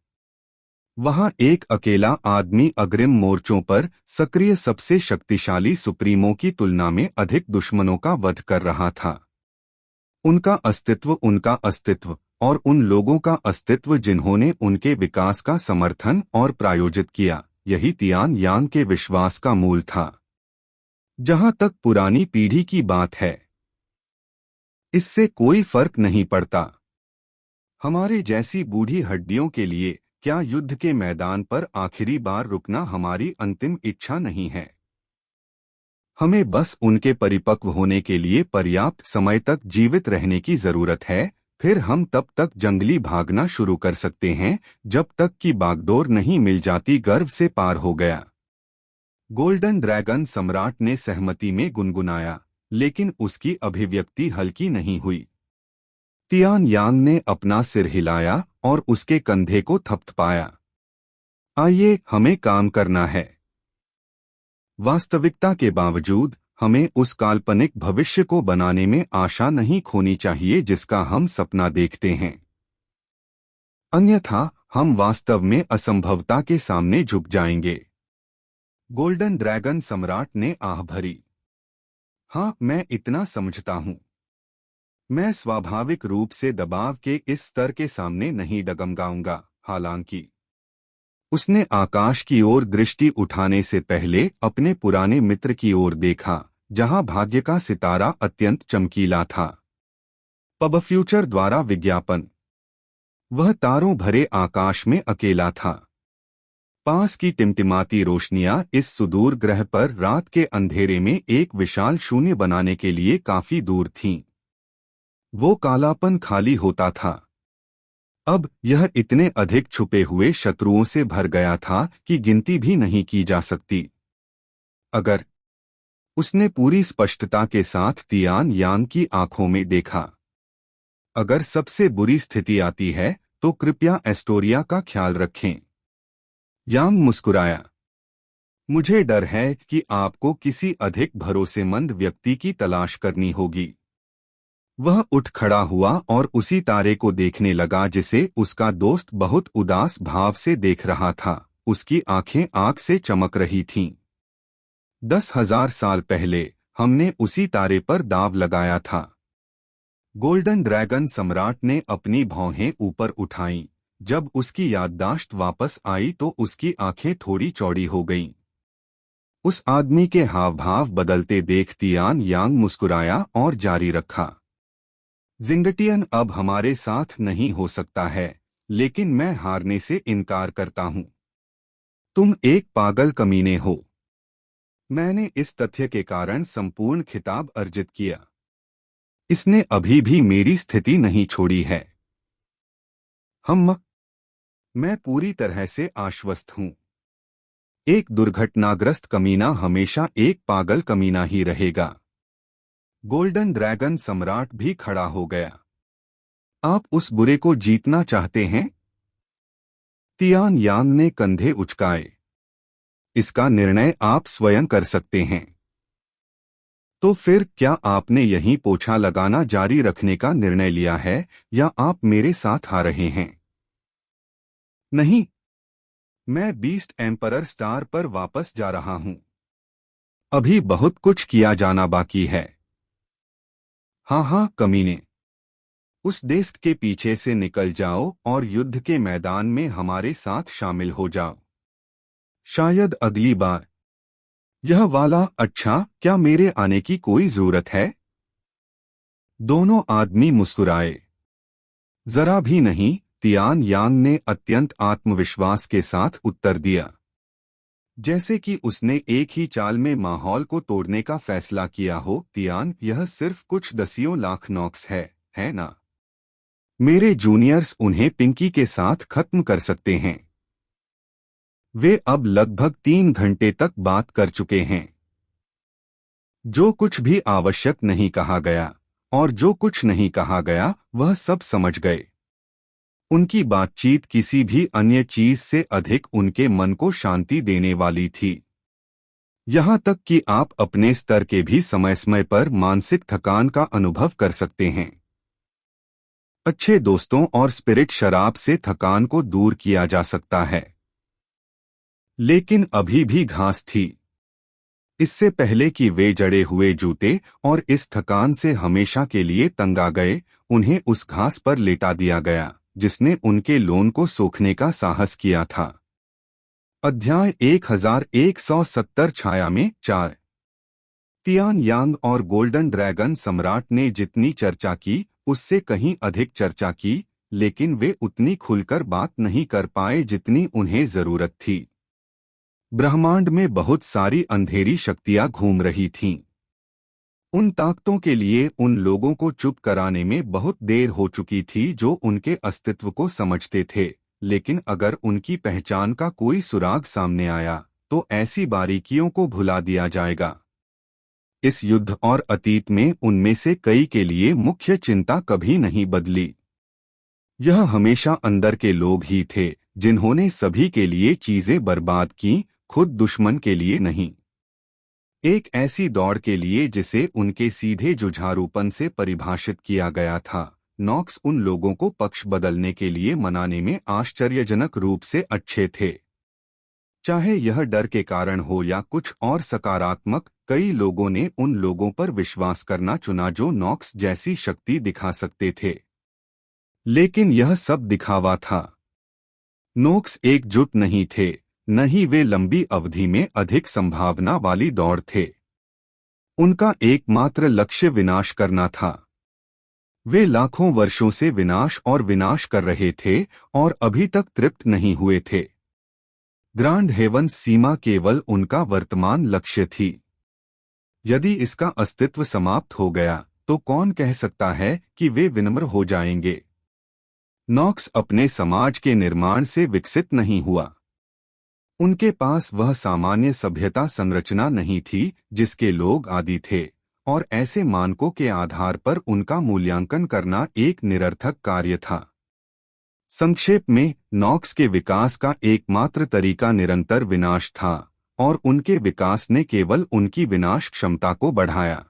वहां एक अकेला आदमी अग्रिम मोर्चों पर सक्रिय सबसे शक्तिशाली सुप्रीमों की तुलना में अधिक दुश्मनों का वध कर रहा था। उनका अस्तित्व और उन लोगों का अस्तित्व जिन्होंने उनके विकास का समर्थन और प्रायोजित किया, यही तियान यांग के विश्वास का मूल था। जहां तक पुरानी पीढ़ी की बात है, इससे कोई फर्क नहीं पड़ता। हमारे जैसी बूढ़ी हड्डियों के लिए क्या युद्ध के मैदान पर आखिरी बार रुकना हमारी अंतिम इच्छा नहीं है? हमें बस उनके परिपक्व होने के लिए पर्याप्त समय तक जीवित रहने की जरूरत है, फिर हम तब तक जंगली भागना शुरू कर सकते हैं जब तक कि बागडोर नहीं मिल जाती गर्व से पार हो गया। गोल्डन ड्रैगन सम्राट ने सहमति में गुनगुनाया, लेकिन उसकी अभिव्यक्ति हल्की नहीं हुई। तियान यांग ने अपना सिर हिलाया और उसके कंधे को थपथपाया। आइए, हमें काम करना है। वास्तविकता के बावजूद हमें उस काल्पनिक भविष्य को बनाने में आशा नहीं खोनी चाहिए जिसका हम सपना देखते हैं। अन्यथा हम वास्तव में असंभवता के सामने झुक जाएंगे। गोल्डन ड्रैगन सम्राट ने आह भरी। हाँ, मैं इतना समझता हूँ। मैं स्वाभाविक रूप से दबाव के इस स्तर के सामने नहीं डगमगाऊंगा। हालांकि उसने आकाश की ओर दृष्टि उठाने से पहले अपने पुराने मित्र की ओर देखा, जहां भाग्य का सितारा अत्यंत चमकीला था। पब फ्यूचर द्वारा विज्ञापन। वह तारों भरे आकाश में अकेला था। पास की टिमटिमाती रोशनियां इस सुदूर ग्रह पर रात के अंधेरे में एक विशाल शून्य बनाने के लिए काफी दूर थीं। वो कालापन खाली होता था। अब यह इतने अधिक छुपे हुए शत्रुओं से भर गया था कि गिनती भी नहीं की जा सकती। अगर उसने पूरी स्पष्टता के साथ तियान यांग की आंखों में देखा। अगर सबसे बुरी स्थिति आती है तो कृपया एस्टोरिया का ख्याल रखें। यांग मुस्कुराया। मुझे डर है कि आपको किसी अधिक भरोसेमंद व्यक्ति की तलाश करनी होगी। वह उठ खड़ा हुआ और उसी तारे को देखने लगा जिसे उसका दोस्त बहुत उदास भाव से देख रहा था। उसकी आंखें आग से चमक रही थीं। 10,000 साल पहले हमने उसी तारे पर दाव लगाया था। गोल्डन ड्रैगन सम्राट ने अपनी भौहें ऊपर उठाईं। जब उसकी याददाश्त वापस आई तो उसकी आंखें थोड़ी चौड़ी हो गईं। उस आदमी के हाव भाव बदलते देख तियान यांग मुस्कुराया और जारी रखा। जिंगटियन अब हमारे साथ नहीं हो सकता है, लेकिन मैं हारने से इनकार करता हूं। तुम एक पागल कमीने हो। मैंने इस तथ्य के कारण संपूर्ण खिताब अर्जित किया। इसने अभी भी मेरी स्थिति नहीं छोड़ी है। हम मैं पूरी तरह से आश्वस्त हूं। एक दुर्घटनाग्रस्त कमीना हमेशा एक पागल कमीना ही रहेगा। गोल्डन ड्रैगन सम्राट भी खड़ा हो गया। आप उस बुरे को जीतना चाहते हैं? तियान यांग ने कंधे उचकाए। इसका निर्णय आप स्वयं कर सकते हैं। तो फिर क्या आपने यहीं पोछा लगाना जारी रखने का निर्णय लिया है, या आप मेरे साथ आ रहे हैं? नहीं, मैं बीस्ट एम्परर स्टार पर वापस जा रहा हूं। अभी बहुत कुछ किया जाना बाकी है। हाँ हाँ कमीने, उस डेस्क के पीछे से निकल जाओ और युद्ध के मैदान में हमारे साथ शामिल हो जाओ। शायद अगली बार। यह वाला अच्छा, क्या मेरे आने की कोई जरूरत है? दोनों आदमी मुस्कुराए। जरा भी नहीं, तियान यांग ने अत्यंत आत्मविश्वास के साथ उत्तर दिया। जैसे कि उसने एक ही चाल में माहौल को तोड़ने का फैसला किया हो। तियान, यह सिर्फ कुछ दसियों लाख नॉक्स है ना? मेरे जूनियर्स उन्हें पिंकी के साथ खत्म कर सकते हैं। वे अब लगभग 3 घंटे तक बात कर चुके हैं। जो कुछ भी आवश्यक नहीं कहा गया, और जो कुछ नहीं कहा गया वह सब समझ गए। उनकी बातचीत किसी भी अन्य चीज से अधिक उनके मन को शांति देने वाली थी। यहां तक कि आप अपने स्तर के भी समय समय पर मानसिक थकान का अनुभव कर सकते हैं। अच्छे दोस्तों और स्पिरिट शराब से थकान को दूर किया जा सकता है। लेकिन अभी भी घास थी। इससे पहले कि वे जड़े हुए जूते और इस थकान से हमेशा के लिए तंग आ गए, उन्हें उस घास पर लेटा दिया गया जिसने उनके लोन को सोखने का साहस किया था। अध्याय 1170 छाया में 4। तियान यांग और गोल्डन ड्रैगन सम्राट ने जितनी चर्चा की उससे कहीं अधिक चर्चा की, लेकिन वे उतनी खुलकर बात नहीं कर पाए जितनी उन्हें जरूरत थी। ब्रह्मांड में बहुत सारी अंधेरी शक्तियां घूम रही थीं। उन ताकतों के लिए उन लोगों को चुप कराने में बहुत देर हो चुकी थी जो उनके अस्तित्व को समझते थे, लेकिन अगर उनकी पहचान का कोई सुराग सामने आया तो ऐसी बारीकियों को भुला दिया जाएगा। इस युद्ध और अतीत में उनमें से कई के लिए मुख्य चिंता कभी नहीं बदली। यह हमेशा अंदर के लोग ही थे जिन्होंने सभी के लिए चीजें बर्बाद की, खुद दुश्मन के लिए नहीं। एक ऐसी दौड़ के लिए जिसे उनके सीधे जुझारूपन से परिभाषित किया गया था। नॉक्स उन लोगों को पक्ष बदलने के लिए मनाने में आश्चर्यजनक रूप से अच्छे थे। चाहे यह डर के कारण हो या कुछ और सकारात्मक, कई लोगों ने उन लोगों पर विश्वास करना चुना जो नॉक्स जैसी शक्ति दिखा सकते थे। लेकिन यह सब दिखावा था। नॉक्स एकजुट नहीं थे, न ही वे लंबी अवधि में अधिक संभावना वाली दौड़ थे। उनका एकमात्र लक्ष्य विनाश करना था। वे लाखों वर्षों से विनाश और विनाश कर रहे थे और अभी तक तृप्त नहीं हुए थे। ग्रांड हेवंस सीमा केवल उनका वर्तमान लक्ष्य थी। यदि इसका अस्तित्व समाप्त हो गया तो कौन कह सकता है कि वे विनम्र हो जाएंगे? नॉक्स अपने समाज के निर्माण से विकसित नहीं हुआ। उनके पास वह सामान्य सभ्यता संरचना नहीं थी जिसके लोग आदी थे, और ऐसे मानकों के आधार पर उनका मूल्यांकन करना एक निरर्थक कार्य था। संक्षेप में, नॉक्स के विकास का एकमात्र तरीका निरंतर विनाश था, और उनके विकास ने केवल उनकी विनाश क्षमता को बढ़ाया।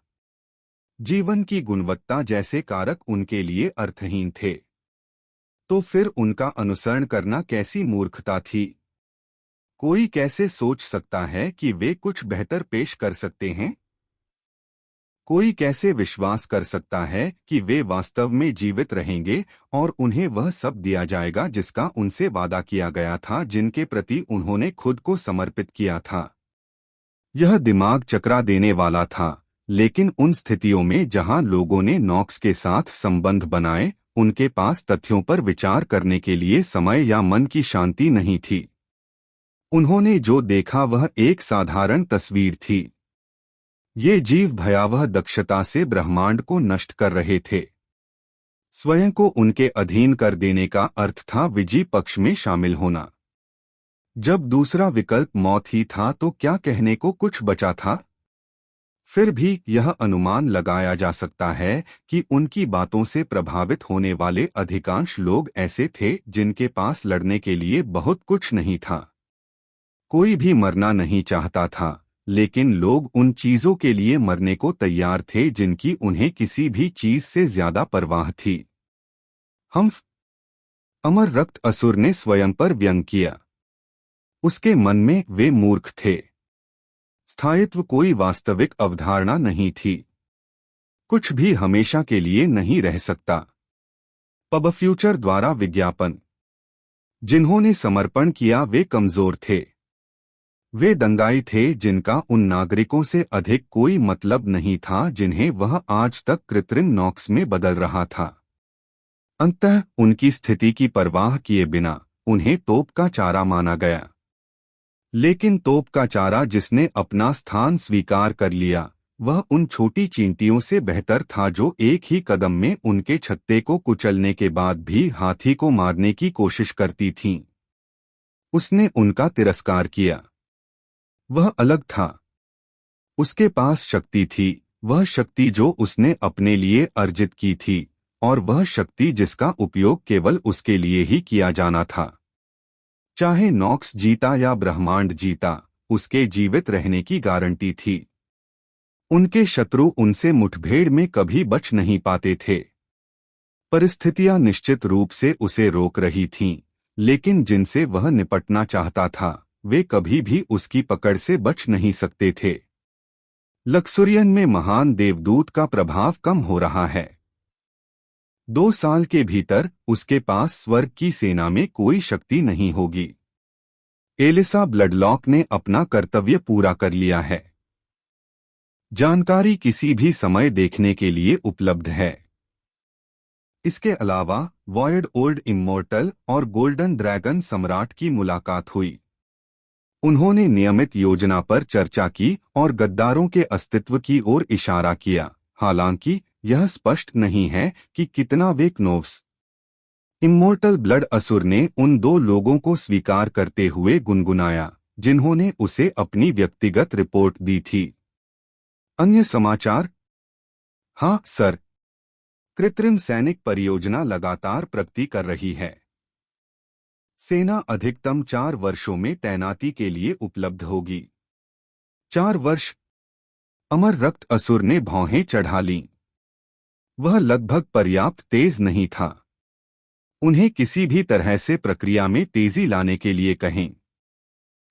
जीवन की गुणवत्ता जैसे कारक उनके लिए अर्थहीन थे। तो फिर उनका अनुसरण करना कैसी मूर्खता थी? कोई कैसे सोच सकता है कि वे कुछ बेहतर पेश कर सकते हैं? कोई कैसे विश्वास कर सकता है कि वे वास्तव में जीवित रहेंगे और उन्हें वह सब दिया जाएगा जिसका उनसे वादा किया गया था, जिनके प्रति उन्होंने खुद को समर्पित किया था। यह दिमाग चकरा देने वाला था, लेकिन उन स्थितियों में जहां लोगों ने नॉक्स के साथ संबंध बनाए, उनके पास तथ्यों पर विचार करने के लिए समय या मन की शांति नहीं थी। उन्होंने जो देखा वह एक साधारण तस्वीर थी। ये जीव भयावह दक्षता से ब्रह्मांड को नष्ट कर रहे थे। स्वयं को उनके अधीन कर देने का अर्थ था विजयी पक्ष में शामिल होना। जब दूसरा विकल्प मौत ही था तो क्या कहने को कुछ बचा था? फिर भी यह अनुमान लगाया जा सकता है कि उनकी बातों से प्रभावित होने वाले अधिकांश लोग ऐसे थे जिनके पास लड़ने के लिए बहुत कुछ नहीं था। कोई भी मरना नहीं चाहता था, लेकिन लोग उन चीजों के लिए मरने को तैयार थे जिनकी उन्हें किसी भी चीज से ज्यादा परवाह थी। हम्फ, अमर रक्त असुर ने स्वयं पर व्यंग किया। उसके मन में वे मूर्ख थे। स्थायित्व कोई वास्तविक अवधारणा नहीं थी। कुछ भी हमेशा के लिए नहीं रह सकता। पब फ्यूचर द्वारा विज्ञापन। जिन्होंने समर्पण किया वे कमजोर थे। वे दंगाई थे जिनका उन नागरिकों से अधिक कोई मतलब नहीं था जिन्हें वह आज तक कृत्रिम नॉक्स में बदल रहा था। अंततः उनकी स्थिति की परवाह किए बिना उन्हें तोप का चारा माना गया। लेकिन तोप का चारा जिसने अपना स्थान स्वीकार कर लिया, वह उन छोटी चींटियों से बेहतर था जो एक ही कदम में उनके छत्ते को कुचलने के बाद भी हाथी को मारने की कोशिश करती थीं। उसने उनका तिरस्कार किया। वह अलग था। उसके पास शक्ति थी, वह शक्ति जो उसने अपने लिए अर्जित की थी, और वह शक्ति जिसका उपयोग केवल उसके लिए ही किया जाना था। चाहे नॉक्स जीता या ब्रह्मांड जीता, उसके जीवित रहने की गारंटी थी। उनके शत्रु उनसे मुठभेड़ में कभी बच नहीं पाते थे। परिस्थितियां निश्चित रूप से उसे रोक रही थीं, लेकिन जिनसे वह निपटना चाहता था वे कभी भी उसकी पकड़ से बच नहीं सकते थे। लक्सुरियन में महान देवदूत का प्रभाव कम हो रहा है। 2 साल के भीतर उसके पास स्वर्ग की सेना में कोई शक्ति नहीं होगी। एलिसा ब्लडलॉक ने अपना कर्तव्य पूरा कर लिया है। जानकारी किसी भी समय देखने के लिए उपलब्ध है। इसके अलावा वॉयड ओल्ड इमोर्टल और गोल्डन ड्रैगन सम्राट की मुलाकात हुई। उन्होंने नियमित योजना पर चर्चा की और गद्दारों के अस्तित्व की ओर इशारा किया, हालांकि यह स्पष्ट नहीं है कि कितना वे क्नोव्स। इमोर्टल ब्लड असुर ने उन 2 लोगों को स्वीकार करते हुए गुनगुनाया जिन्होंने उसे अपनी व्यक्तिगत रिपोर्ट दी थी। अन्य समाचार? हाँ सर, कृत्रिम सैनिक परियोजना लगातार प्रगति कर रही है। सेना अधिकतम 4 वर्षों में तैनाती के लिए उपलब्ध होगी। 4 वर्ष? अमर रक्त असुर ने भौहें चढ़ा लीं। वह लगभग पर्याप्त तेज नहीं था। उन्हें किसी भी तरह से प्रक्रिया में तेजी लाने के लिए कहें।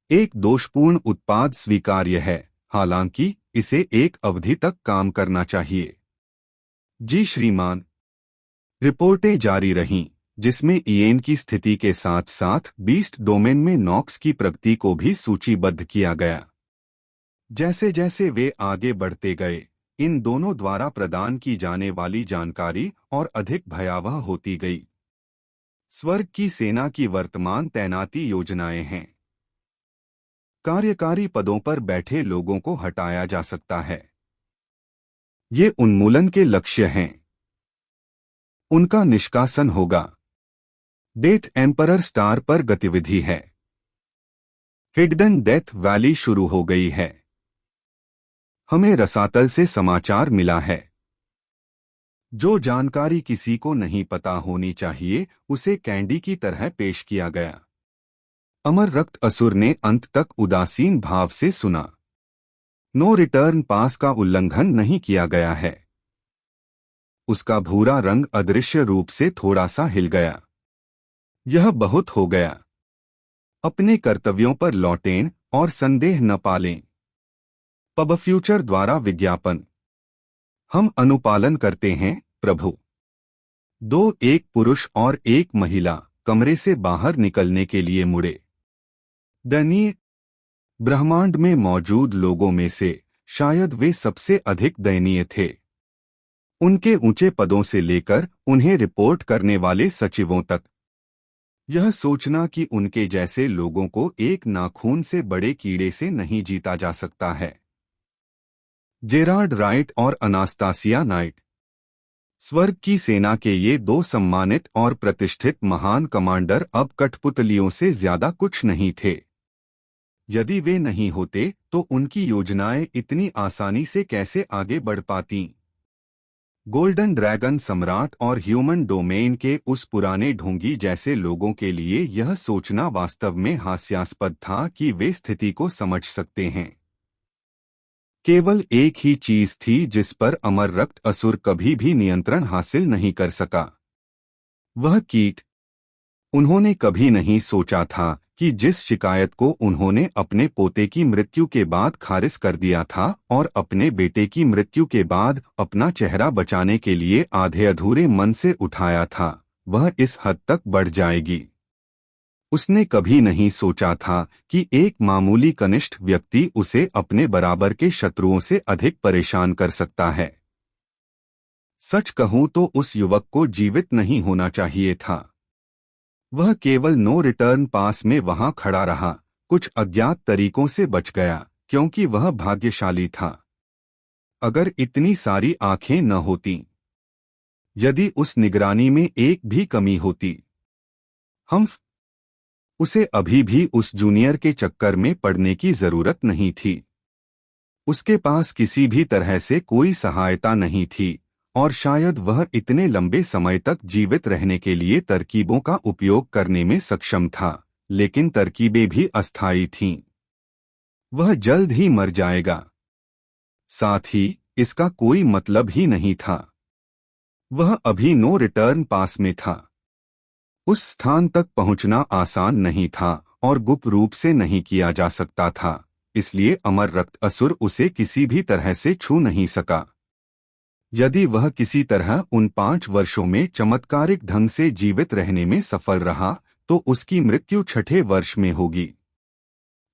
एक दोषपूर्ण उत्पाद स्वीकार्य है, हालांकि इसे एक अवधि तक काम करना चाहिए। जी श्रीमान। रिपोर्टें जारी रहीं, जिसमें ईएन की स्थिति के साथ साथ बीस्ट डोमेन में नॉक्स की प्रगति को भी सूचीबद्ध किया गया। जैसे जैसे वे आगे बढ़ते गए, इन दोनों द्वारा प्रदान की जाने वाली जानकारी और अधिक भयावह होती गई। स्वर्ग की सेना की वर्तमान तैनाती योजनाएं हैं। कार्यकारी पदों पर बैठे लोगों को हटाया जा सकता है। ये उन्मूलन के लक्ष्य हैं। उनका निष्कासन होगा। डेथ एम्परर स्टार पर गतिविधि है। हिडन डेथ वैली शुरू हो गई है। हमें रसातल से समाचार मिला है। जो जानकारी किसी को नहीं पता होनी चाहिए, उसे कैंडी की तरह पेश किया गया। अमर रक्त असुर ने अंत तक उदासीन भाव से सुना। नो रिटर्न पास का उल्लंघन नहीं किया गया है। उसका भूरा रंग अदृश्य रूप से थोड़ा सा हिल गया। यह बहुत हो गया। अपने कर्तव्यों पर लौटें और संदेह न पालें। पब फ्यूचर द्वारा विज्ञापन। हम अनुपालन करते हैं, प्रभु। दो, एक पुरुष और एक महिला कमरे से बाहर निकलने के लिए मुड़े। दयनीय। ब्रह्मांड में मौजूद लोगों में से शायद वे सबसे अधिक दयनीय थे। उनके ऊंचे पदों से लेकर उन्हें रिपोर्ट करने वाले सचिवों तक। यह सोचना कि उनके जैसे लोगों को एक नाखून से बड़े कीड़े से नहीं जीता जा सकता है। जेरार्ड राइट और अनास्तासिया नाइट। स्वर्ग की सेना के ये दो सम्मानित और प्रतिष्ठित महान कमांडर अब कठपुतलियों से ज्यादा कुछ नहीं थे। यदि वे नहीं होते तो उनकी योजनाएं इतनी आसानी से कैसे आगे बढ़ पातीं? गोल्डन ड्रैगन सम्राट और ह्यूमन डोमेन के उस पुराने ढोंगी जैसे लोगों के लिए यह सोचना वास्तव में हास्यास्पद था कि वे स्थिति को समझ सकते हैं। केवल एक ही चीज थी जिस पर अमर रक्त असुर कभी भी नियंत्रण हासिल नहीं कर सका, वह कीट। उन्होंने कभी नहीं सोचा था कि जिस शिकायत को उन्होंने अपने पोते की मृत्यु के बाद खारिज कर दिया था और अपने बेटे की मृत्यु के बाद अपना चेहरा बचाने के लिए आधे अधूरे मन से उठाया था, वह इस हद तक बढ़ जाएगी। उसने कभी नहीं सोचा था कि एक मामूली कनिष्ठ व्यक्ति उसे अपने बराबर के शत्रुओं से अधिक परेशान कर सकता है। सच कहूं तो उस युवक को जीवित नहीं होना चाहिए था। वह केवल नो रिटर्न पास में वहां खड़ा रहा, कुछ अज्ञात तरीकों से बच गया क्योंकि वह भाग्यशाली था। अगर इतनी सारी आंखें न होतीं, यदि उस निगरानी में एक भी कमी होती, उसे अभी भी उस जूनियर के चक्कर में पड़ने की जरूरत नहीं थी। उसके पास किसी भी तरह से कोई सहायता नहीं थी और शायद वह इतने लंबे समय तक जीवित रहने के लिए तरकीबों का उपयोग करने में सक्षम था, लेकिन तरकीबें भी अस्थायी थीं। वह जल्द ही मर जाएगा। साथ ही इसका कोई मतलब ही नहीं था। वह अभी नो रिटर्न पास में था। उस स्थान तक पहुंचना आसान नहीं था और गुप्त रूप से नहीं किया जा सकता था, इसलिए अमर रक्त असुर उसे किसी भी तरह से छू नहीं सका। यदि वह किसी तरह उन 5 वर्षों में चमत्कारिक ढंग से जीवित रहने में सफल रहा तो उसकी मृत्यु 6ठे वर्ष में होगी।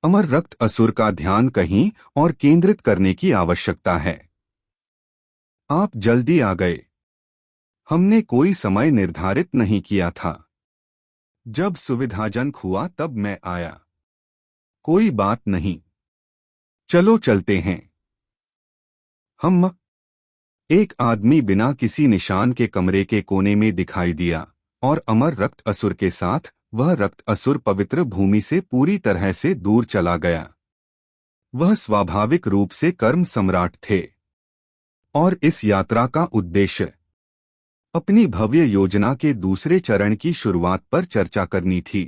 अमर रक्त असुर का ध्यान कहीं और केंद्रित करने की आवश्यकता है। आप जल्दी आ गए। हमने कोई समय निर्धारित नहीं किया था। जब सुविधाजनक हुआ तब मैं आया। कोई बात नहीं, चलो चलते हैं। हम। एक आदमी बिना किसी निशान के कमरे के कोने में दिखाई दिया और अमर रक्त असुर के साथ वह रक्त असुर पवित्र भूमि से पूरी तरह से दूर चला गया। वह स्वाभाविक रूप से कर्म सम्राट थे और इस यात्रा का उद्देश्य अपनी भव्य योजना के दूसरे चरण की शुरुआत पर चर्चा करनी थी।